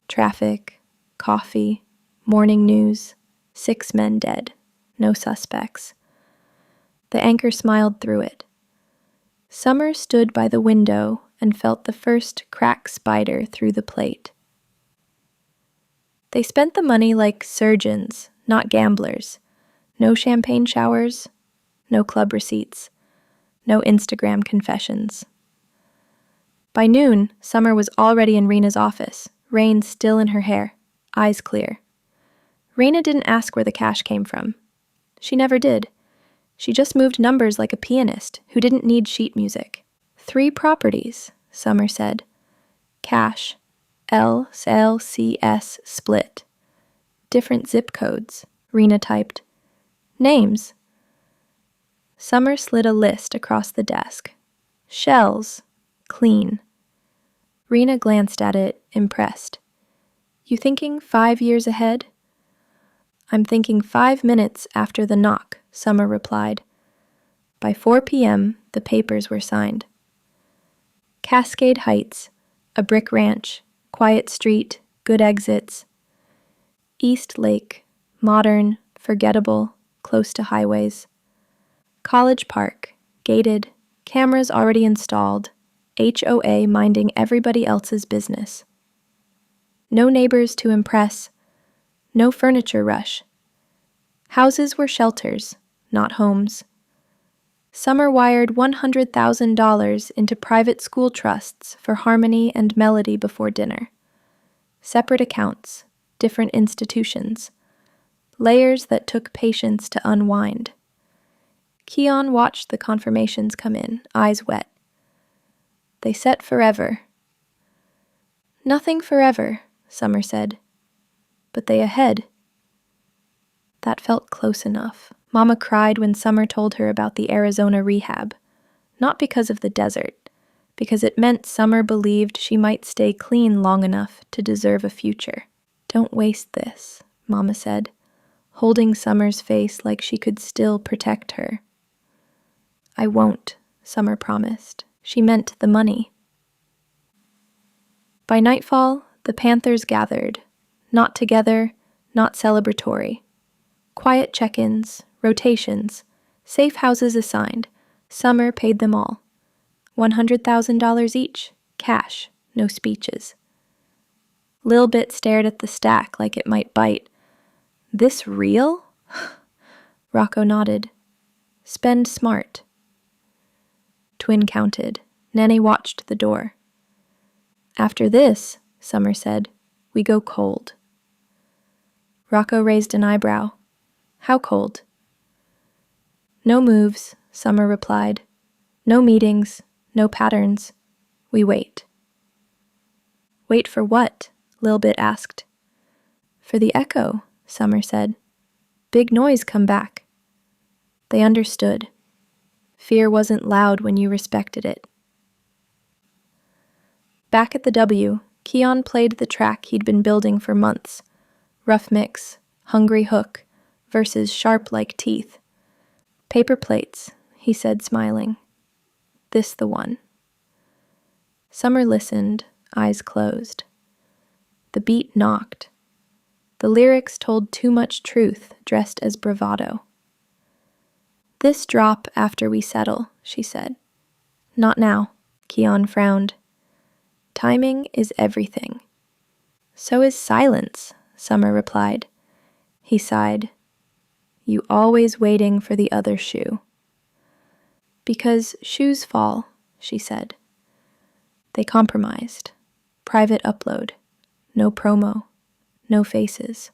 Traffic, coffee, morning news, 6 men dead, no suspects. The anchor smiled through it. Summer stood by the window and felt the first crack spider through the plate. They spent the money like surgeons, not gamblers. No champagne showers, no club receipts, no Instagram confessions. By noon, Summer was already in Rena's office, rain still in her hair, eyes clear. Rena didn't ask where the cash came from. She never did. She just moved numbers like a pianist who didn't need sheet music. 3 properties, Summer said. Cash, LLCS split. Different zip codes, Rena typed. Names. Summer slid a list across the desk. Shells, clean. Rena glanced at it, impressed. You thinking 5 years ahead? I'm thinking 5 minutes after the knock, Summer replied. By 4 p.m., the papers were signed. Cascade Heights, a brick ranch, quiet street, good exits. East Lake, modern, forgettable, close to highways. College Park, gated, cameras already installed, HOA minding everybody else's business. No neighbors to impress, no furniture rush. Houses were shelters, not homes. Summer wired $100,000 into private school trusts for Harmony and Melody before dinner. Separate accounts, different institutions. Layers that took patience to unwind. Keon watched the confirmations come in, eyes wet. They set forever. Nothing forever, Summer said. But they ahead. That felt close enough. Mama cried when Summer told her about the Arizona rehab. Not because of the desert, because it meant Summer believed she might stay clean long enough to deserve a future. Don't waste this, Mama said, holding Summer's face like she could still protect her. I won't, Summer promised. She meant the money. By nightfall, the Panthers gathered, not together, not celebratory. Quiet check-ins, rotations, safe houses assigned. Summer paid them all. $100,000 each, cash, no speeches. Lil Bit stared at the stack like it might bite. This real? Rocco nodded. Spend smart. Twin counted. Nene watched the door. After this, Summer said, we go cold. Rocco raised an eyebrow. How cold? No moves, Summer replied. No meetings, no patterns. We wait. Wait for what? Lil Bit asked. For the echo, Summer said. Big noise come back. They understood. Fear wasn't loud when you respected it. Back at the W, Keon played the track he'd been building for months. Rough mix, hungry hook, verses sharp like teeth. Paper plates, he said, smiling. This the one. Summer listened, eyes closed. The beat knocked. The lyrics told too much truth, dressed as bravado. This drop after we settle, she said. Not now, Keon frowned. Timing is everything. So is silence, Summer replied. He sighed. You always waiting for the other shoe. Because shoes fall, she said. They compromised. Private upload. No promo. No faces.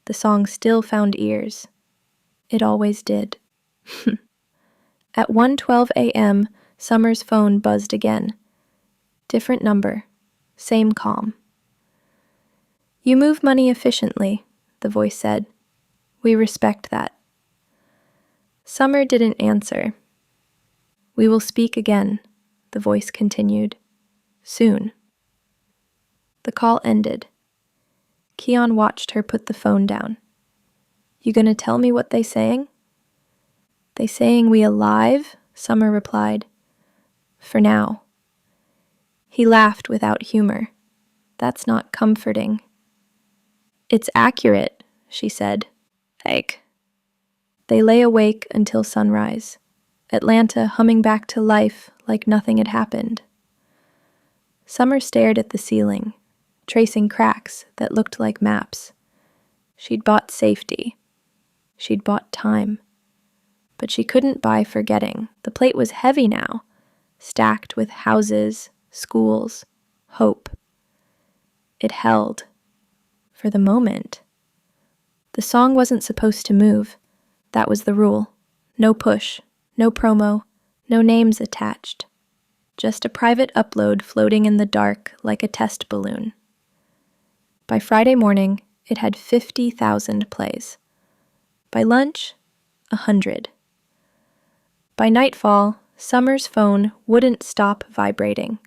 The song still found ears. It always did. At 1:12 a.m., Summer's phone buzzed again. Different number. Same calm. You move money efficiently, the voice said. We respect that. Summer didn't answer. We will speak again, the voice continued. Soon. The call ended. Keon watched her put the phone down. You gonna tell me what they saying? They saying we alive? Summer replied. For now. He laughed without humor. That's not comforting. It's accurate, she said. Fake. They lay awake until sunrise. Atlanta humming back to life like nothing had happened. Summer stared at the ceiling, tracing cracks that looked like maps. She'd bought safety. She'd bought time. But she couldn't buy forgetting. The plate was heavy now, stacked with houses, schools, hope. It held. For the moment. The song wasn't supposed to move. That was the rule. No push, no promo, no names attached. Just a private upload floating in the dark like a test balloon. By Friday morning, it had 50,000 plays. By lunch, 100. By nightfall, Summer's phone wouldn't stop vibrating.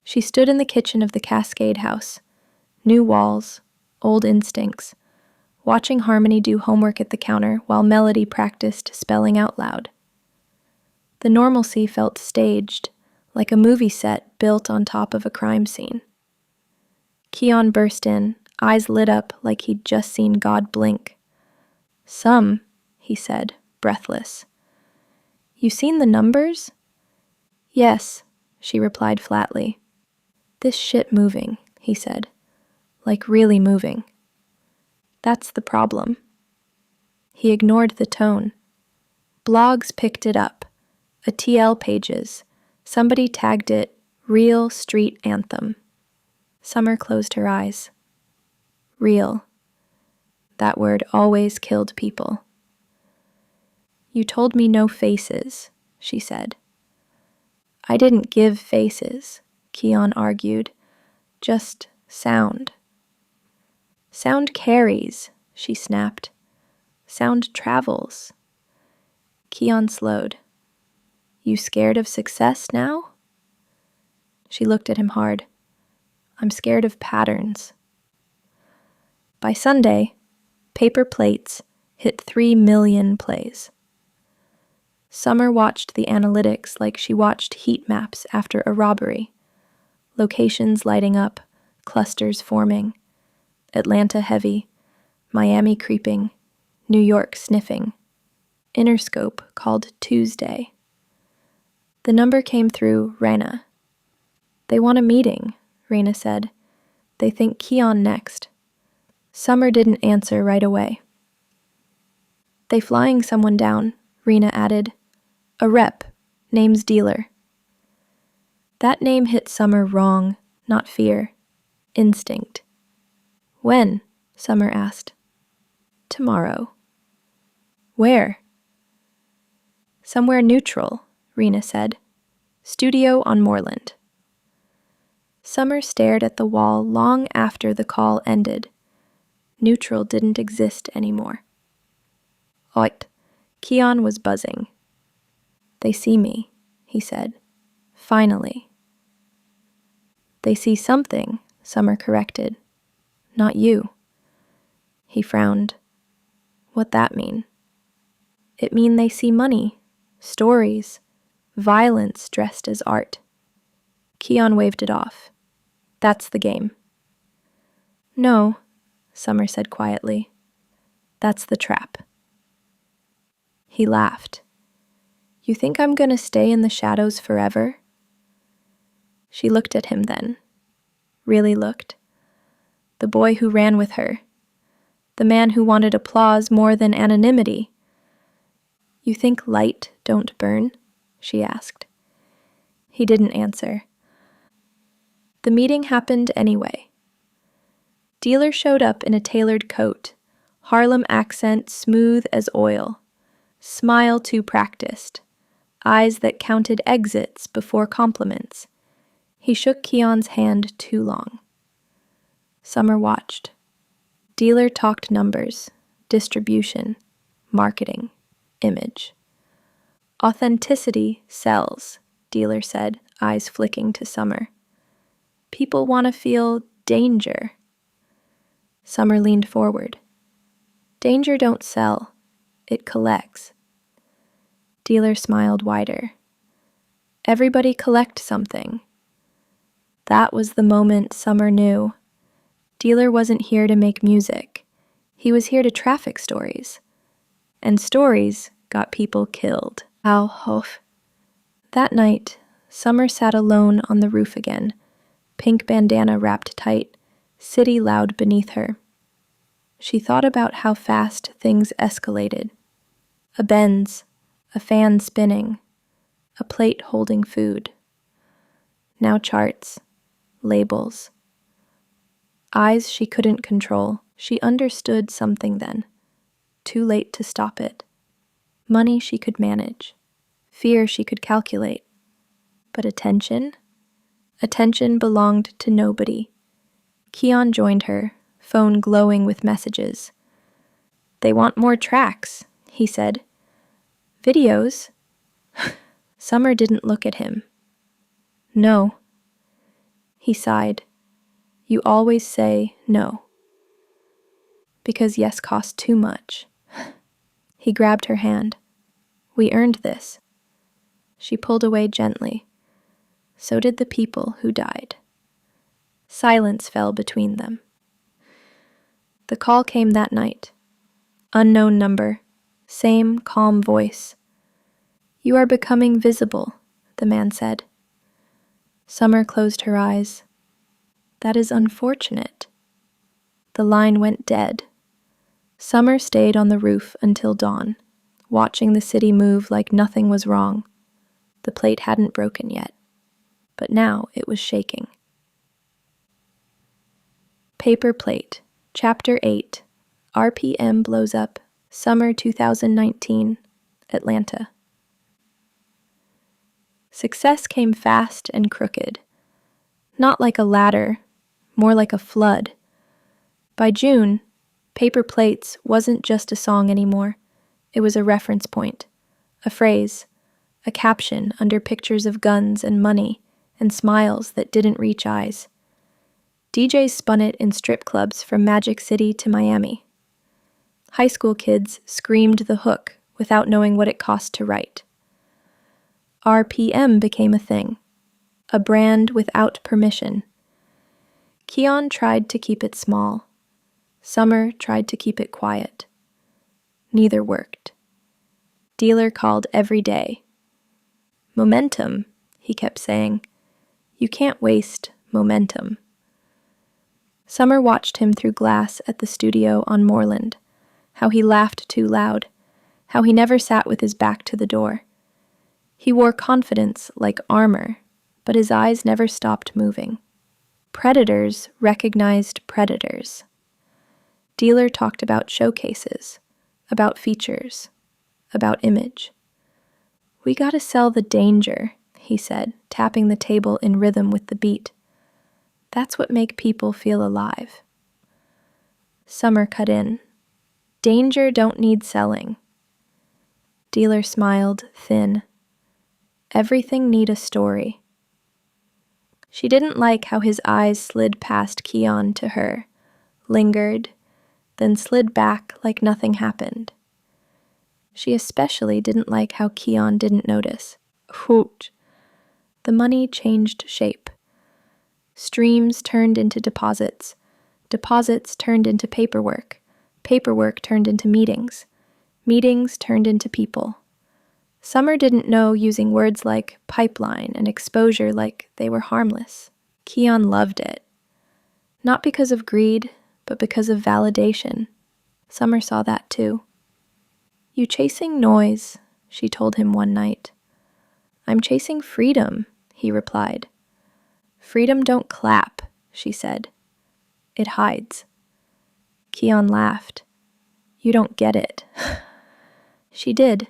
She stood in the kitchen of the Cascade house. New walls, old instincts, watching Harmony do homework at the counter while Melody practiced spelling out loud. The normalcy felt staged, like a movie set built on top of a crime scene. Keon burst in, eyes lit up like he'd just seen God blink. Some, he said, breathless. You seen the numbers? Yes, she replied flatly. This shit moving, he said. Like really moving. That's the problem. He ignored the tone. Blogs picked it up. A TL pages. Somebody tagged it, Real Street Anthem. Summer closed her eyes. Real. That word always killed people. You told me no faces, she said. I didn't give faces, Keon argued. Just sound. Sound carries, she snapped. Sound travels. Keon slowed. You scared of success now? She looked at him hard. I'm scared of patterns. By Sunday, Paper Plates hit 3 million plays. Summer watched the analytics like she watched heat maps after a robbery. Locations lighting up, clusters forming. Atlanta heavy, Miami creeping, New York sniffing. Interscope called Tuesday. The number came through Raina. "They want a meeting," Raina said. "They think Keon next." Summer didn't answer right away. "They flying someone down," Raina added. "A rep, name's Dealer." That name hit Summer wrong, not fear. Instinct. "When?" Summer asked. "Tomorrow." "Where?" "Somewhere neutral," Raina said. "Studio on Moreland." Summer stared at the wall long after the call ended. Neutral didn't exist anymore. Oit, Keon was buzzing. "They see me," he said. "Finally." "They see something," Summer corrected. "Not you." He frowned. "What that mean?" "It mean they see money, stories, violence dressed as art." Keon waved it off. "That's the game." "No," Summer said quietly. "That's the trap." He laughed. "You think I'm gonna stay in the shadows forever?" She looked at him then. Really looked. The boy who ran with her. The man who wanted applause more than anonymity. "You think light don't burn?" she asked. He didn't answer. The meeting happened anyway. Dealer showed up in a tailored coat, Harlem accent smooth as oil, smile too practiced, eyes that counted exits before compliments. He shook Keon's hand too long. Summer watched. Dealer talked numbers, distribution, marketing, image. "Authenticity sells," Dealer said, eyes flicking to Summer. "People want to feel danger." Summer leaned forward. "Danger don't sell. It collects." Dealer smiled wider. "Everybody collect something." That was the moment Summer knew. Dealer wasn't here to make music. He was here to traffic stories. And stories got people killed. Ow, hof. That night, Summer sat alone on the roof again, pink bandana wrapped tight, city loud beneath her. She thought about how fast things escalated. A Benz, a fan spinning, a plate holding food. Now charts, labels. Eyes she couldn't control. She understood something then. Too late to stop it. Money she could manage. Fear she could calculate. But attention? Attention belonged to nobody. Keon joined her, phone glowing with messages. "They want more tracks," he said. "Videos?" Summer didn't look at him. "No." He sighed. "You always say no." "Because yes costs too much." He grabbed her hand. "We earned this." She pulled away gently. So did the people who died. Silence fell between them. The call came that night. Unknown number. Same calm voice. "You are becoming visible," the man said. Summer closed her eyes. "That is unfortunate." The line went dead. Summer stayed on the roof until dawn, watching the city move like nothing was wrong. The plate hadn't broken yet, but now it was shaking. Paper Plate, Chapter 8, RPM Blows Up, Summer 2019, Atlanta. Success came fast and crooked. Not like a ladder, more like a flood. By June, Paper Plates wasn't just a song anymore. It was a reference point, a phrase, a caption under pictures of guns and money and smiles that didn't reach eyes. DJs spun it in strip clubs from Magic City to Miami. High school kids screamed the hook without knowing what it cost to write. RPM became a thing, a brand without permission. Keon tried to keep it small. Summer tried to keep it quiet. Neither worked. Dealer called every day. Momentum, he kept saying. You can't waste momentum. Summer watched him through glass at the studio on Moreland, how he laughed too loud, how he never sat with his back to the door. He wore confidence like armor, but his eyes never stopped moving. Predators recognized predators. Dealer talked about showcases, about features, about image. We gotta sell the danger, he said, tapping the table in rhythm with the beat. That's what make people feel alive. Summer cut in. Danger don't need selling. Dealer smiled, thin. Everything need a story. She didn't like how his eyes slid past Keon to her, lingered, then slid back like nothing happened. She especially didn't like how Keon didn't notice. Hoot! The money changed shape. Streams turned into deposits. Deposits turned into paperwork. Paperwork turned into meetings. Meetings turned into people. Summer didn't know using words like pipeline and exposure like they were harmless. Keon loved it. Not because of greed, but because of validation. Summer saw that too. You chasing noise, she told him one night. I'm chasing freedom, he replied. Freedom don't clap, she said. It hides. Keon laughed. You don't get it. She did.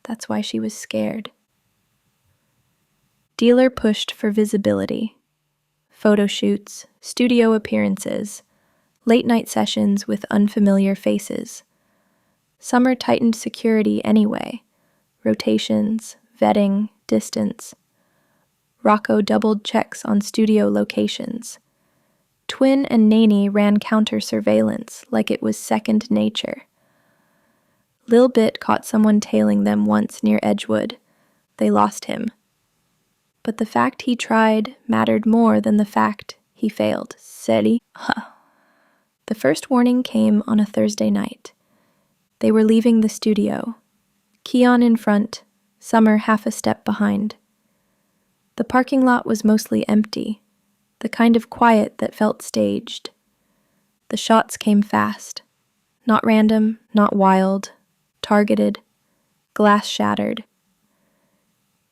That's why she was scared. Dealer pushed for visibility. Photo shoots, studio appearances, late-night sessions with unfamiliar faces. Summer tightened security anyway. Rotations, vetting, distance. Rocco doubled checks on studio locations. Twin and Naney ran counter-surveillance like it was second nature. Lil Bit caught someone tailing them once near Edgewood. They lost him. But the fact he tried mattered more than the fact he failed. Silly. The first warning came on a Thursday night. They were leaving the studio. Keon in front, Summer half a step behind. The parking lot was mostly empty, the kind of quiet that felt staged. The shots came fast. Not random, not wild. Targeted. Glass shattered.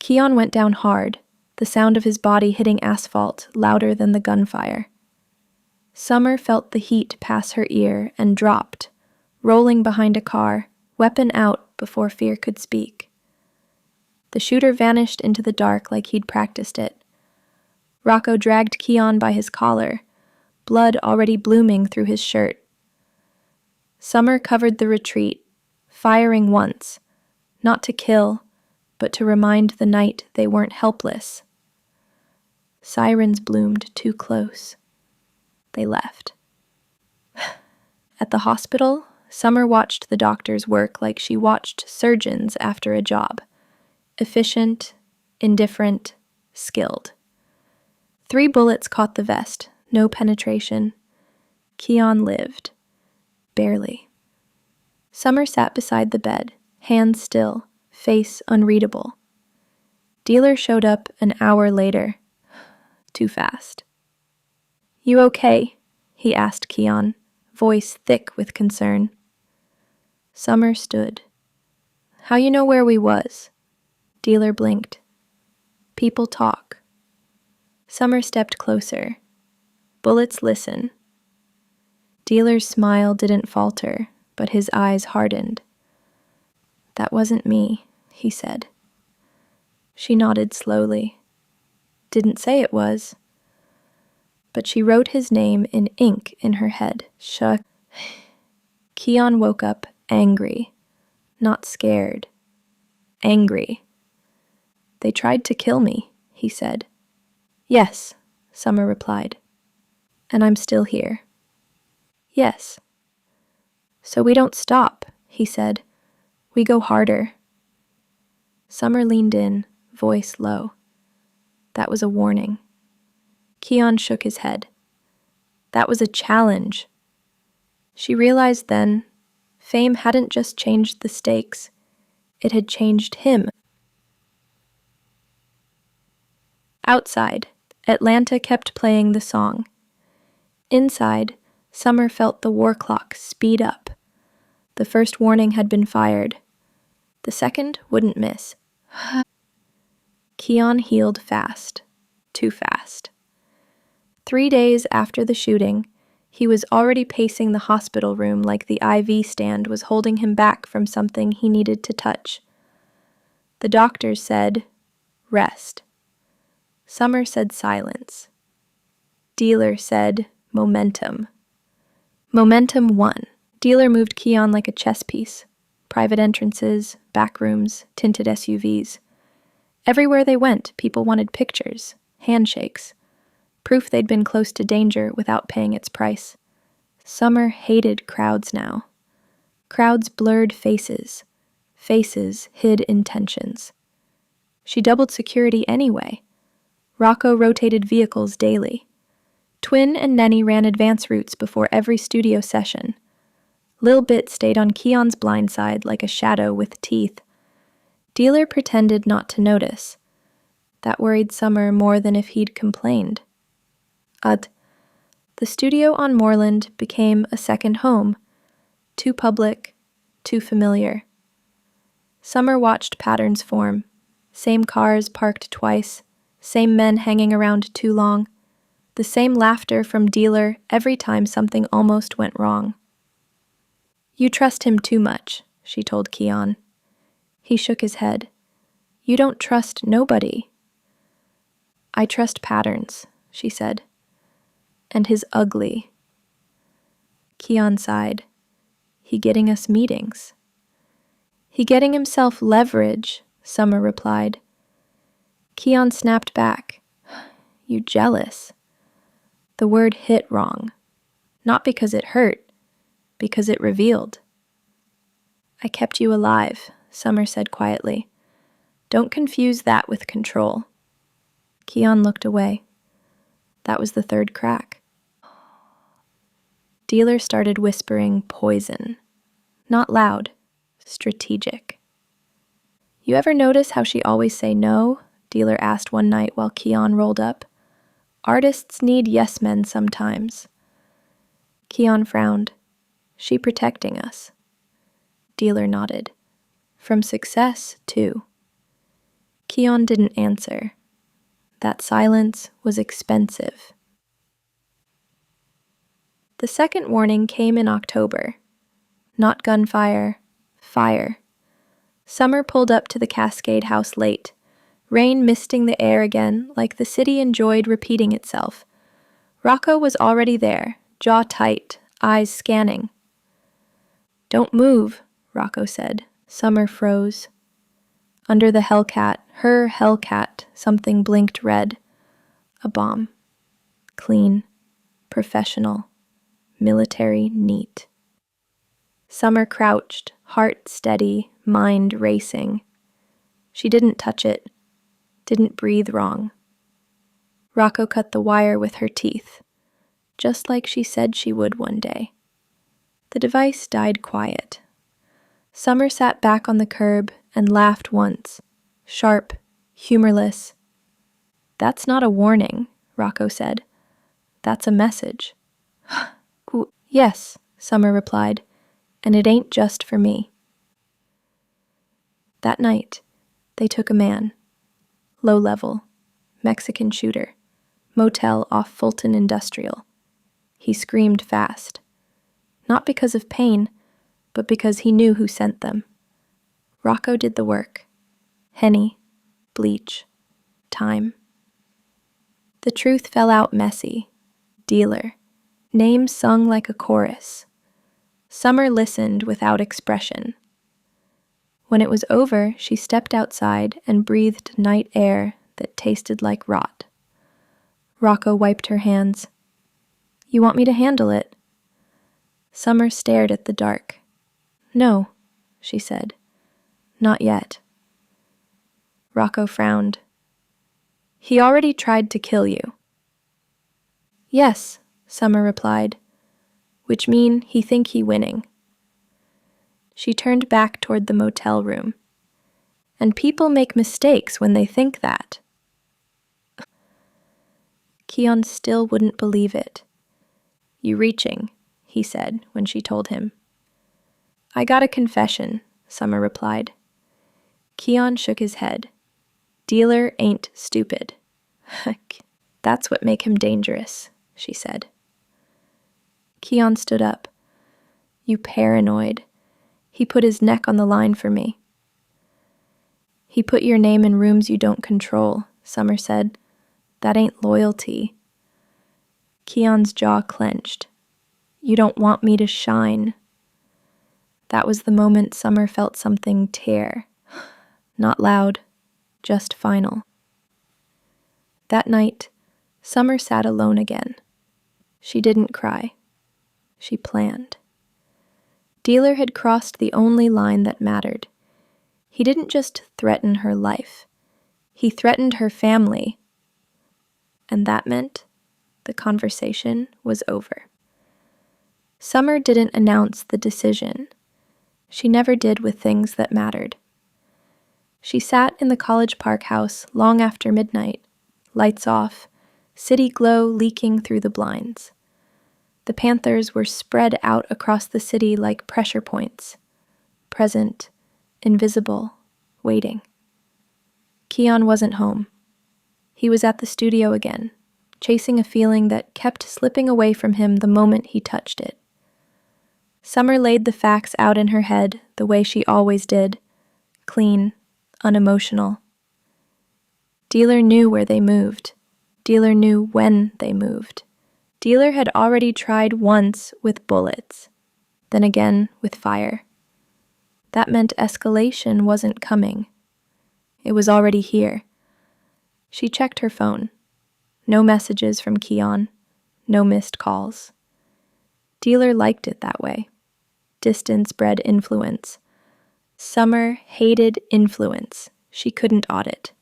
Keon went down hard, the sound of his body hitting asphalt louder than the gunfire. Summer felt the heat pass her ear and dropped, rolling behind a car, weapon out before fear could speak. The shooter vanished into the dark like he'd practiced it. Rocco dragged Keon by his collar, blood already blooming through his shirt. Summer covered the retreat, firing once, not to kill, but to remind the night they weren't helpless. Sirens bloomed too close. They left. At the hospital, Summer watched the doctors work like she watched surgeons after a job. Efficient, indifferent, skilled. 3 bullets caught the vest, no penetration. Keon lived. Barely. Summer sat beside the bed, hands still, face unreadable. Dealer showed up an hour later. Too fast. You okay? He asked Keon, voice thick with concern. Summer stood. How you know where we was? Dealer blinked. People talk. Summer stepped closer. Bullets listen. Dealer's smile didn't falter, but his eyes hardened. That wasn't me, he said. She nodded slowly. Didn't say it was. But she wrote his name in ink in her head. Shuck. Keon woke up angry, not scared. Angry. They tried to kill me, he said. Yes, Summer replied. And I'm still here. Yes. So we don't stop, he said. We go harder. Summer leaned in, voice low. That was a warning. Keon shook his head. That was a challenge. She realized then, fame hadn't just changed the stakes, it had changed him. Outside, Atlanta kept playing the song. Inside, Summer felt the war clock speed up. The first warning had been fired. The second wouldn't miss. Keon healed fast. Too fast. 3 days after the shooting, he was already pacing the hospital room like the IV stand was holding him back from something he needed to touch. The doctors said, rest. Summer said silence. Dealer said, momentum. Momentum won. Dealer moved Keon like a chess piece. Private entrances, back rooms, tinted SUVs. Everywhere they went, people wanted pictures, handshakes, proof they'd been close to danger without paying its price. Summer hated crowds now. Crowds blurred faces. Faces hid intentions. She doubled security anyway. Rocco rotated vehicles daily. Twin and Nenny ran advance routes before every studio session. Lil Bit stayed on Keon's blind side like a shadow with teeth. Dealer pretended not to notice. That worried Summer more than if he'd complained. The studio on Moreland became a second home. Too public, too familiar. Summer watched patterns form. Same cars parked twice, same men hanging around too long, the same laughter from Dealer every time something almost went wrong. You trust him too much, she told Keon. He shook his head. You don't trust nobody. I trust patterns, she said. And his ugly. Keon sighed. He getting us meetings. He getting himself leverage, Summer replied. Keon snapped back. You jealous. The word hit wrong. Not because it hurt, because it revealed. I kept you alive, Summer said quietly. Don't confuse that with control. Keon looked away. That was the third crack. Dealer started whispering poison. Not loud, strategic. You ever notice how she always say no? Dealer asked one night while Keon rolled up. Artists need yes men sometimes. Keon frowned. She protecting us. Dealer nodded. From success, too. Keon didn't answer. That silence was expensive. The second warning came in October. Not gunfire, fire. Summer pulled up to the Cascade House late, rain misting the air again like the city enjoyed repeating itself. Rocco was already there, jaw tight, eyes scanning. Don't move, Rocco said. Summer froze. Under the Hellcat, her Hellcat, something blinked red. A bomb. Clean. Professional. Military neat. Summer crouched, heart steady, mind racing. She didn't touch it. Didn't breathe wrong. Rocco cut the wire with her teeth, just like she said she would one day. The device died quiet. Summer sat back on the curb and laughed once, sharp, humorless. That's not a warning, Rocco said. That's a message. Yes, Summer replied, and it ain't just for me. That night, they took a man. Low level, Mexican shooter, motel off Fulton Industrial. He screamed fast. Not because of pain, but because he knew who sent them. Rocco did the work. Henny, bleach, time. The truth fell out messy. Dealer. Names sung like a chorus. Summer listened without expression. When it was over, she stepped outside and breathed night air that tasted like rot. Rocco wiped her hands. You want me to handle it? Summer stared at the dark. No, she said. Not yet. Rocco frowned. He already tried to kill you. Yes, Summer replied, which mean he think he winning. She turned back toward the motel room. And people make mistakes when they think that. Keon still wouldn't believe it. You reaching, he said when she told him. I got a confession, Summer replied. Keon shook his head. Dealer ain't stupid. That's what make him dangerous, she said. Keon stood up. You paranoid. He put his neck on the line for me. He put your name in rooms you don't control, Summer said. That ain't loyalty. Keon's jaw clenched. You don't want me to shine. That was the moment Summer felt something tear. Not loud, just final. That night, Summer sat alone again. She didn't cry. She planned. Dealer had crossed the only line that mattered. He didn't just threaten her life. He threatened her family. And that meant the conversation was over. Summer didn't announce the decision. She never did with things that mattered. She sat in the College Park house long after midnight, lights off, city glow leaking through the blinds. The Panthers were spread out across the city like pressure points, present, invisible, waiting. Keon wasn't home. He was at the studio again, chasing a feeling that kept slipping away from him the moment he touched it. Summer laid the facts out in her head the way she always did, clean, unemotional. Dealer knew where they moved. Dealer knew when they moved. Dealer had already tried once with bullets, then again with fire. That meant escalation wasn't coming. It was already here. She checked her phone. No messages from Keon. No missed calls. Dealer liked it that way. Distance bred influence. Summer hated influence. She couldn't audit.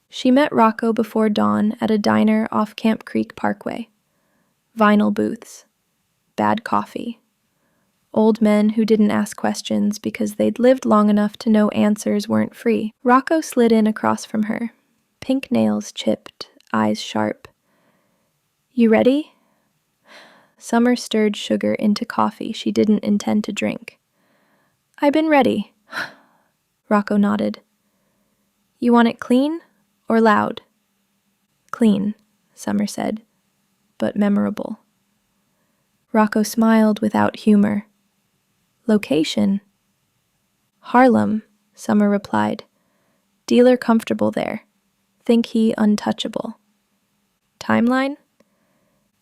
She met Rocco before dawn at a diner off Camp Creek Parkway. Vinyl booths. Bad coffee. Old men who didn't ask questions because they'd lived long enough to know answers weren't free. Rocco slid in across from her. Pink nails chipped, eyes sharp. You ready? Summer stirred sugar into coffee she didn't intend to drink. I been ready. Rocco nodded. You want it clean or loud? Clean, Summer said, but memorable. Rocco smiled without humor. Location? Harlem, Summer replied. Dealer comfortable there. Think he untouchable. Timeline?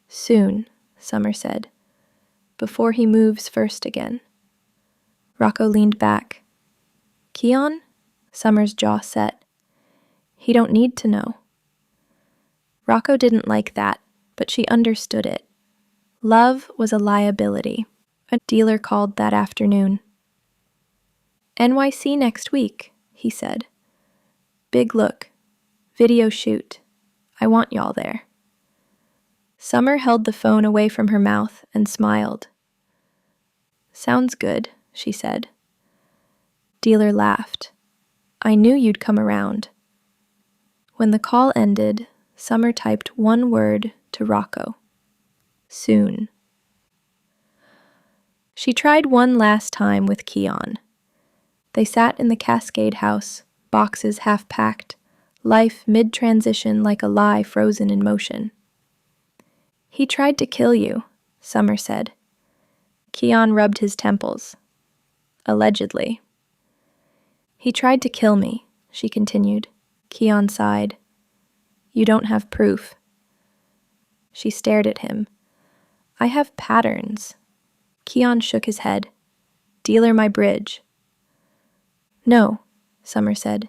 Soon, Summer said, before he moves first again. Rocco leaned back. Keon? Summer's jaw set. He don't need to know. Rocco didn't like that, but she understood it. Love was a liability. A dealer called that afternoon. NYC next week, he said. Big look. Video shoot. I want y'all there. Summer held the phone away from her mouth and smiled. Sounds good, she said. Dealer laughed. I knew you'd come around. When the call ended, Summer typed one word to Rocco. Soon. She tried one last time with Keon. They sat in the Cascade house, boxes half packed, life mid-transition like a lie frozen in motion. He tried to kill you, Summer said. Keon rubbed his temples. Allegedly. He tried to kill me, she continued. Keon sighed. You don't have proof. She stared at him. I have patterns. Keon shook his head. Dealer my bridge. No, Summer said.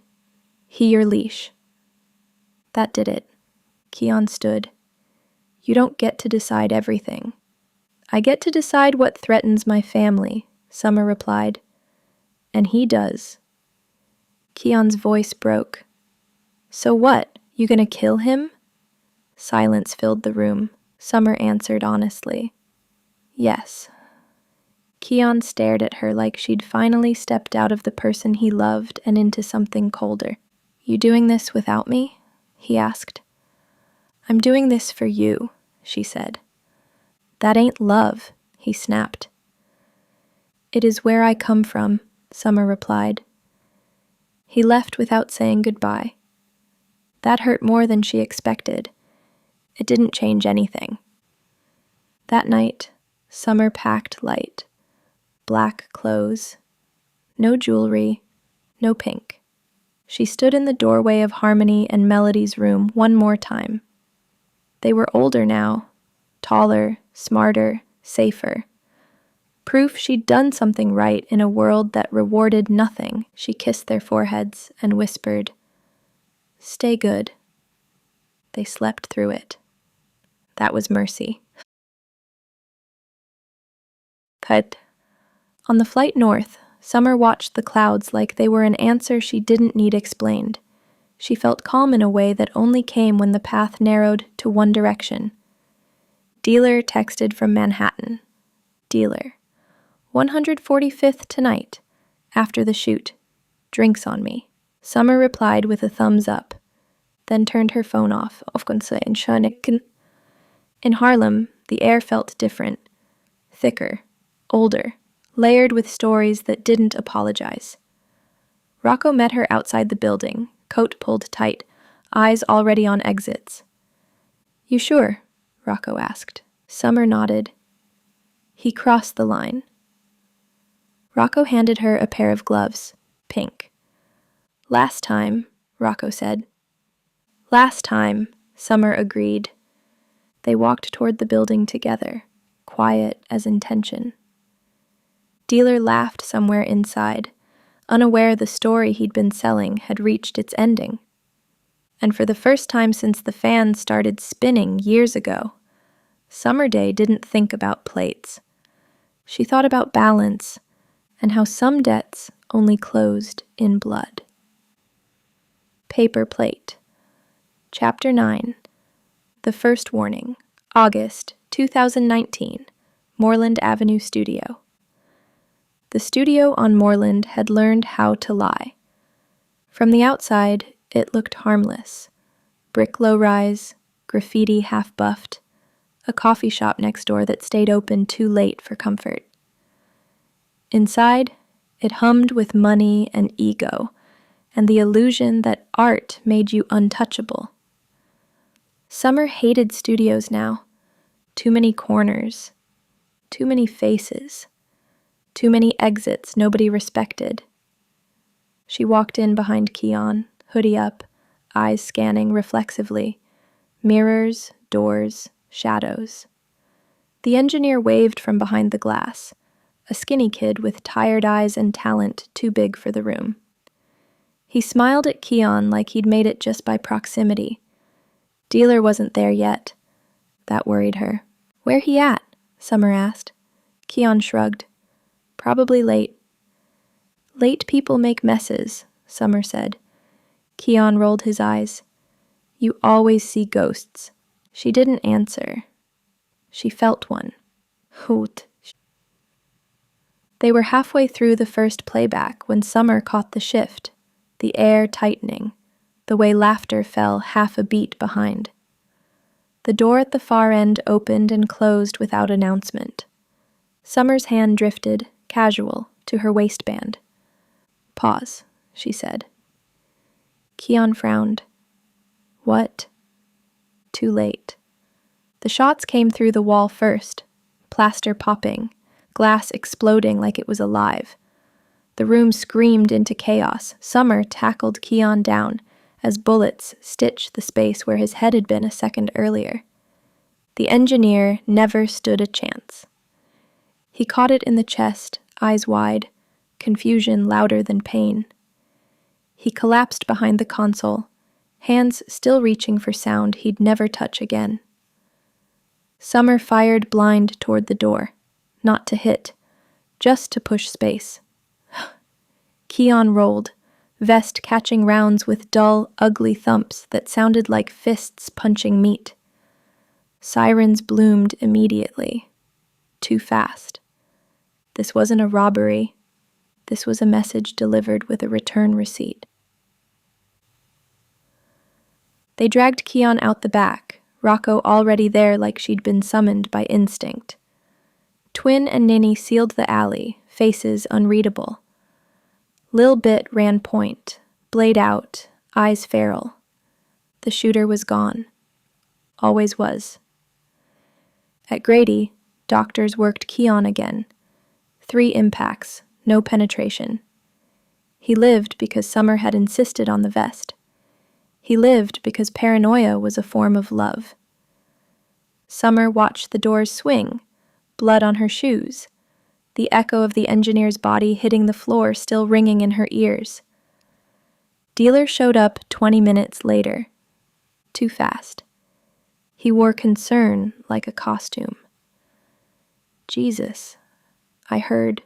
He your leash. That did it. Keon stood. You don't get to decide everything. I get to decide what threatens my family, Summer replied. And he does. Keon's voice broke. So what? You gonna kill him? Silence filled the room. Summer answered honestly. Yes. Keon stared at her like she'd finally stepped out of the person he loved and into something colder. You doing this without me? He asked. I'm doing this for you, she said. That ain't love, he snapped. It is where I come from, Summer replied. He left without saying goodbye. That hurt more than she expected. It didn't change anything. That night, Summer packed light. Black clothes. No jewelry. No pink. She stood in the doorway of Harmony and Melody's room one more time. They were older now. Taller, smarter, safer. Proof she'd done something right in a world that rewarded nothing. She kissed their foreheads and whispered, Stay good. They slept through it. That was mercy. Cut. On the flight north, Summer watched the clouds like they were an answer she didn't need explained. She felt calm in a way that only came when the path narrowed to one direction. Dealer texted from Manhattan. Dealer. 145th tonight. After the shoot. Drinks on me. Summer replied with a thumbs up, then turned her phone off. In Harlem, the air felt different. Thicker. Older. Layered with stories that didn't apologize. Rocco met her outside the building, coat pulled tight, eyes already on exits. You sure? Rocco asked. Summer nodded. He crossed the line. Rocco handed her a pair of gloves, pink. Last time, Rocco said. Last time, Summer agreed. They walked toward the building together, quiet as intention. Dealer laughed somewhere inside, unaware the story he'd been selling had reached its ending. And for the first time since the fans started spinning years ago, Summer Day didn't think about plates. She thought about balance and how some debts only closed in blood. Paper Plate. Chapter 9. The First Warning. August 2019. Moreland Avenue Studio. The studio on Moreland had learned how to lie. From the outside, it looked harmless. Brick low-rise, graffiti half-buffed, a coffee shop next door that stayed open too late for comfort. Inside, it hummed with money and ego, and the illusion that art made you untouchable. Summer hated studios now. Too many corners. Too many faces. Too many exits nobody respected. She walked in behind Keon, hoodie up, eyes scanning reflexively. Mirrors, doors, shadows. The engineer waved from behind the glass, a skinny kid with tired eyes and talent too big for the room. He smiled at Keon like he'd made it just by proximity. Dealer wasn't there yet. That worried her. Where he at? Summer asked. Keon shrugged. Probably late. Late people make messes, Summer said. Keon rolled his eyes. You always see ghosts. She didn't answer. She felt one. Hoot. They were halfway through the first playback when Summer caught the shift, the air tightening, the way laughter fell half a beat behind. The door at the far end opened and closed without announcement. Summer's hand drifted, casual, to her waistband. Pause, she said. Keon frowned. What? Too late. The shots came through the wall first, plaster popping, glass exploding like it was alive. The room screamed into chaos. Summer tackled Keon down as bullets stitched the space where his head had been a second earlier. The engineer never stood a chance. He caught it in the chest, eyes wide, confusion louder than pain. He collapsed behind the console, hands still reaching for sound he'd never touch again. Summer fired blind toward the door, not to hit, just to push space. Keon rolled, vest catching rounds with dull, ugly thumps that sounded like fists punching meat. Sirens bloomed immediately. Too fast. This wasn't a robbery. This was a message delivered with a return receipt. They dragged Keon out the back, Rocco already there like she'd been summoned by instinct. Twin and Ninny sealed the alley, faces unreadable. Lil Bit ran point, blade out, eyes feral. The shooter was gone. Always was. At Grady, doctors worked Keon again. 3 impacts, no penetration. He lived because Summer had insisted on the vest. He lived because paranoia was a form of love. Summer watched the doors swing, blood on her shoes, the echo of the engineer's body hitting the floor still ringing in her ears. Dealer showed up 20 minutes later. Too fast. He wore concern like a costume. Jesus, I heard.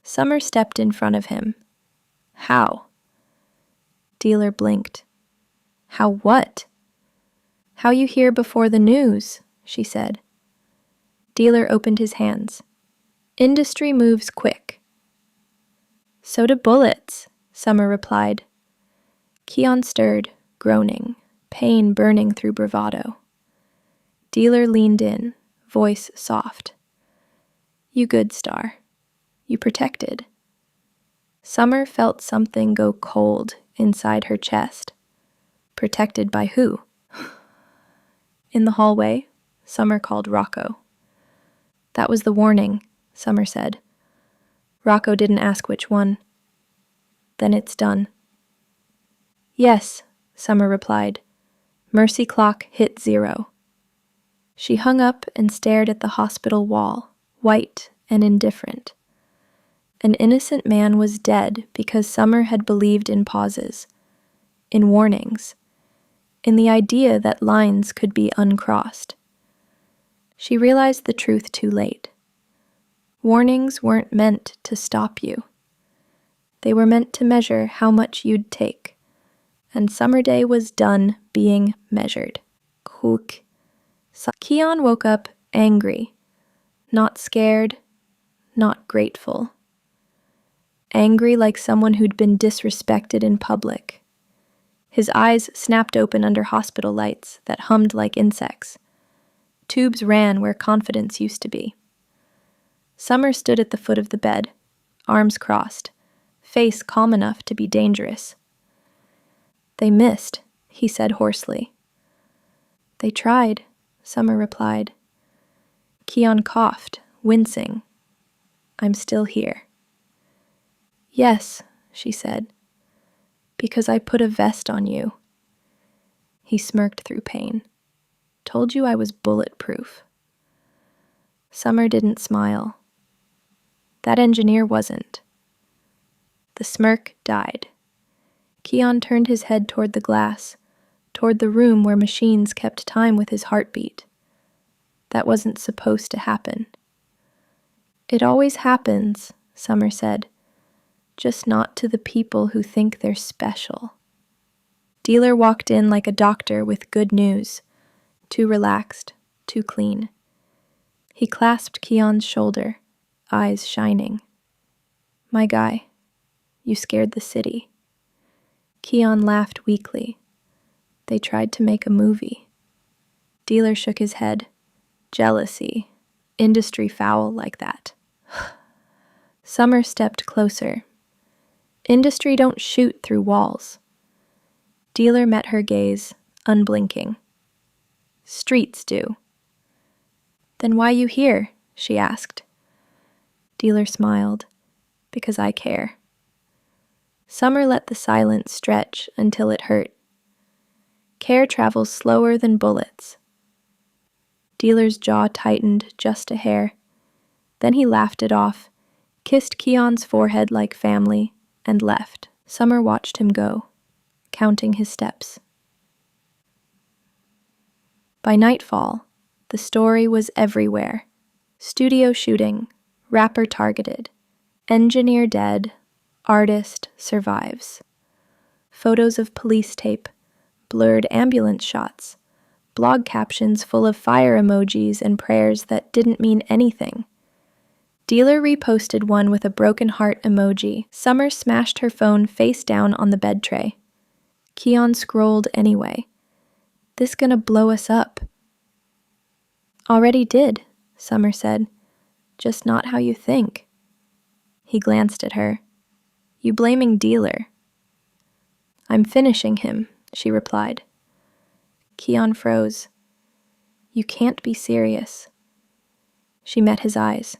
Summer stepped in front of him. How? Dealer blinked. How what? How you here before the news, she said. Dealer opened his hands. Industry moves quick. So do bullets, Summer replied. Keon stirred, groaning, pain burning through bravado. Dealer leaned in, voice soft. You good, Star. You protected. Summer felt something go cold inside her chest. Protected by who? In the hallway, Summer called Rocco. That was the warning, Summer said. Rocco didn't ask which one. Then it's done. Yes, Summer replied. Mercy clock hit 0. She hung up and stared at the hospital wall, white and indifferent. An innocent man was dead because Summer had believed in pauses, in warnings, in the idea that lines could be uncrossed. She realized the truth too late. Warnings weren't meant to stop you. They were meant to measure how much you'd take, and Summer Day was done being measured. Cook. Keon woke up angry, not scared, not grateful. Angry like someone who'd been disrespected in public. His eyes snapped open under hospital lights that hummed like insects. Tubes ran where confidence used to be. Summer stood at the foot of the bed, arms crossed, face calm enough to be dangerous. They missed, he said hoarsely. They tried, Summer replied. Keon coughed, wincing. I'm still here. Yes, she said, because I put a vest on you. He smirked through pain. Told you I was bulletproof. Summer didn't smile. That engineer wasn't. The smirk died. Keon turned his head toward the glass, toward the room where machines kept time with his heartbeat. That wasn't supposed to happen. It always happens, Summer said. Just not to the people who think they're special. Dealer walked in like a doctor with good news. Too relaxed, too clean. He clasped Keon's shoulder, eyes shining. My guy, you scared the city. Keon laughed weakly. They tried to make a movie. Dealer shook his head. Jealousy. Industry foul like that. Summer stepped closer. Industry don't shoot through walls. Dealer met her gaze, unblinking. Streets do. Then why you here? She asked. Dealer smiled. Because I care. Summer let the silence stretch until it hurt. Care travels slower than bullets. Dealer's jaw tightened just a hair. Then he laughed it off, kissed Keon's forehead like family, and left. Summer watched him go, counting his steps. By nightfall, the story was everywhere. Studio shooting, rapper targeted, engineer dead, Artist survives. Photos of police tape, blurred ambulance shots, blog captions full of fire emojis and prayers that didn't mean anything. Dealer reposted one with a broken heart emoji. Summer smashed her phone face down on the bed tray. Keon scrolled anyway. This gonna blow us up. Already did, Summer said. Just not how you think. He glanced at her. You blaming Dealer? I'm finishing him, she replied. Keon froze. You can't be serious. She met his eyes.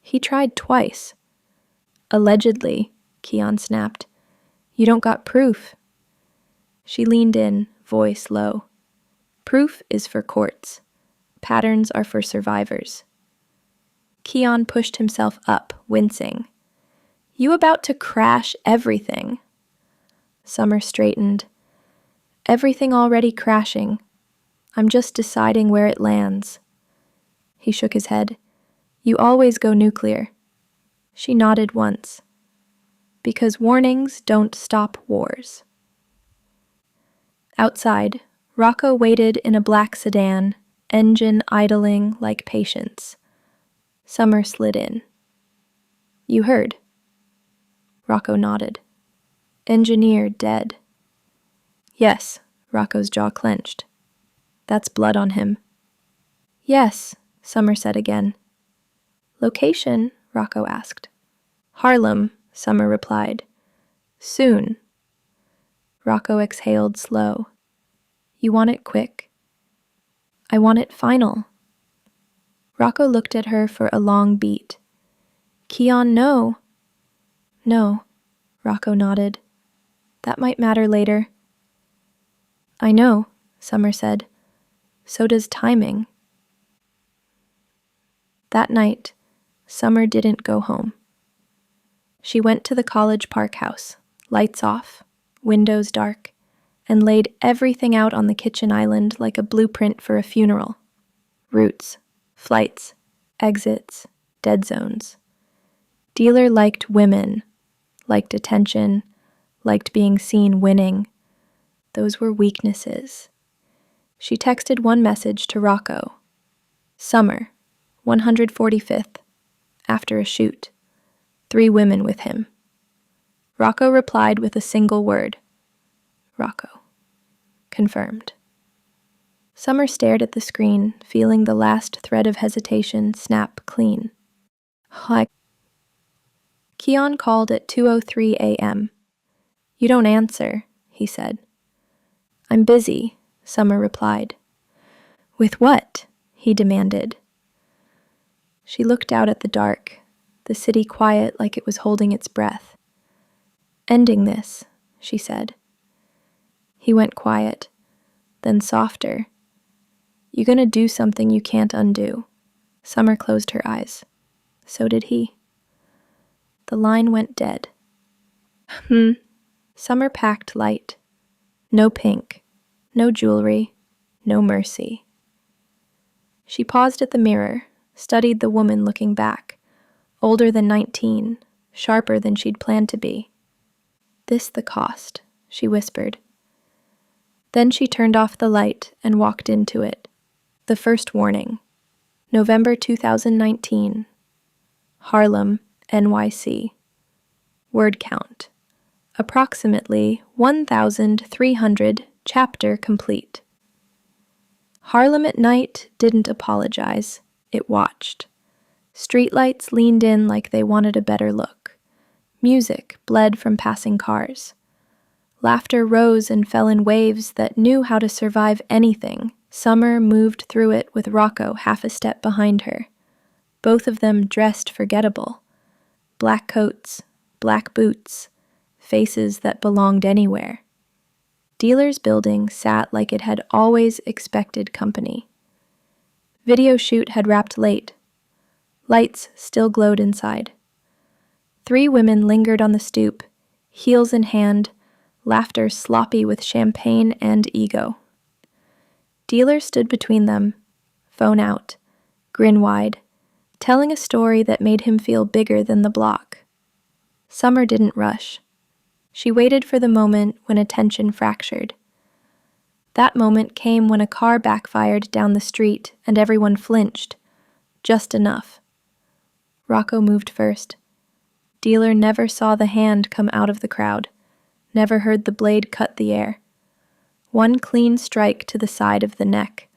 He tried twice. Allegedly, Keon snapped. You don't got proof. She leaned in, voice low. Proof is for courts. Patterns are for survivors. Keon pushed himself up, wincing. You about to crash everything. Summer straightened. Everything already crashing. I'm just deciding where it lands. He shook his head. You always go nuclear. She nodded once. Because warnings don't stop wars. Outside, Rocco waited in a black sedan, engine idling like patience. Summer slid in. You heard? Rocco nodded. Engineer dead. Yes, Rocco's jaw clenched. That's blood on him. Yes, Summer said again. Location? Rocco asked. Harlem, Summer replied. Soon. Rocco exhaled slow. You want it quick? I want it final. Rocco looked at her for a long beat. Keon, no. No, Rocco nodded. That might matter later. I know, Summer said. So does timing. That night, Summer didn't go home. She went to the college park house, lights off, windows dark, and laid everything out on the kitchen island like a blueprint for a funeral. Routes, flights, exits, dead zones. Dealer liked women, liked attention, liked being seen winning. Those were weaknesses. She texted one message to Rocco. Summer, 145th, after a shoot. 3 women with him. Rocco replied with a single word. Rocco. Confirmed. Summer stared at the screen, feeling the last thread of hesitation snap clean. Hi. Keon called at 2:03 a.m. You don't answer, he said. I'm busy, Summer replied. With what? He demanded. She looked out at the dark, the city quiet like it was holding its breath. Ending this, she said. He went quiet, then softer. You gonna do something you can't undo. Summer closed her eyes. So did he. The line went dead. Summer packed light. No pink, no jewelry, no mercy. She paused at the mirror, studied the woman looking back, older than 19, sharper than she'd planned to be. This the cost, she whispered. Then she turned off the light and walked into it. The first warning. November 2019. Harlem, NYC. Word count. Approximately 1,300 chapter complete. Harlem at night didn't apologize. It watched. Streetlights leaned in like they wanted a better look. Music bled from passing cars. Laughter rose and fell in waves that knew how to survive anything. Summer moved through it with Rocco half a step behind her. Both of them dressed forgettable. Black coats, black boots, faces that belonged anywhere. Dealer's building sat like it had always expected company. Video shoot had wrapped late. Lights still glowed inside. 3 women lingered on the stoop, heels in hand, laughter sloppy with champagne and ego. Dealer stood between them, phone out, grin wide, telling a story that made him feel bigger than the block. Summer didn't rush. She waited for the moment when attention fractured. That moment came when a car backfired down the street and everyone flinched. Just enough. Rocco moved first. Dealer never saw the hand come out of the crowd, never heard the blade cut the air. One clean strike to the side of the neck,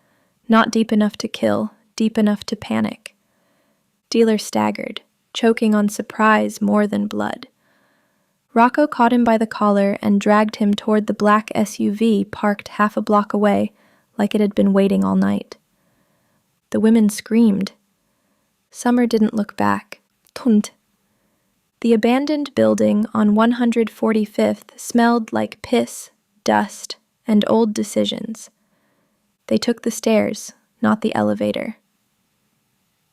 not deep enough to kill, deep enough to panic. Dealer staggered, choking on surprise more than blood. Rocco caught him by the collar and dragged him toward the black SUV parked half a block away, like it had been waiting all night. The women screamed. Summer didn't look back. Tunt. The abandoned building on 145th smelled like piss, dust, and old decisions. They took the stairs, not the elevator.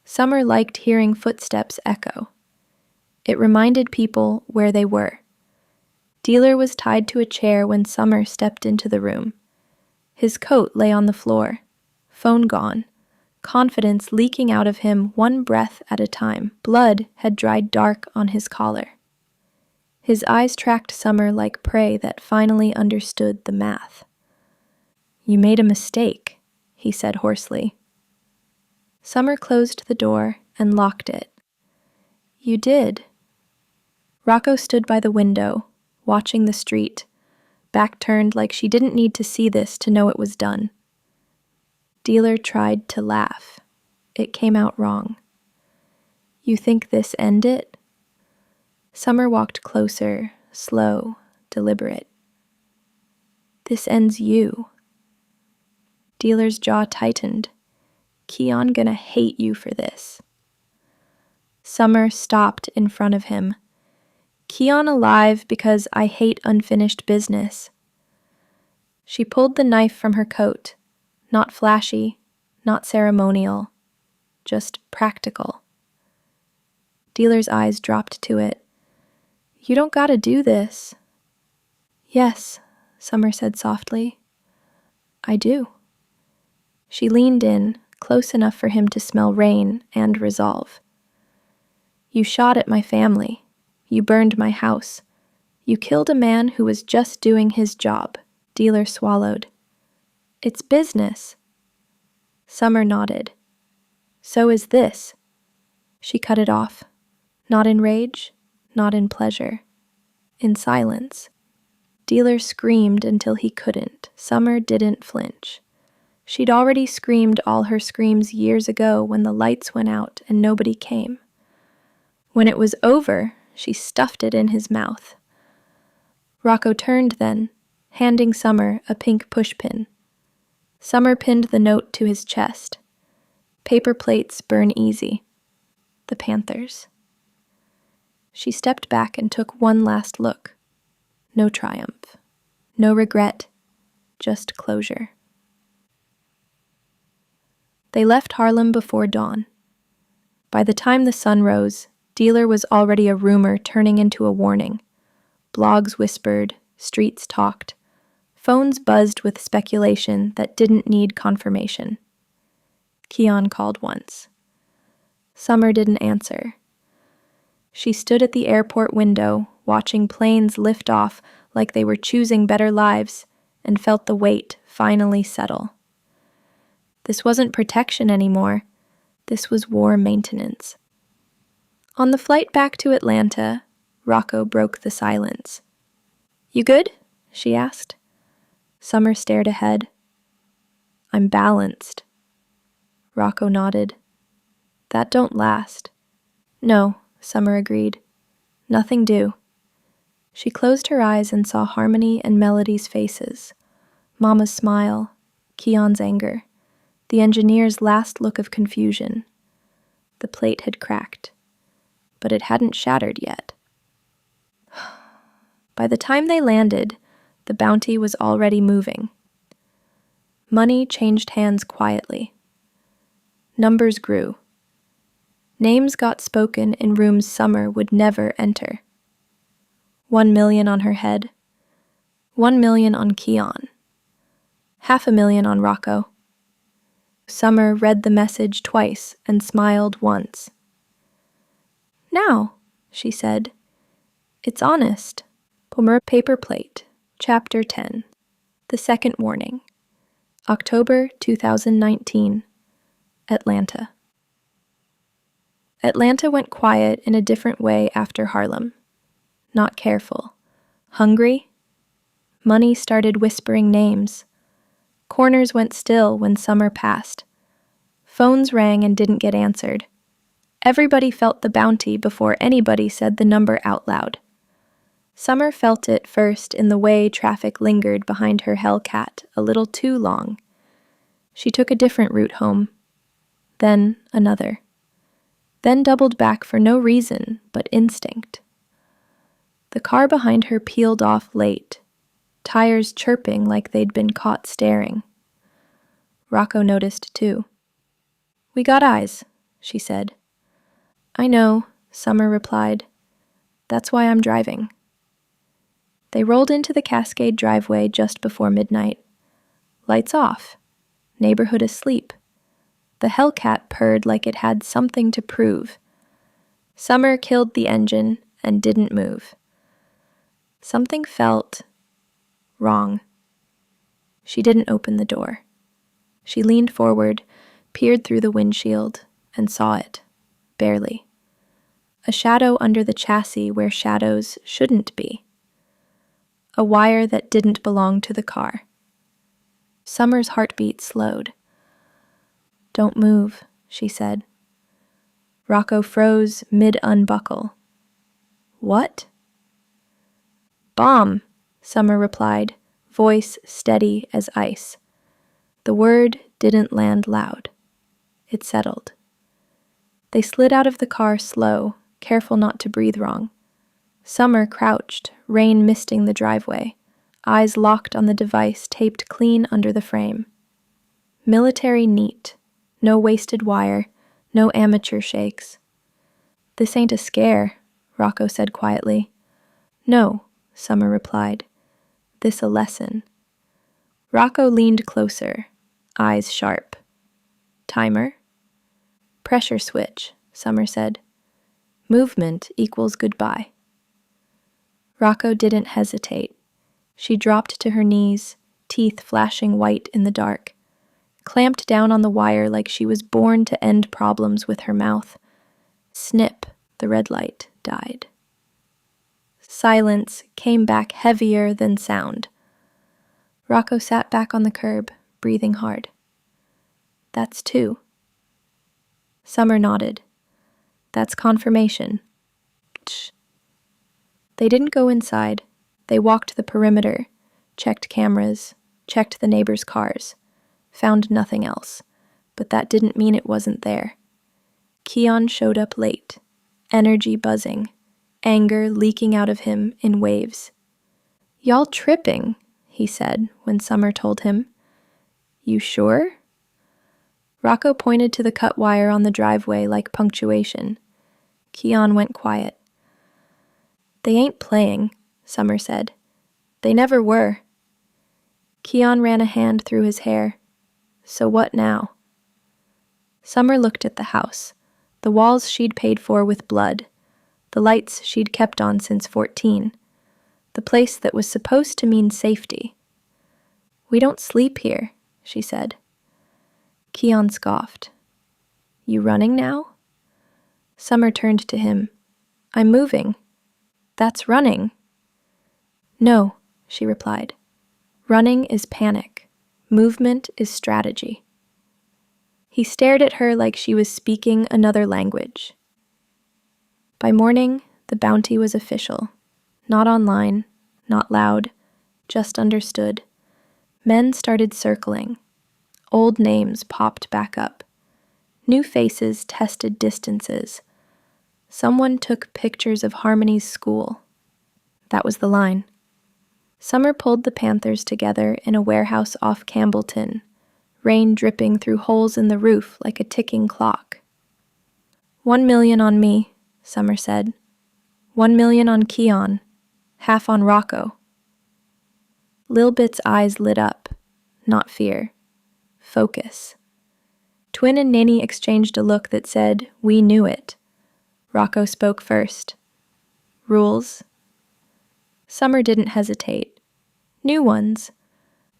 Summer liked hearing footsteps echo. It reminded people where they were. Dealer was tied to a chair when Summer stepped into the room. His coat lay on the floor, phone gone, confidence leaking out of him one breath at a time. Blood had dried dark on his collar. His eyes tracked Summer like prey that finally understood the math. "You made a mistake," he said hoarsely. Summer closed the door and locked it. "You did." Rocco stood by the window, watching the street, back turned like she didn't need to see this to know it was done. Dealer tried to laugh. It came out wrong. "You think this end it?" Summer walked closer, slow, deliberate. "This ends you." Dealer's jaw tightened. "Keon gonna hate you for this." Summer stopped in front of him. "Keon alive because I hate unfinished business." She pulled the knife from her coat. Not flashy, not ceremonial, just practical. Dealer's eyes dropped to it. "You don't gotta do this." "Yes," Summer said softly. "I do." She leaned in, close enough for him to smell rain and resolve. "You shot at my family. You burned my house. You killed a man who was just doing his job." Dealer swallowed. "It's business." Summer nodded. "So is this." She cut it off. Not in rage, not in pleasure. In silence. Dealer screamed until he couldn't. Summer didn't flinch. She'd already screamed all her screams years ago when the lights went out and nobody came. When it was over, she stuffed it in his mouth. Rocco turned then, handing Summer a pink pushpin. Summer pinned the note to his chest. "Paper plates burn easy." The Panthers. She stepped back and took one last look. No triumph. No regret. Just closure. They left Harlem before dawn. By the time the sun rose, Dealer was already a rumor turning into a warning. Blogs whispered, streets talked. Phones buzzed with speculation that didn't need confirmation. Keon called once. Summer didn't answer. She stood at the airport window, watching planes lift off like they were choosing better lives, and felt the weight finally settle. This wasn't protection anymore. This was war maintenance. On the flight back to Atlanta, Rocco broke the silence. "You good?" she asked. Summer stared ahead. "I'm balanced." Rocco nodded. "That don't last." "No," Summer agreed. "Nothing do." She closed her eyes and saw Harmony and Melody's faces. Mama's smile, Keon's anger, the engineer's last look of confusion. The plate had cracked, but it hadn't shattered yet. By the time they landed, the bounty was already moving. Money changed hands quietly. Numbers grew. Names got spoken in rooms Summer would never enter. 1 million on her head. 1 million on Keon. 500,000 on Rocco. Summer read the message twice and smiled once. "Now," she said, It's honest. Paper plate. Chapter 10. The Second Warning. October 2019. Atlanta. Atlanta went quiet in a different way after Harlem. Not careful. Hungry? Money started whispering names. Corners went still when summer passed. Phones rang and didn't get answered. Everybody felt the bounty before anybody said the number out loud. Summer felt it first in the way traffic lingered behind her Hellcat a little too long. She took a different route home. Then another. Then doubled back for no reason but instinct. The car behind her peeled off late, tires chirping like they'd been caught staring. Rocco noticed too. "We got eyes," she said. "I know," Summer replied. "That's why I'm driving." They rolled into the Cascade driveway just before midnight. Lights off. Neighborhood asleep. The Hellcat purred like it had something to prove. Summer killed the engine and didn't move. Something felt wrong. She didn't open the door. She leaned forward, peered through the windshield, and saw it. Barely. A shadow under the chassis where shadows shouldn't be. A wire that didn't belong to the car. Summer's heartbeat slowed. "Don't move," she said. Rocco froze mid-unbuckle. "What?" "Bomb," Summer replied, voice steady as ice. The word didn't land loud. It settled. They slid out of the car slow, careful not to breathe wrong. Summer crouched, rain misting the driveway, eyes locked on the device taped clean under the frame. Military neat, no wasted wire, no amateur shakes. "This ain't a scare," Rocco said quietly. "No," Summer replied. "This a lesson." Rocco leaned closer, eyes sharp. "Timer?" "Pressure switch," Summer said. "Movement equals goodbye." Rocco didn't hesitate. She dropped to her knees, teeth flashing white in the dark, clamped down on the wire like she was born to end problems with her mouth. Snip, the red light died. Silence came back heavier than sound. Rocco sat back on the curb, breathing hard. "That's two." Summer nodded. "That's confirmation." Shh. They didn't go inside. They walked the perimeter, checked cameras, checked the neighbors' cars, found nothing else, but that didn't mean it wasn't there. Keon showed up late, energy buzzing, anger leaking out of him in waves. "Y'all tripping," he said when Summer told him. "You sure?" Rocco pointed to the cut wire on the driveway like punctuation. Keon went quiet. "They ain't playing," Summer said. "They never were." Keon ran a hand through his hair. "So what now?" Summer looked at the house, the walls she'd paid for with blood, the lights she'd kept on since 14, the place that was supposed to mean safety. "We don't sleep here," she said. Keon scoffed. "You running now?" Summer turned to him. "I'm moving." "That's running." "No," she replied. "Running is panic. Movement is strategy." He stared at her like she was speaking another language. By morning, the bounty was official. Not online, not loud, just understood. Men started circling. Old names popped back up. New faces tested distances. Someone took pictures of Harmony's school. That was the line. Summer pulled the Panthers together in a warehouse off Campbellton, rain dripping through holes in the roof like a ticking clock. "$1 million on me," Summer said. $1 million on Keon, half on Rocco. Lil Bit's eyes lit up, not fear. Focus. Twin and Ninny exchanged a look that said, "We knew it." Rocco spoke first. "Rules, Summer didn't hesitate. New ones.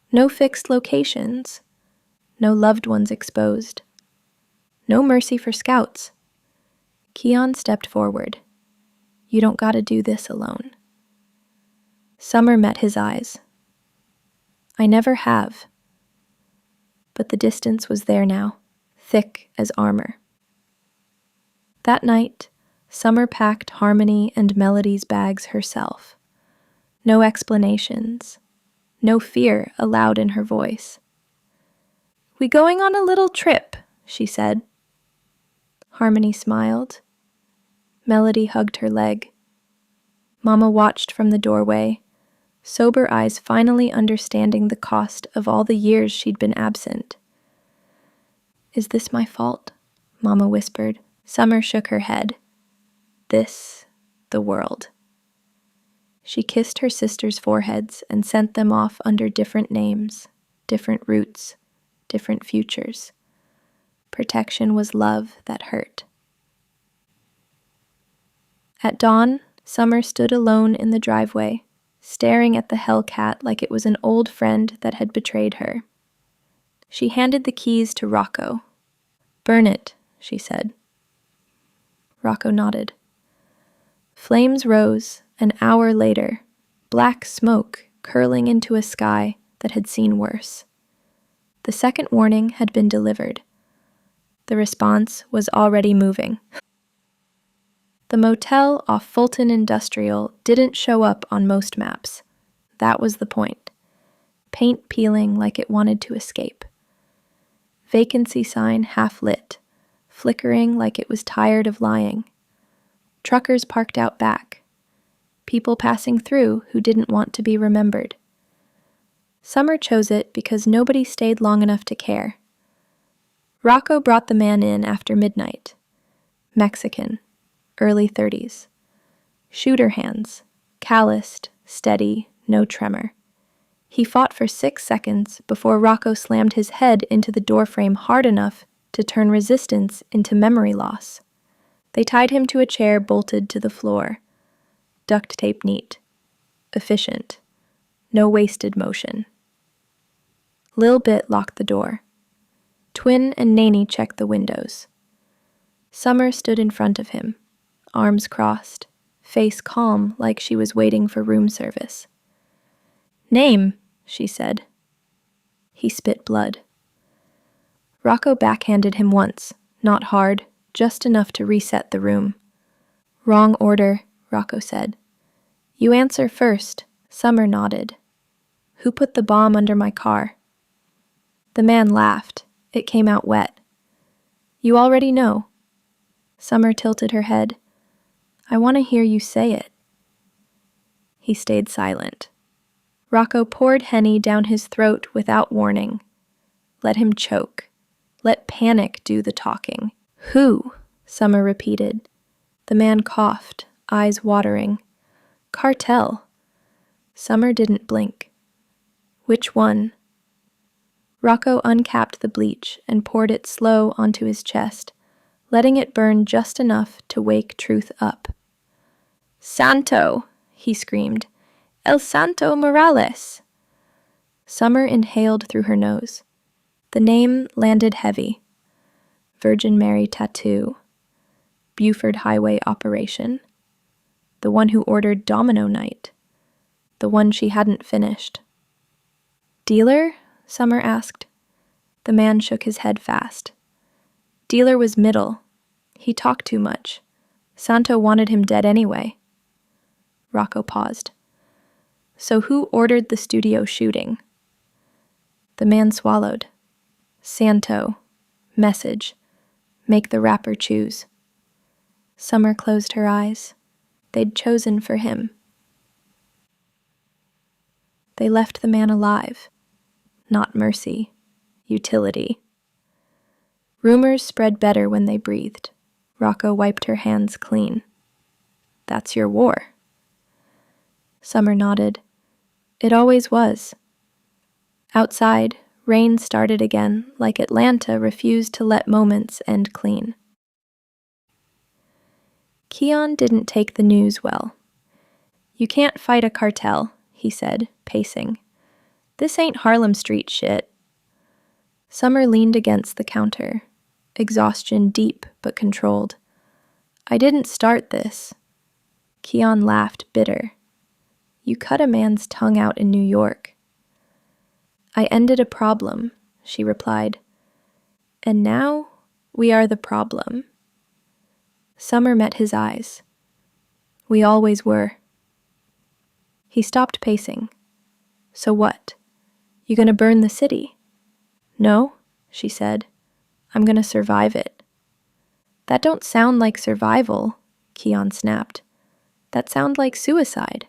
No fixed locations. No loved ones exposed. No mercy for scouts. Keon stepped forward. You don't gotta do this alone. Summer met his eyes. I never have. But the distance was there now, thick as armor. That night, Summer packed Harmony and Melody's bags herself. No explanations. No fear allowed in her voice. We going on a little trip, she said. Harmony smiled. Melody hugged her leg. Mama watched from the doorway, sober eyes finally understanding the cost of all the years she'd been absent. Is this my fault? Mama whispered. Summer shook her head. This, the world. She kissed her sisters' foreheads and sent them off under different names, different roots, different futures. Protection was love that hurt. At dawn, Summer stood alone in the driveway, staring at the Hellcat like it was an old friend that had betrayed her. She handed the keys to Rocco. Burn it, she said. Rocco nodded. Flames rose, an hour later, black smoke curling into a sky that had seen worse. The second warning had been delivered. The response was already moving. The motel off Fulton Industrial didn't show up on most maps. That was the point. Paint peeling like it wanted to escape. Vacancy sign half lit, flickering like it was tired of lying. Truckers parked out back. People passing through who didn't want to be remembered. Summer chose it because nobody stayed long enough to care. Rocco brought the man in after midnight. Mexican, early 30s. Shooter hands, calloused, steady, no tremor. He fought for 6 seconds before Rocco slammed his head into the doorframe hard enough to turn resistance into memory loss. They tied him to a chair bolted to the floor. Duct tape neat. Efficient. No wasted motion. Lil Bit locked the door. Twin and Naney checked the windows. Summer stood in front of him, arms crossed, face calm like she was waiting for room service. Name, she said. He spit blood. Rocco backhanded him once, not hard, just enough to reset the room. Wrong order, Rocco said. You answer first, Summer nodded. Who put the bomb under my car? The man laughed. It came out wet. You already know. Summer tilted her head. I want to hear you say it. He stayed silent. Rocco poured Henny down his throat without warning. Let him choke. Let panic do the talking. Who? Summer repeated. The man coughed, eyes watering. Cartel. Summer didn't blink. Which one? Rocco uncapped the bleach and poured it slow onto his chest, letting it burn just enough to wake truth up. Santo, he screamed. El Santo Morales. Summer inhaled through her nose. The name landed heavy. Virgin Mary tattoo. Buford Highway operation. The one who ordered Domino Night. The one she hadn't finished. Dealer? Summer asked. The man shook his head fast. Dealer was middle. He talked too much. Santo wanted him dead anyway. Rocco paused. So who ordered the studio shooting? The man swallowed. Santo. Message. Make the rapper choose. Summer closed her eyes. They'd chosen for him. They left the man alive. Not mercy. Utility. Rumors spread better when they breathed. Rocco wiped her hands clean. That's your war. Summer nodded. It always was. Outside, rain started again, like Atlanta refused to let moments end clean. Keon didn't take the news well. You can't fight a cartel, he said, pacing. This ain't Harlem Street shit. Summer leaned against the counter, exhaustion deep but controlled. I didn't start this. Keon laughed, bitter. You cut a man's tongue out in New York. I ended a problem, she replied. And now we are the problem. Summer met his eyes. We always were. He stopped pacing. So what? You gonna burn the city? No, she said. I'm gonna survive it. That don't sound like survival, Keon snapped. That sounds like suicide.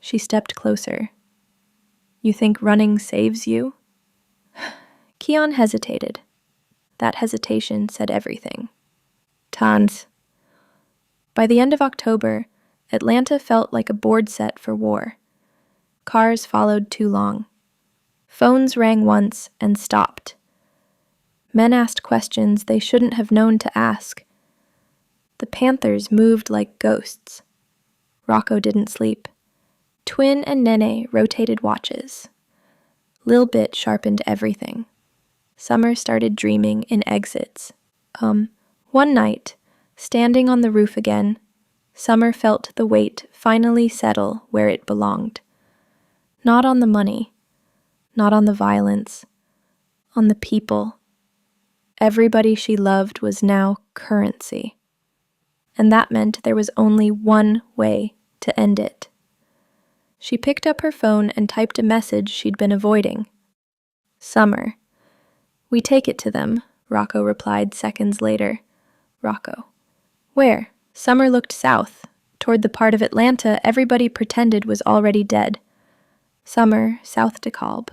She stepped closer. You think running saves you? Keon hesitated. That hesitation said everything. Tons. By the end of October, Atlanta felt like a board set for war. Cars followed too long. Phones rang once and stopped. Men asked questions they shouldn't have known to ask. The Panthers moved like ghosts. Rocco didn't sleep. Twin and Nene rotated watches. Lil Bit sharpened everything. Summer started dreaming in exits. One night, standing on the roof again, Summer felt the weight finally settle where it belonged. Not on the money, not on the violence, on the people. Everybody she loved was now currency. And that meant there was only one way to end it. She picked up her phone and typed a message she'd been avoiding. Summer. We take it to them, Rocco replied seconds later. Rocco. Where? Summer looked south, toward the part of Atlanta everybody pretended was already dead. Summer, South DeKalb.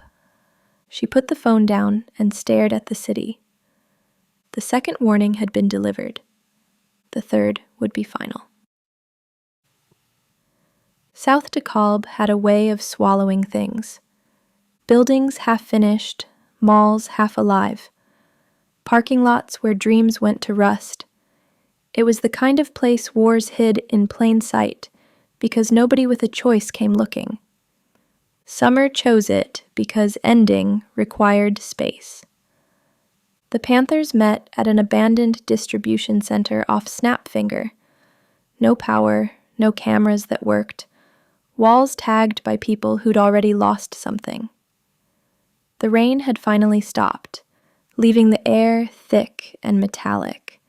She put the phone down and stared at the city. The second warning had been delivered. The third would be final. South DeKalb had a way of swallowing things. Buildings half-finished, malls half-alive. Parking lots where dreams went to rust. It was the kind of place wars hid in plain sight because nobody with a choice came looking. Summer chose it because ending required space. The Panthers met at an abandoned distribution center off Snapfinger. No power, no cameras that worked. Walls tagged by people who'd already lost something. The rain had finally stopped, leaving the air thick and metallic,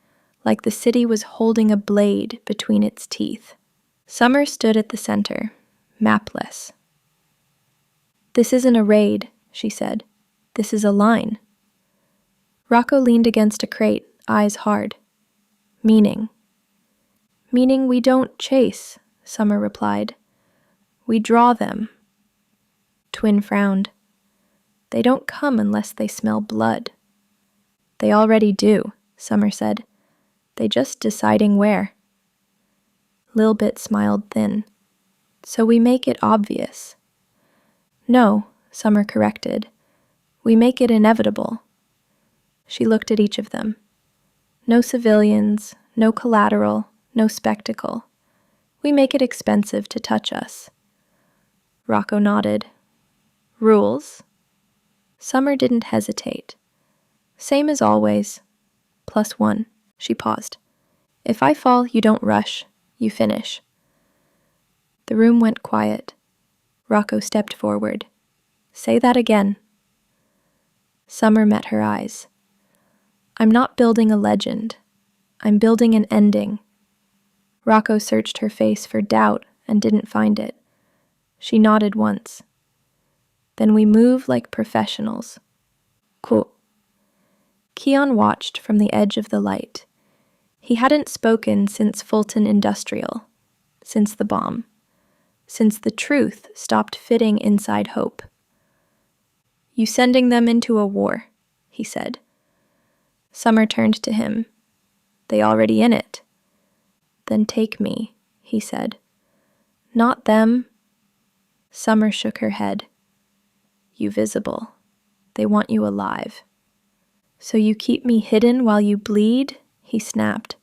like the city was holding a blade between its teeth. Summer stood at the center, mapless. This isn't a raid, she said. This is a line. Rocco leaned against a crate, eyes hard. Meaning. Meaning we don't chase, Summer replied. We draw them. Twin frowned. They don't come unless they smell blood. They already do, Summer said. They just deciding where. Lil Bit smiled thin. So we make it obvious. No, Summer corrected. We make it inevitable. She looked at each of them. No civilians, no collateral, no spectacle. We make it expensive to touch us. Rocco nodded. Rules? Summer didn't hesitate. Same as always. +1. She paused. If I fall, you don't rush. You finish. The room went quiet. Rocco stepped forward. Say that again. Summer met her eyes. I'm not building a legend. I'm building an ending. Rocco searched her face for doubt and didn't find it. She nodded once. Then we move like professionals. Cool. Keon watched from the edge of the light. He hadn't spoken since Fulton Industrial, since the bomb, since the truth stopped fitting inside hope. You sending them into a war, he said. Summer turned to him. They already in it. Then take me, he said. Not them. Summer shook her head. You visible. They want you alive. So you keep me hidden while you bleed? He snapped.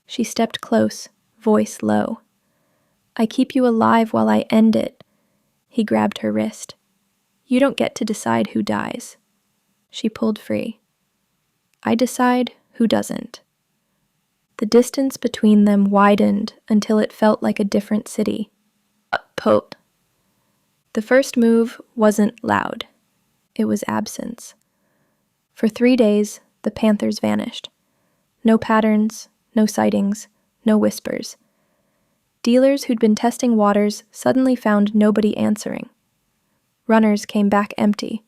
She stepped close, voice low. I keep you alive while I end it. He grabbed her wrist. You don't get to decide who dies. She pulled free. I decide who doesn't. The distance between them widened until it felt like a different city. Pope. The first move wasn't loud. It was absence. For 3 days, the panthers vanished. No patterns, no sightings, no whispers. Dealers who'd been testing waters suddenly found nobody answering. Runners came back empty.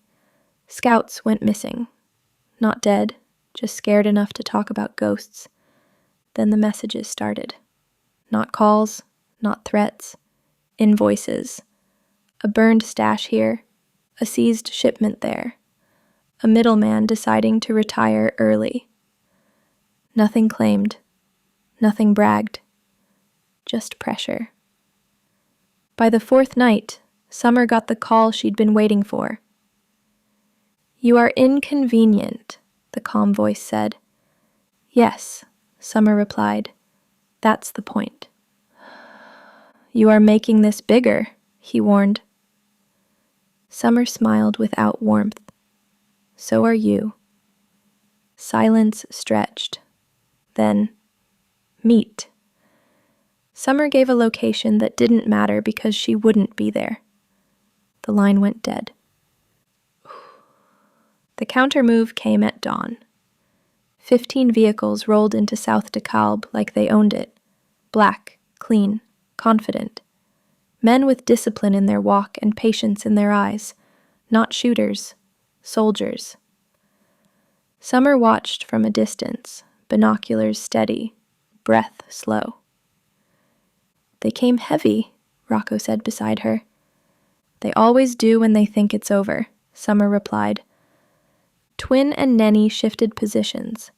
Scouts went missing. Not dead, just scared enough to talk about ghosts. Then the messages started. Not calls, not threats. Invoices. A burned stash here, a seized shipment there. A middleman deciding to retire early. Nothing claimed. Nothing bragged. Just pressure. By the 4th night, Summer got the call she'd been waiting for. You are inconvenient, the calm voice said. Yes, Summer replied. That's the point. You are making this bigger, he warned. Summer smiled without warmth. So are you. Silence stretched. Then, meet. Summer gave a location that didn't matter because she wouldn't be there. The line went dead. The counter-move came at dawn. 15 vehicles rolled into South DeKalb like they owned it. Black, clean, confident. Men with discipline in their walk and patience in their eyes. Not shooters, soldiers. Summer watched from a distance, binoculars steady, breath slow. They came heavy, Rocco said beside her. They always do when they think it's over, Summer replied. Twin and Nenny shifted positions.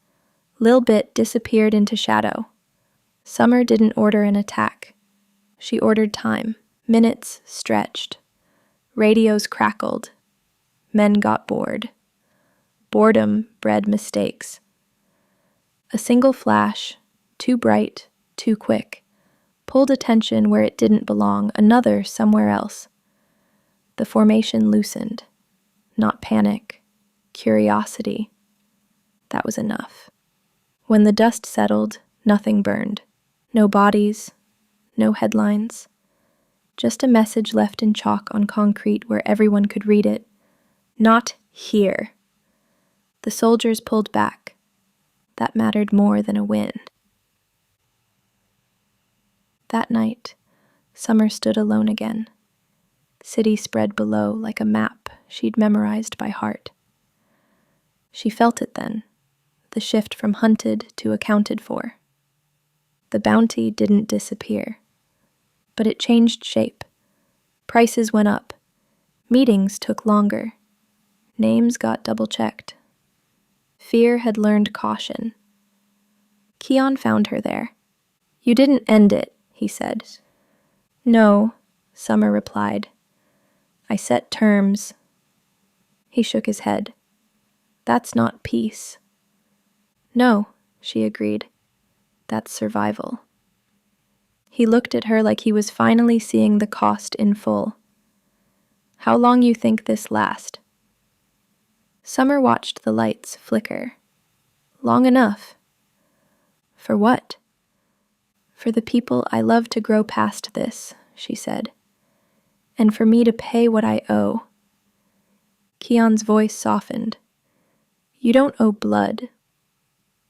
Lil Bit disappeared into shadow. Summer didn't order an attack. She ordered time. Minutes stretched. Radios crackled. Men got bored. Boredom bred mistakes. A single flash, too bright, too quick, pulled attention where it didn't belong, another somewhere else. The formation loosened. Not panic, curiosity. That was enough. When the dust settled, nothing burned. No bodies, no headlines. Just a message left in chalk on concrete where everyone could read it. Not here. The soldiers pulled back. That mattered more than a win. That night, Summer stood alone again. City spread below like a map she'd memorized by heart. She felt it then, the shift from hunted to accounted for. The bounty didn't disappear, but it changed shape. Prices went up. Meetings took longer. Names got double-checked. Fear had learned caution. Keon found her there. You didn't end it, he said. No, Summer replied. I set terms. He shook his head. That's not peace. No, she agreed. That's survival. He looked at her like he was finally seeing the cost in full. How long you think this last? Summer watched the lights flicker. Long enough. For what? For the people I love to grow past this, she said. And for me to pay what I owe. Keon's voice softened. You don't owe blood.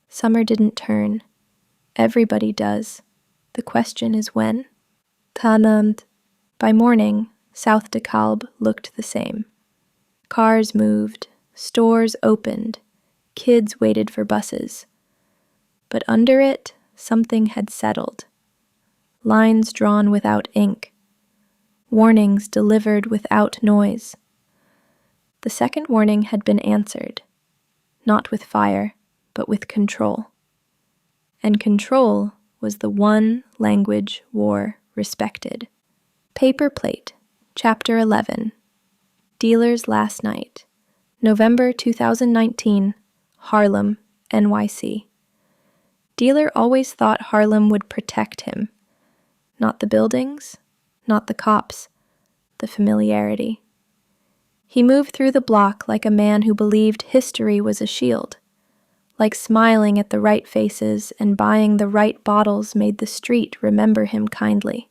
Summer didn't turn. Everybody does. The question is when. Tanand. By morning, South DeKalb looked the same. Cars moved, stores opened, kids waited for buses. But under it, something had settled. Lines drawn without ink. Warnings delivered without noise. The second warning had been answered, not with fire, but with control. And control was the one language war respected. Paper Plate, Chapter 11. Dealers Last Night. November 2019, Harlem, NYC. Dealer always thought Harlem would protect him. Not the buildings, not the cops, the familiarity. He moved through the block like a man who believed history was a shield, like smiling at the right faces and buying the right bottles made the street remember him kindly.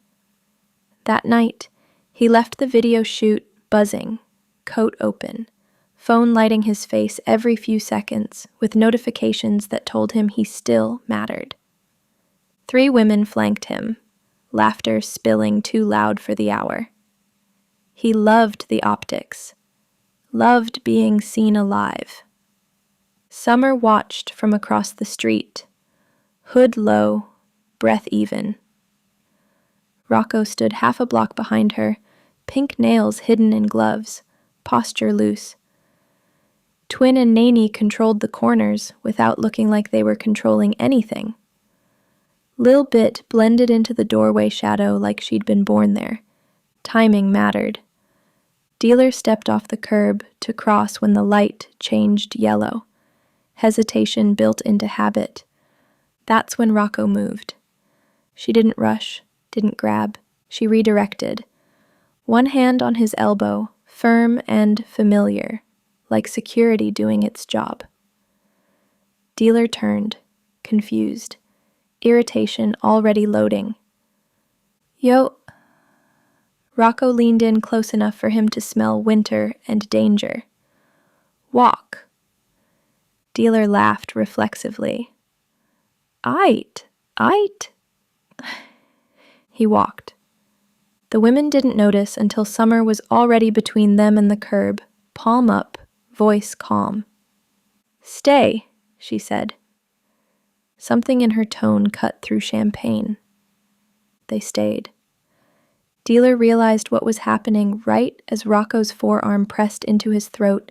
That night, he left the video shoot buzzing, coat open, phone lighting his face every few seconds with notifications that told him he still mattered. 3 women flanked him, laughter spilling too loud for the hour. He loved the optics, loved being seen alive. Summer watched from across the street, hood low, breath even. Rocco stood half a block behind her, pink nails hidden in gloves, posture loose. Twin and Naney controlled the corners without looking like they were controlling anything. Lil Bit blended into the doorway shadow like she'd been born there. Timing mattered. Dealer stepped off the curb to cross when the light changed yellow. Hesitation built into habit. That's when Rocco moved. She didn't rush, didn't grab. She redirected. One hand on his elbow, firm and familiar, like security doing its job. Dealer turned, confused. Irritation already loading. Yo. Rocco leaned in close enough for him to smell winter and danger. Walk. Dealer laughed reflexively. Aight. He walked. The women didn't notice until Summer was already between them and the curb, palm up, voice calm. Stay, she said. Something in her tone cut through champagne. They stayed. Dealer realized what was happening right as Rocco's forearm pressed into his throat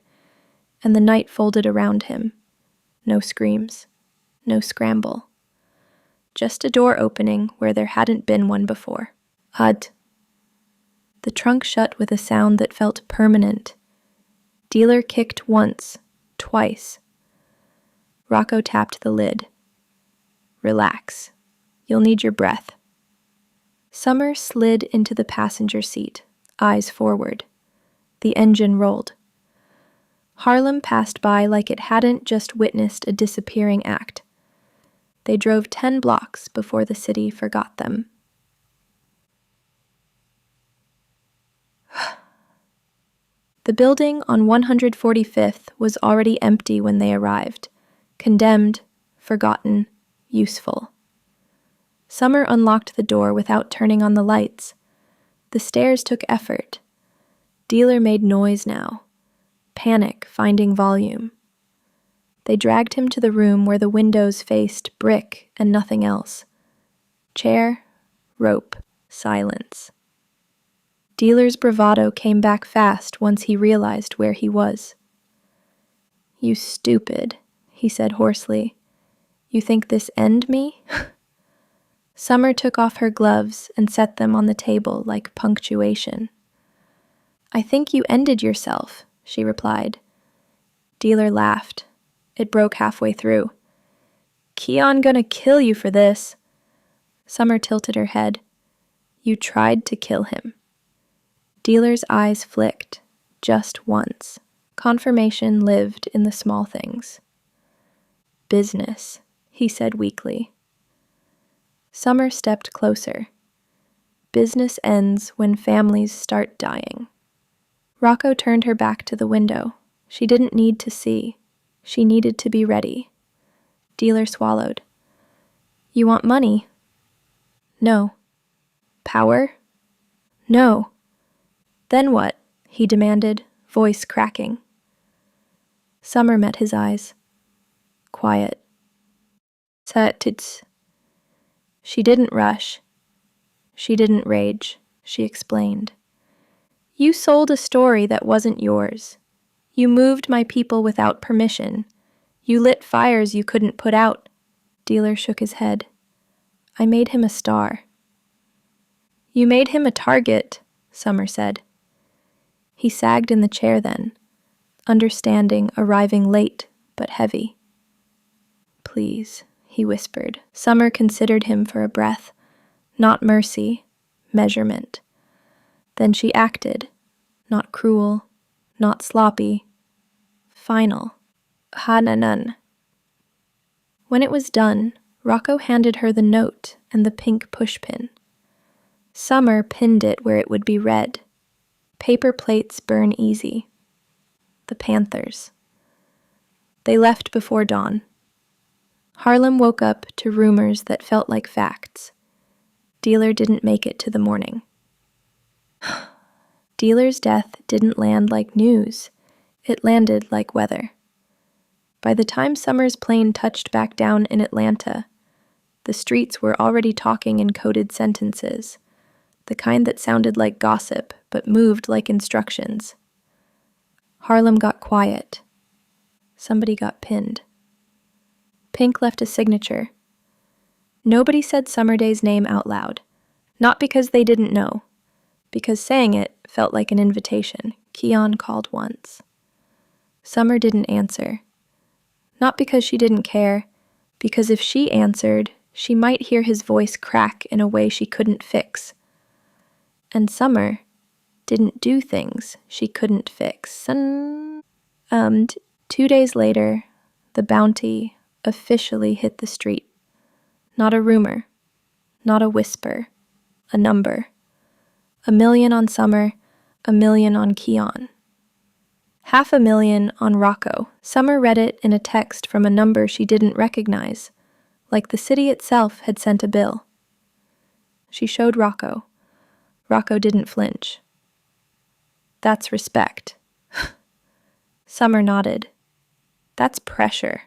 and the night folded around him. No screams, no scramble. Just a door opening where there hadn't been one before. Hud. The trunk shut with a sound that felt permanent. Dealer kicked once, twice. Rocco tapped the lid. Relax. You'll need your breath. Summer slid into the passenger seat, eyes forward. The engine rolled. Harlem passed by like it hadn't just witnessed a disappearing act. They drove 10 blocks before the city forgot them. The building on 145th was already empty when they arrived, condemned, forgotten, useful. Summer unlocked the door without turning on the lights. The stairs took effort. Dealer made noise now. Panic finding volume. They dragged him to the room where the windows faced brick and nothing else. Chair, rope, silence. Dealer's bravado came back fast once he realized where he was. You stupid, he said hoarsely. You think this end me? Summer took off her gloves and set them on the table like punctuation. I think you ended yourself, she replied. Dealer laughed. It broke halfway through. Keon gonna kill you for this. Summer tilted her head. You tried to kill him. Dealer's eyes flicked, just once. Confirmation lived in the small things. Business, he said weakly. Summer stepped closer. Business ends when families start dying. Rocco turned her back to the window. She didn't need to see. She needed to be ready. Dealer swallowed. You want money? No. Power? No. Then what? He demanded, voice cracking. Summer met his eyes. Quiet. Tits. She didn't rush. She didn't rage, she explained. You sold a story that wasn't yours. You moved my people without permission. You lit fires you couldn't put out. Dealer shook his head. I made him a star. You made him a target, Summer said. He sagged in the chair then, understanding arriving late but heavy. Please, he whispered. Summer considered him for a breath. Not mercy, measurement. Then she acted, not cruel, not sloppy. Final. Hananan. When it was done, Rocco handed her the note and the pink pushpin. Summer pinned it where it would be read. Paper plates burn easy. The Panthers. They left before dawn. Harlem woke up to rumors that felt like facts. Dealer didn't make it to the morning. Dealer's death didn't land like news. It landed like weather. By the time Summer's plane touched back down in Atlanta, the streets were already talking in coded sentences, the kind that sounded like gossip but moved like instructions. Harlem got quiet. Somebody got pinned. Pink left a signature. Nobody said Summerday's name out loud, not because they didn't know, because saying it felt like an invitation. Keon called once. Summer didn't answer. Not because she didn't care, because if she answered, she might hear his voice crack in a way she couldn't fix. And Summer didn't do things she couldn't fix. And 2 days later, the bounty officially hit the street. Not a rumor, not a whisper, a number. 1 million on Summer, 1 million on Keon. 500,000 on Rocco. Summer read it in a text from a number she didn't recognize, like the city itself had sent a bill. She showed Rocco. Rocco didn't flinch. That's respect. Summer nodded. That's pressure.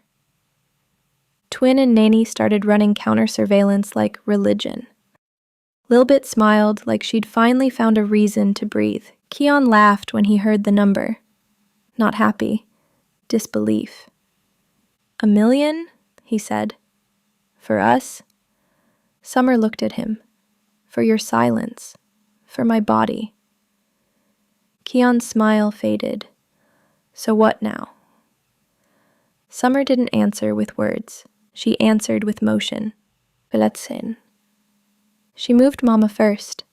Twin and Nanny started running counter-surveillance like religion. Lilbit smiled like she'd finally found a reason to breathe. Keon laughed when he heard the number. Not happy. Disbelief. 1 million? He said. For us? Summer looked at him. For your silence. For my body. Keon's smile faded. So what now? Summer didn't answer with words. She answered with motion. Verletzen. She moved Mama first.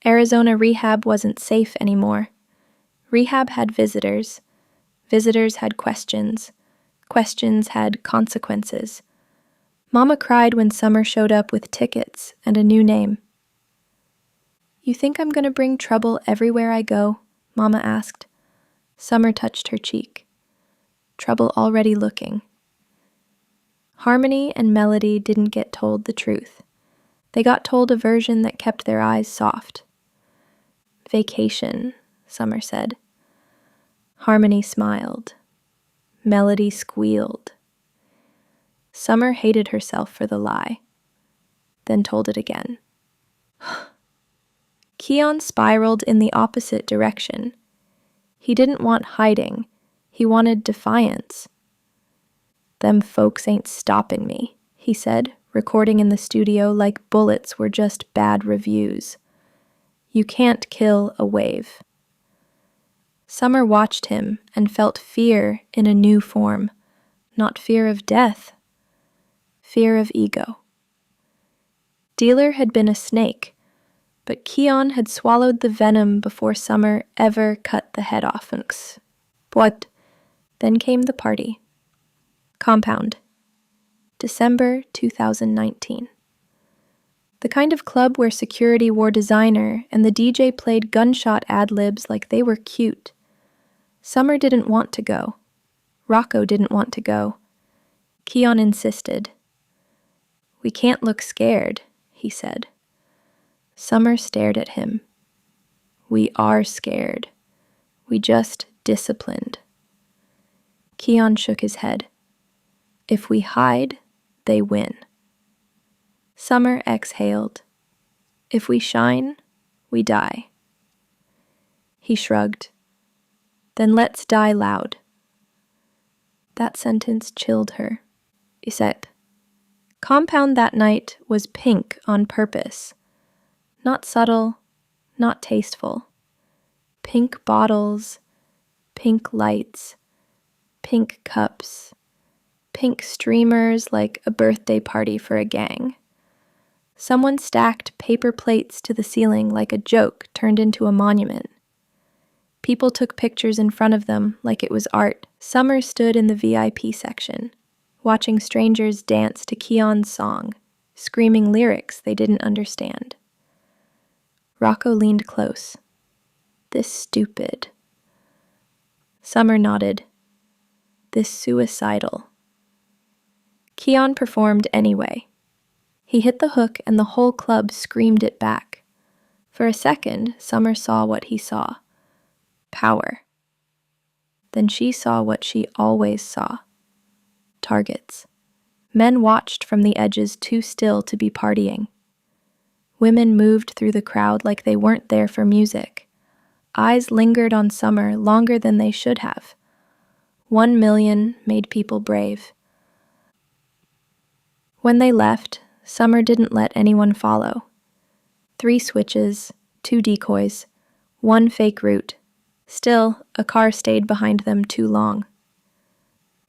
Arizona rehab wasn't safe anymore. Rehab had visitors. Visitors had questions. Questions had consequences. Mama cried when Summer showed up with tickets and a new name. You think I'm going to bring trouble everywhere I go? Mama asked. Summer touched her cheek. Trouble already looking. Harmony and Melody didn't get told the truth. They got told a version that kept their eyes soft. Vacation, Summer said. Harmony smiled. Melody squealed. Summer hated herself for the lie, then told it again. Keon spiraled in the opposite direction. He didn't want hiding. He wanted defiance. Them folks ain't stopping me, he said, recording in the studio like bullets were just bad reviews. You can't kill a wave. Summer watched him and felt fear in a new form, not fear of death, fear of ego. Dealer had been a snake, but Keon had swallowed the venom before Summer ever cut the head off. But then came the party. Compound. December 2019. The kind of club where security wore designer and the DJ played gunshot ad-libs like they were cute. Summer didn't want to go. Rocco didn't want to go. Keon insisted. We can't look scared, he said. Summer stared at him. We are scared. We just disciplined. Keon shook his head. If we hide, they win. Summer exhaled. If we shine, we die. He shrugged. Then let's die loud. That sentence chilled her. Iset. Compound that night was pink on purpose. Not subtle, not tasteful. Pink bottles, pink lights, pink cups, pink streamers like a birthday party for a gang. Someone stacked paper plates to the ceiling like a joke turned into a monument. People took pictures in front of them like it was art. Summer stood in the VIP section, watching strangers dance to Keon's song, screaming lyrics they didn't understand. Rocco leaned close. This stupid. Summer nodded. This suicidal. Keon performed anyway. He hit the hook and the whole club screamed it back. For a second, Summer saw what he saw. Power. Then she saw what she always saw. Targets. Men watched from the edges too still to be partying. Women moved through the crowd like they weren't there for music. Eyes lingered on Summer longer than they should have. 1 million made people brave. When they left, Summer didn't let anyone follow. 3 switches, 2 decoys, 1 fake route. Still, a car stayed behind them too long.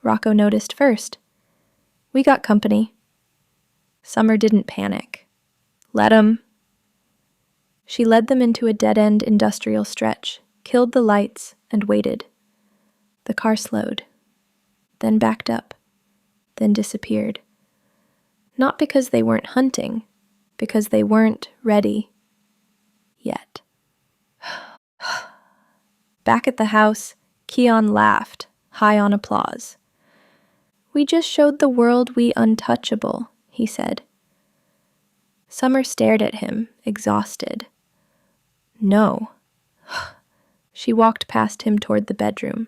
Rocco noticed first. We got company. Summer didn't panic. Let 'em. She led them into a dead-end industrial stretch, killed the lights, and waited. The car slowed, then backed up, then disappeared. Not because they weren't hunting, because they weren't ready yet. Back at the house, Keon laughed, high on applause. We just showed the world we untouchable, he said. Summer stared at him, exhausted. No. She walked past him toward the bedroom.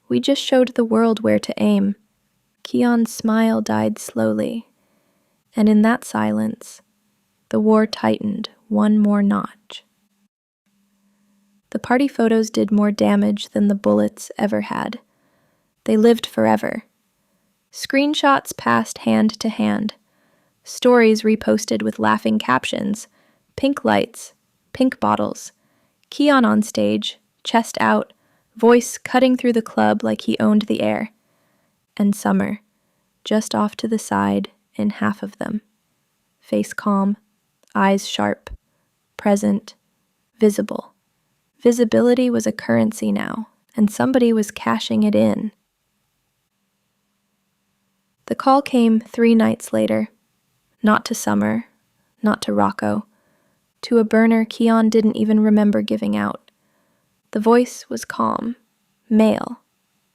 We just showed the world where to aim. Keon's smile died slowly, and in that silence, the war tightened 1 more notch. The party photos did more damage than the bullets ever had. They lived forever. Screenshots passed hand to hand. Stories reposted with laughing captions. Pink lights, pink bottles. Keon on stage, chest out, voice cutting through the club like he owned the air. And Summer, just off to the side in half of them. Face calm, eyes sharp, present, visible. Visibility was a currency now, and somebody was cashing it in. The call came 3 nights later. Not to Summer, not to Rocco, to a burner Keon didn't even remember giving out. The voice was calm, male,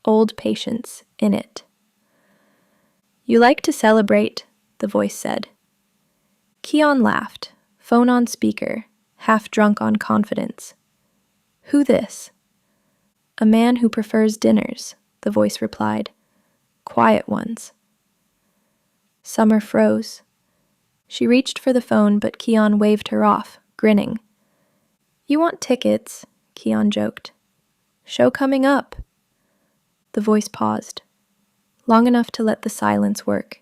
old patience in it. You like to celebrate, the voice said. Keon laughed, phone on speaker, half drunk on confidence. Who this? A man who prefers dinners, the voice replied. Quiet ones. Summer froze. She reached for the phone, but Keon waved her off, grinning. You want tickets, Keon joked. Show coming up. The voice paused, long enough to let the silence work.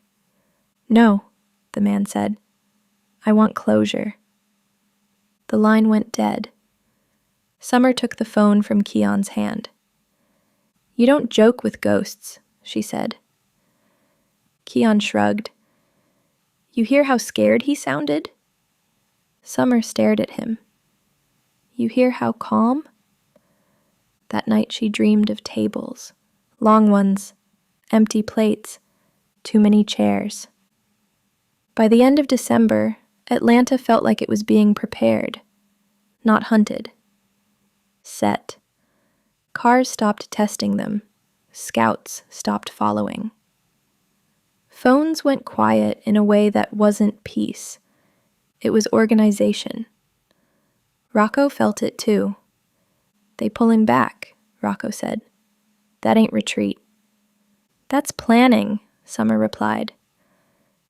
No, the man said. I want closure. The line went dead. Summer took the phone from Keon's hand. You don't joke with ghosts, she said. Keon shrugged. You hear how scared he sounded? Summer stared at him. You hear how calm? That night she dreamed of tables, long ones, empty plates, too many chairs. By the end of December, Atlanta felt like it was being prepared, not hunted. Set. Cars stopped testing them. Scouts stopped following. Phones went quiet in a way that wasn't peace. It was organization. Rocco felt it too. They pull him back, Rocco said. That ain't retreat. That's planning, Summer replied.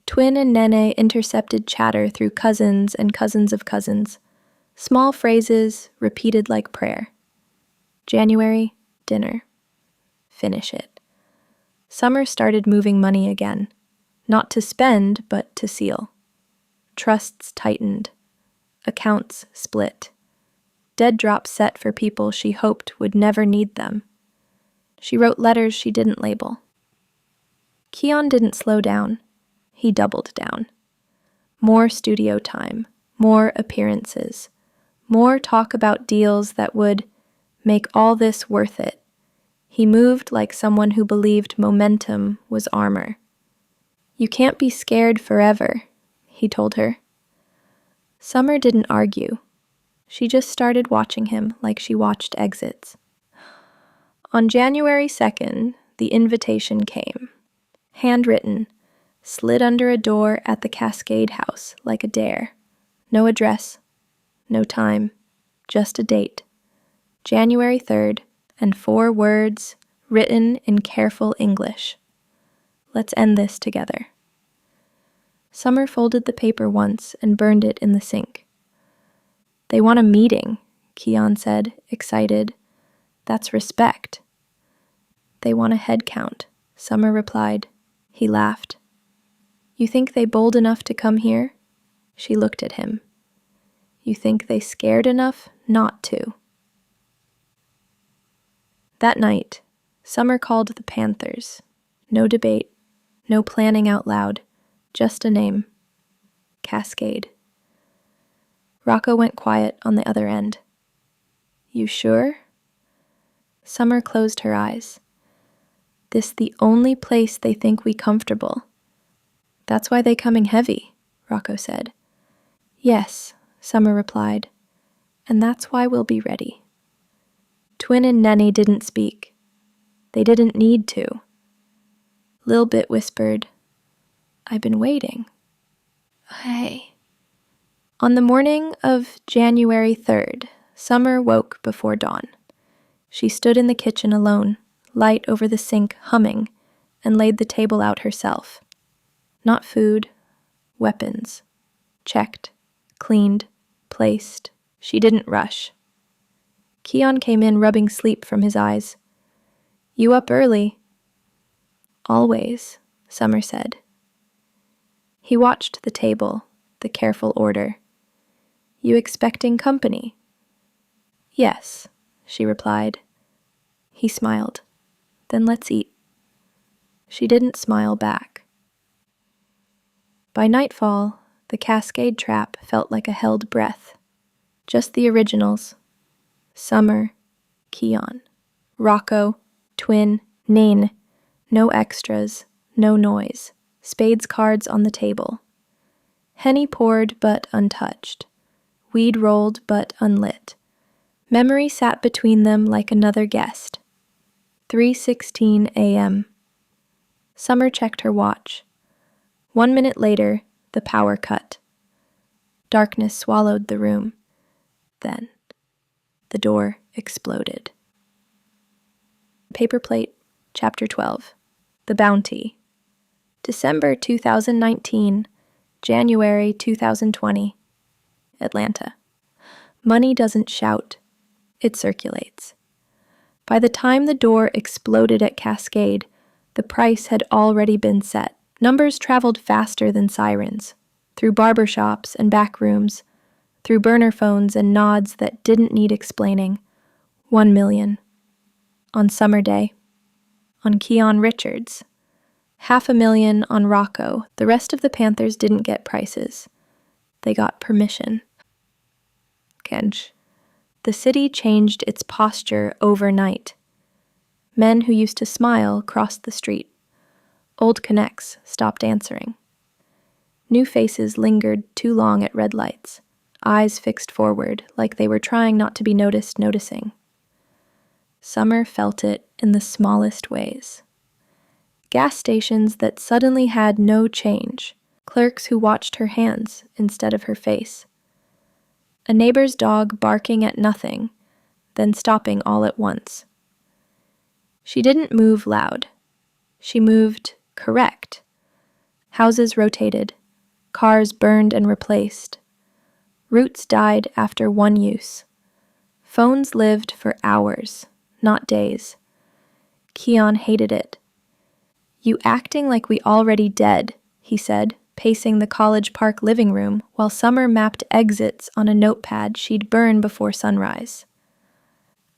Twin and Nene intercepted chatter through cousins and cousins of cousins. Small phrases repeated like prayer. January, dinner. Finish it. Summer started moving money again. Not to spend, but to seal. Trusts tightened. Accounts split. Dead drops set for people she hoped would never need them. She wrote letters she didn't label. Keon didn't slow down. He doubled down. More studio time, more appearances, more talk about deals that would make all this worth it. He moved like someone who believed momentum was armor. "You can't be scared forever," he told her. Summer didn't argue. She just started watching him like she watched exits. On January 2nd, the invitation came. Handwritten, slid under a door at the Cascade House like a dare. No address, no time, just a date. January 3rd, and 4 words written in careful English. "Let's end this together." Summer folded the paper once and burned it in the sink. "They want a meeting," Keon said, excited. "That's respect." "They want a head count," Summer replied. He laughed. "You think they bold enough to come here?" She looked at him. "You think they scared enough not to?" That night, Summer called the Panthers. No debate, no planning out loud, just a name. Cascade. Rocco went quiet on the other end. "You sure?" Summer closed her eyes. "This the only place they think we comfortable." "That's why they coming heavy," Rocco said. "Yes," Summer replied, "and that's why we'll be ready." Twin and Nenny didn't speak. They didn't need to. Lil Bit whispered, "I've been waiting." "Hey." On the morning of January 3rd, Summer woke before dawn. She stood in the kitchen alone, light over the sink humming, and laid the table out herself. Not food, weapons. Checked, cleaned, placed. She didn't rush. Keon came in rubbing sleep from his eyes. "You up early?" "Always," Summer said. He watched the table, the careful order. "You expecting company?" "Yes," she replied. He smiled. "Then let's eat." She didn't smile back. By nightfall, the Cascade trap felt like a held breath. Just the originals. Summer, Keon, Rocco, Twin, Nain. No extras, no noise. Spades cards on the table. Henny poured but untouched. Weed rolled but unlit. Memory sat between them like another guest. 3:16 a.m. Summer checked her watch. 1 minute later, the power cut. Darkness swallowed the room. Then, the door exploded. Paper Plate, Chapter 12. The Bounty. December 2019, January 2020. Atlanta. Money doesn't shout. It circulates. By the time the door exploded at Cascade, the price had already been set. Numbers traveled faster than sirens, through barbershops and back rooms, through burner phones and nods that didn't need explaining. 1 million. On Summer Day. On Keon Richards. 500,000 on Rocco. The rest of the Panthers didn't get prices. They got permission. Kench. The city changed its posture overnight. Men who used to smile crossed the street. Old connects stopped answering. New faces lingered too long at red lights, eyes fixed forward like they were trying not to be noticed noticing. Summer felt it in the smallest ways. Gas stations that suddenly had no change, clerks who watched her hands instead of her face. A neighbor's dog barking at nothing, then stopping all at once. She didn't move loud. She moved correct. Houses rotated. Cars burned and replaced. Roots died after one use. Phones lived for hours, not days. Keon hated it. "You acting like we already dead," he said, pacing the College Park living room while Summer mapped exits on a notepad she'd burn before sunrise.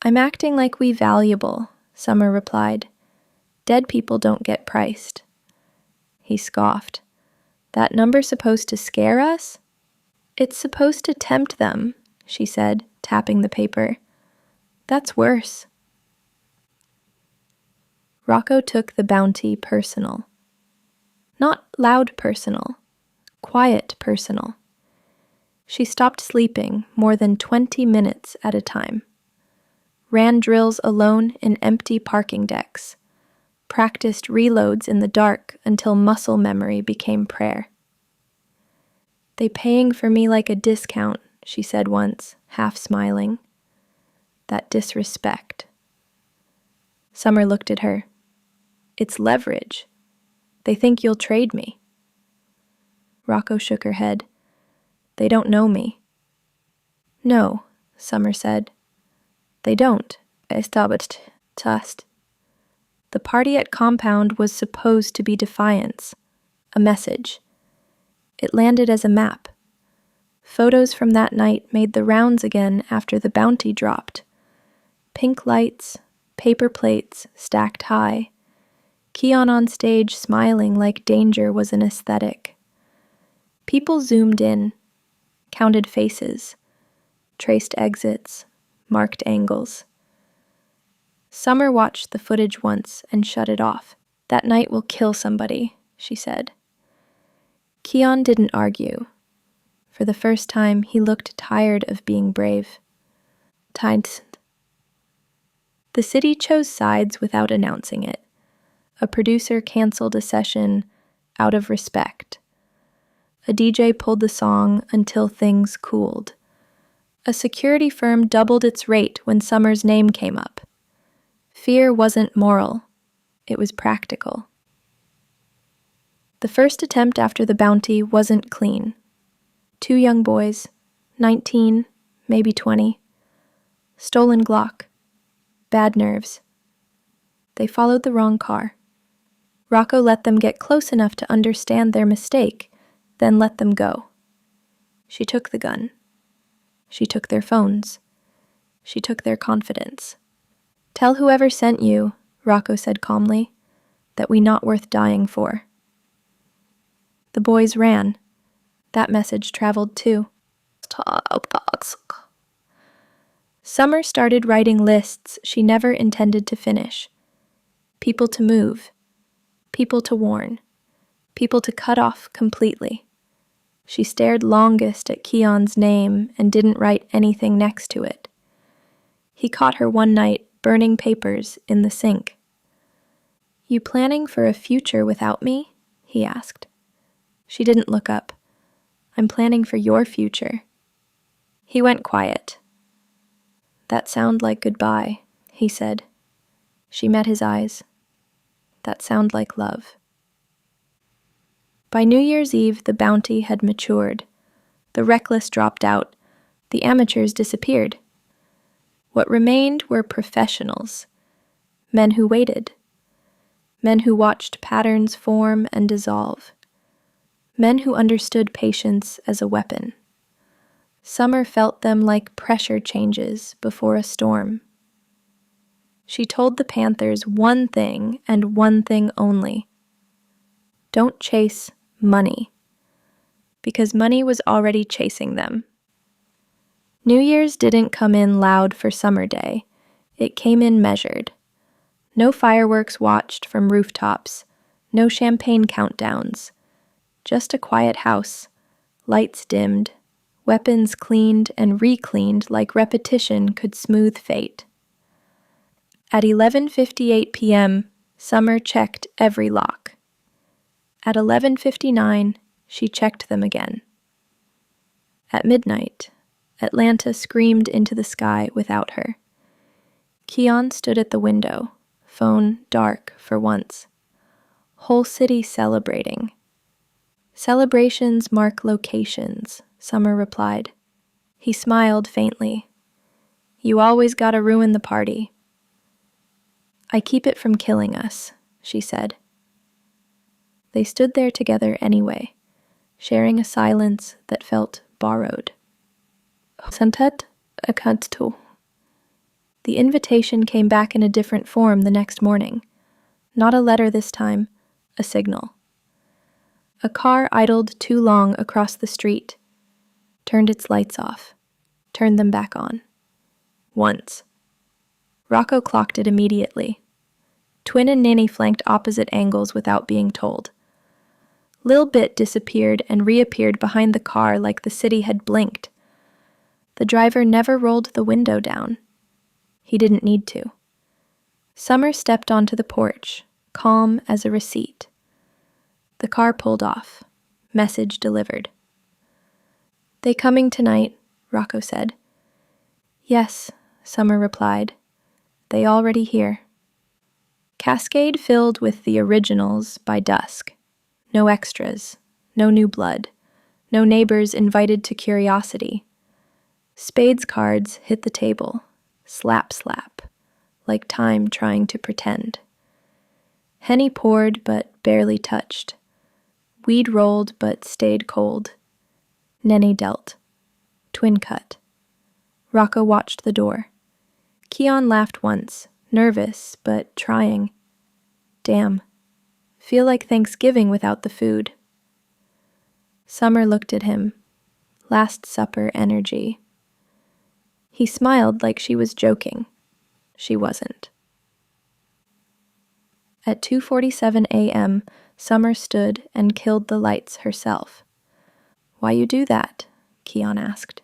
"I'm acting like we valuable," Summer replied. "Dead people don't get priced." He scoffed. That number supposed to scare us? It's supposed to tempt them, she said, tapping the paper. That's worse. Rocco took the bounty personal. Not loud personal, quiet personal. She stopped sleeping more than 20 minutes at a time. Ran drills alone in empty parking decks. Practiced reloads in the dark until muscle memory became prayer. They paying for me like a discount, she said once, half smiling. That disrespect. Summer looked at her. It's leverage. They think you'll trade me. Rocco shook her head. They don't know me. No, Summer said. They don't. Tust. The party at Compound was supposed to be defiance, a message. It landed as a map. Photos from that night made the rounds again after the bounty dropped. Pink lights, paper plates stacked high. Keon on stage smiling like danger was an aesthetic. People zoomed in, counted faces, traced exits, marked angles. Summer watched the footage once and shut it off. That night will kill somebody, she said. Keon didn't argue. For the first time, he looked tired of being brave. The city chose sides without announcing it. A producer canceled a session out of respect. A DJ pulled the song until things cooled. A security firm doubled its rate when Summer's name came up. Fear wasn't moral. It was practical. The first attempt after the bounty wasn't clean. 2 young boys, 19, maybe 20. Stolen Glock. Bad nerves. They followed the wrong car. Rocco let them get close enough to understand their mistake, then let them go. She took the gun. She took their phones. She took their confidence. Tell whoever sent you, Rocco said calmly, that we not worth dying for. The boys ran. That message traveled too. Summer started writing lists she never intended to finish. People to move. People to warn. People to cut off completely. She stared longest at Keon's name and didn't write anything next to it. He caught her one night burning papers in the sink. You planning for a future without me? He asked. She didn't look up. I'm planning for your future. He went quiet. That sound like goodbye, he said. She met his eyes. That sound like love. By New Year's Eve, the bounty had matured. The reckless dropped out. The amateurs disappeared. What remained were professionals. Men who waited. Men who watched patterns form and dissolve. Men who understood patience as a weapon. Summer felt them like pressure changes before a storm. She told the Panthers one thing and one thing only. Don't chase money. Because money was already chasing them. New Year's didn't come in loud for Summer Day. It came in measured. No fireworks watched from rooftops. No champagne countdowns. Just a quiet house, lights dimmed, weapons cleaned and re-cleaned like repetition could smooth fate. At 11:58 p.m., Summer checked every lock. At 11:59, she checked them again. At midnight, Atlanta screamed into the sky without her. Keon stood at the window, phone dark for once. Whole city celebrating. Celebrations mark locations, Summer replied. He smiled faintly. You always gotta ruin the party. I keep it from killing us, she said. They stood there together anyway, sharing a silence that felt borrowed. Santet akantu. The invitation came back in a different form the next morning. Not a letter this time, a signal. A car idled too long across the street, turned its lights off, turned them back on. Once. Rocco clocked it immediately. Twin and Nanny flanked opposite angles without being told. Lil Bit disappeared and reappeared behind the car like the city had blinked. The driver never rolled the window down. He didn't need to. Summer stepped onto the porch, calm as a receipt. The car pulled off. Message delivered. "They coming tonight," Rocco said. "Yes," Summer replied. "They already here." Cascade filled with the originals by dusk. No extras, no new blood, no neighbors invited to curiosity. Spades cards hit the table, slap slap, like time trying to pretend. Henny poured but barely touched. Weed rolled but stayed cold. Nenny dealt. Twin cut. Rocco watched the door. Keon laughed once, nervous but trying. Damn. Feel like Thanksgiving without the food. Summer looked at him. Last Supper energy. He smiled like she was joking. She wasn't. At 2:47 a.m., Summer stood and killed the lights herself. "Why you do that?" Keon asked.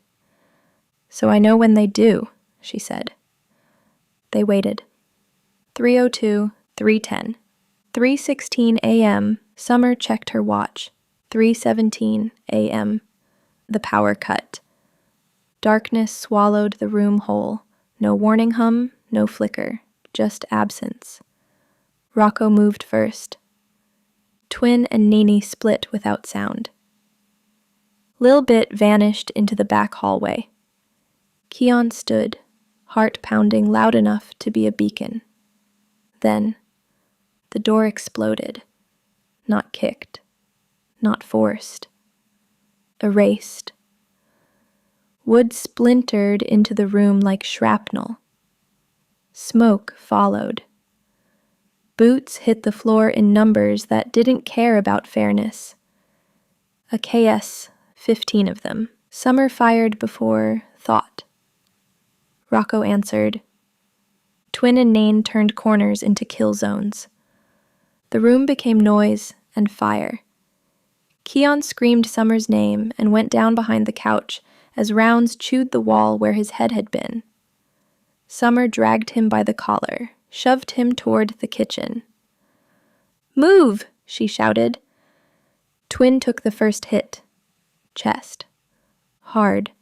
"So I know when they do," she said. They waited. 3:02, 3:10. 3:16 a.m., Summer checked her watch. 3:17 a.m. The power cut. Darkness swallowed the room whole. No warning hum, no flicker, just absence. Rocco moved first. Twin and Nene split without sound. Lil Bit vanished into the back hallway. Keon stood, heart pounding loud enough to be a beacon. Then, the door exploded. Not kicked. Not forced. Erased. Wood splintered into the room like shrapnel. Smoke followed. Boots hit the floor in numbers that didn't care about fairness. A KS, 15 of them. Summer fired before thought. Rocco answered. Twin and Nane turned corners into kill zones. The room became noise and fire. Keon screamed Summer's name and went down behind the couch as rounds chewed the wall where his head had been. Summer dragged him by the collar, shoved him toward the kitchen. "Move!" she shouted. Twin took the first hit. Chest. Hard.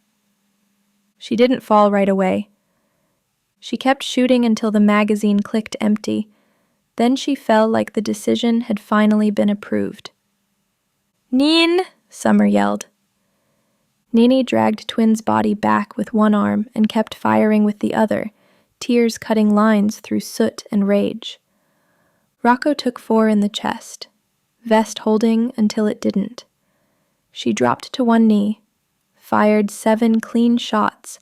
She didn't fall right away. She kept shooting until the magazine clicked empty. Then she fell like the decision had finally been approved. "Nin!" Summer yelled. Nene dragged Twin's body back with one arm and kept firing with the other, tears cutting lines through soot and rage. Rocco took 4 in the chest, vest holding until it didn't. She dropped to one knee, fired 7 clean shots,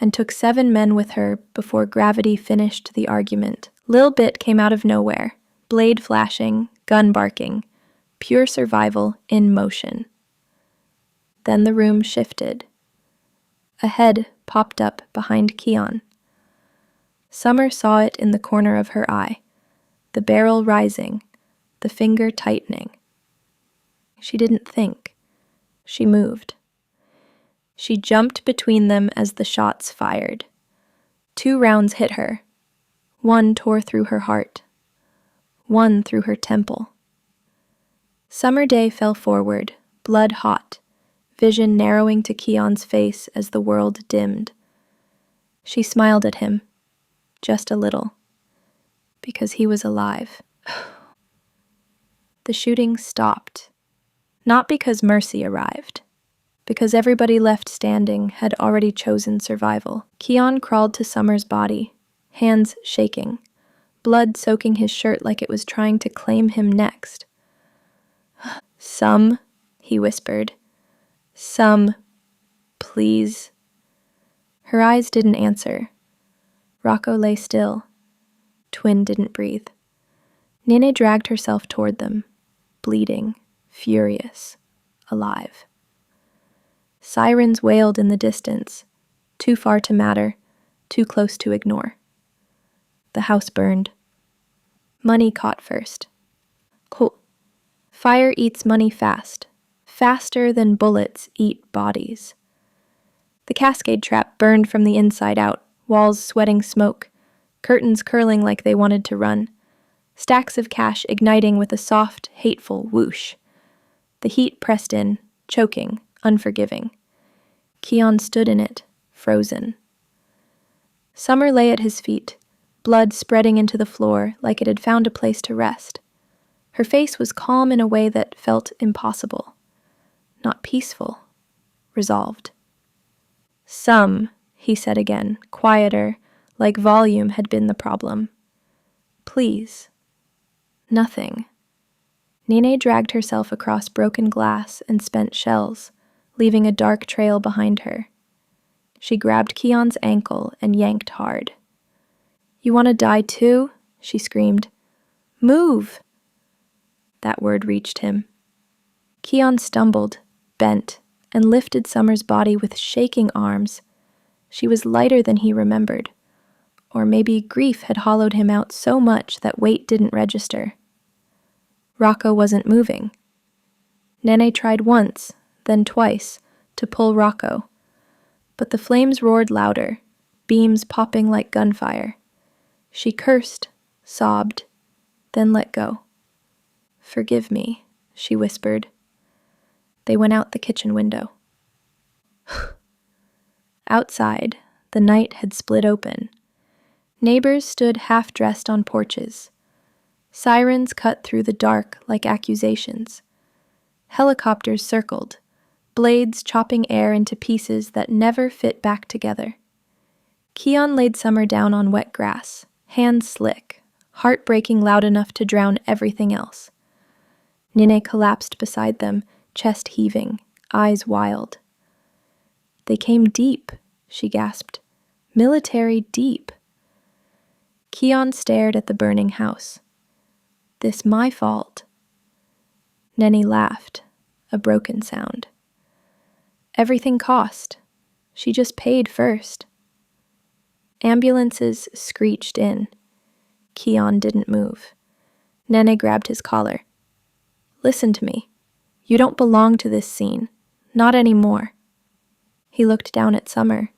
and took 7 men with her before gravity finished the argument. Lil Bit came out of nowhere, blade flashing, gun barking, pure survival in motion. Then the room shifted. A head popped up behind Keon. Summer saw it in the corner of her eye, the barrel rising, the finger tightening. She didn't think. She moved. She jumped between them as the shots fired. 2 rounds hit her. 1 tore through her heart. 1 through her temple. Summer Day fell forward, blood hot, vision narrowing to Keon's face as the world dimmed. She smiled at him, just a little, because he was alive. The shooting stopped, not because mercy arrived, because everybody left standing had already chosen survival. Keon crawled to Summer's body, hands shaking, blood soaking his shirt like it was trying to claim him next. "Some," he whispered. "Some, please." Her eyes didn't answer. Rocco lay still. Twin didn't breathe. Nene dragged herself toward them, bleeding, furious, alive. Sirens wailed in the distance, too far to matter, too close to ignore. The house burned. Money caught first. Cool. Fire eats money fast, faster than bullets eat bodies. The cascade trap burned from the inside out, walls sweating smoke, curtains curling like they wanted to run, stacks of cash igniting with a soft, hateful whoosh. The heat pressed in, choking, unforgiving. Keon stood in it, frozen. Summer lay at his feet, blood spreading into the floor like it had found a place to rest. Her face was calm in a way that felt impossible. Not peaceful, resolved. Some, he said again, quieter, like volume had been the problem. Please. Nothing. Nene dragged herself across broken glass and spent shells, leaving a dark trail behind her. She grabbed Keon's ankle and yanked hard. You want to die too? She screamed. Move! That word reached him. Keon stumbled, bent, and lifted Summer's body with shaking arms. She was lighter than he remembered. Or maybe grief had hollowed him out so much that weight didn't register. Rocco wasn't moving. Nene tried once, then twice, to pull Rocco. But the flames roared louder, beams popping like gunfire. She cursed, sobbed, then let go. Forgive me, she whispered. They went out the kitchen window. Outside, the night had split open. Neighbors stood half-dressed on porches. Sirens cut through the dark like accusations. Helicopters circled, blades chopping air into pieces that never fit back together. Keon laid Summer down on wet grass, hands slick, heart breaking loud enough to drown everything else. Nene collapsed beside them, chest heaving, eyes wild. They came deep, she gasped. Military deep. Keon stared at the burning house. This my fault. Nene laughed, a broken sound. Everything cost. She just paid first. Ambulances screeched in. Keon didn't move. Nene grabbed his collar. Listen to me. You don't belong to this scene. Not anymore. He looked down at Summer.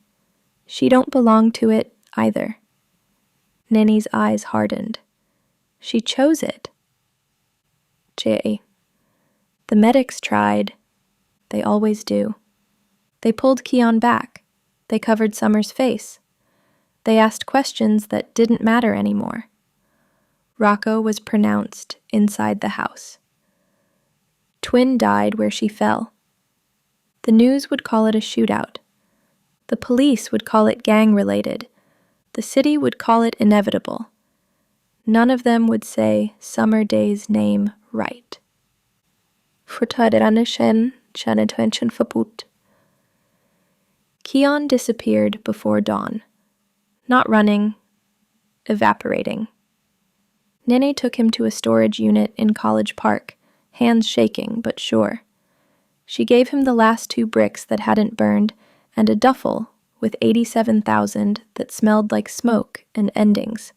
She don't belong to it either. Nene's eyes hardened. She chose it. Jay. The medics tried. They always do. They pulled Keon back. They covered Summer's face. They asked questions that didn't matter anymore. Rocco was pronounced inside the house. Twin died where she fell. The news would call it a shootout. The police would call it gang-related. The city would call it inevitable. None of them would say Summer Day's name right. Keon disappeared before dawn. Not running, evaporating. Nene took him to a storage unit in College Park, hands shaking but sure. She gave him the last 2 bricks that hadn't burned and a duffel with 87,000 that smelled like smoke and endings.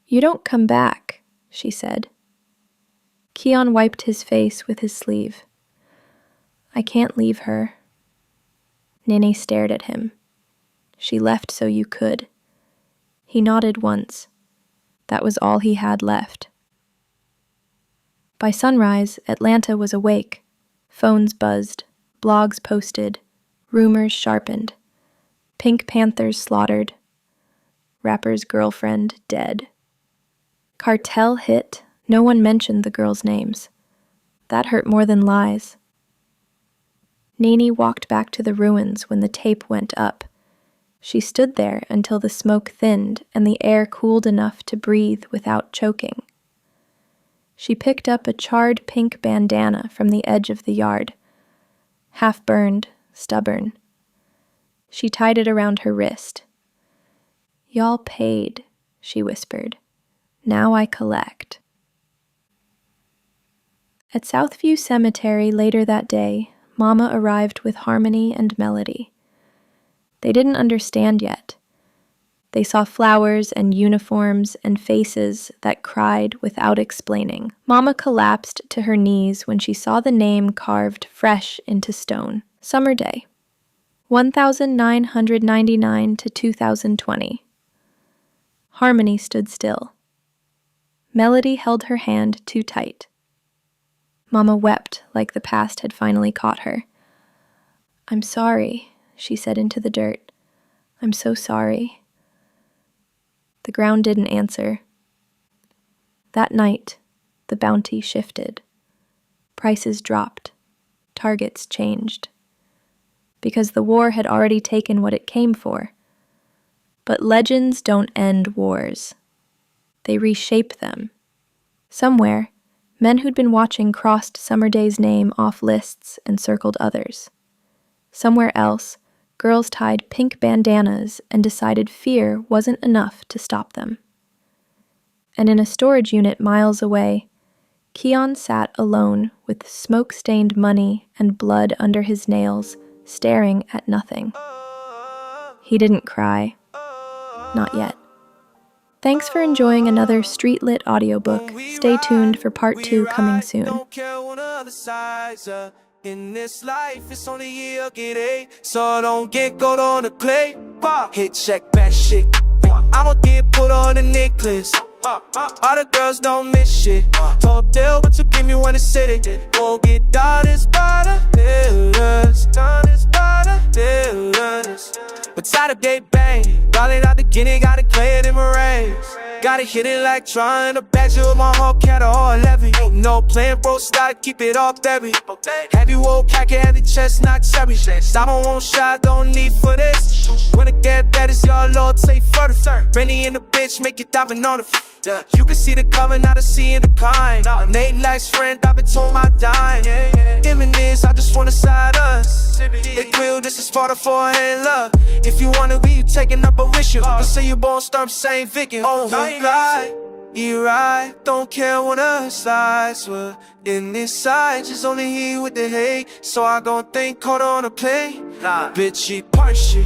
You don't come back, she said. Keon wiped his face with his sleeve. I can't leave her. Nene stared at him. She left so you could. He nodded once. That was all he had left. By sunrise, Atlanta was awake. Phones buzzed, blogs posted, rumors sharpened. Pink Panthers slaughtered. Rapper's girlfriend dead. Cartel hit. No one mentioned the girls' names. That hurt more than lies. Nene walked back to the ruins when the tape went up. She stood there until the smoke thinned and the air cooled enough to breathe without choking. She picked up a charred pink bandana from the edge of the yard. Half-burned, stubborn. She tied it around her wrist. Y'all paid, she whispered. Now I collect. At Southview Cemetery later that day, Mama arrived with Harmony and Melody. They didn't understand yet. They saw flowers and uniforms and faces that cried without explaining. Mama collapsed to her knees when she saw the name carved fresh into stone. Summer Day, 1999 to 2020. Harmony stood still. Melody held her hand too tight. Mama wept like the past had finally caught her. "I'm sorry," she said into the dirt. "I'm so sorry." The ground didn't answer. That night, the bounty shifted. Prices dropped. Targets changed. Because the war had already taken what it came for. But legends don't end wars. They reshape them. Somewhere, men who'd been watching crossed Summer Day's name off lists and circled others. Somewhere else, girls tied pink bandanas and decided fear wasn't enough to stop them. And in a storage unit miles away, Keon sat alone with smoke-stained money and blood under his nails, staring at nothing. He didn't cry. Not yet. Thanks for enjoying another StreetLit audiobook. Stay tuned for part 2 coming soon. In this life, it's only year get 8, so don't get caught on the clay. Hit check back shit. I'ma get put on a necklace. All the girls don't miss shit. Top deal, but you give me when it's city. Won't get done is better. Done is better. But tired of gate bang. Darling out the Guinea, gotta play it in my race. Gotta hit it like trying to badge you with my whole cat or 11. Ain't no playing bro style, keep it all baby. Heavy wool, khaki, heavy chestnut, cherry. Stop on one shot, don't need for this. When I get that, it's your Lord, say further. Benny in the bitch, make it diving on the you can see the cover, not a sea in the kind. Nate likes friend, I've been told my dime. Imminence, I just wanna side us. It will, this is for the forehand love. If you wanna be, you taking up a wish you. Let's say you born stump, same Vicky. Oh, you right, don't care what us sides were. In this side, just only here with the hate. So I gon' think, caught on a play. Bitch, she partial.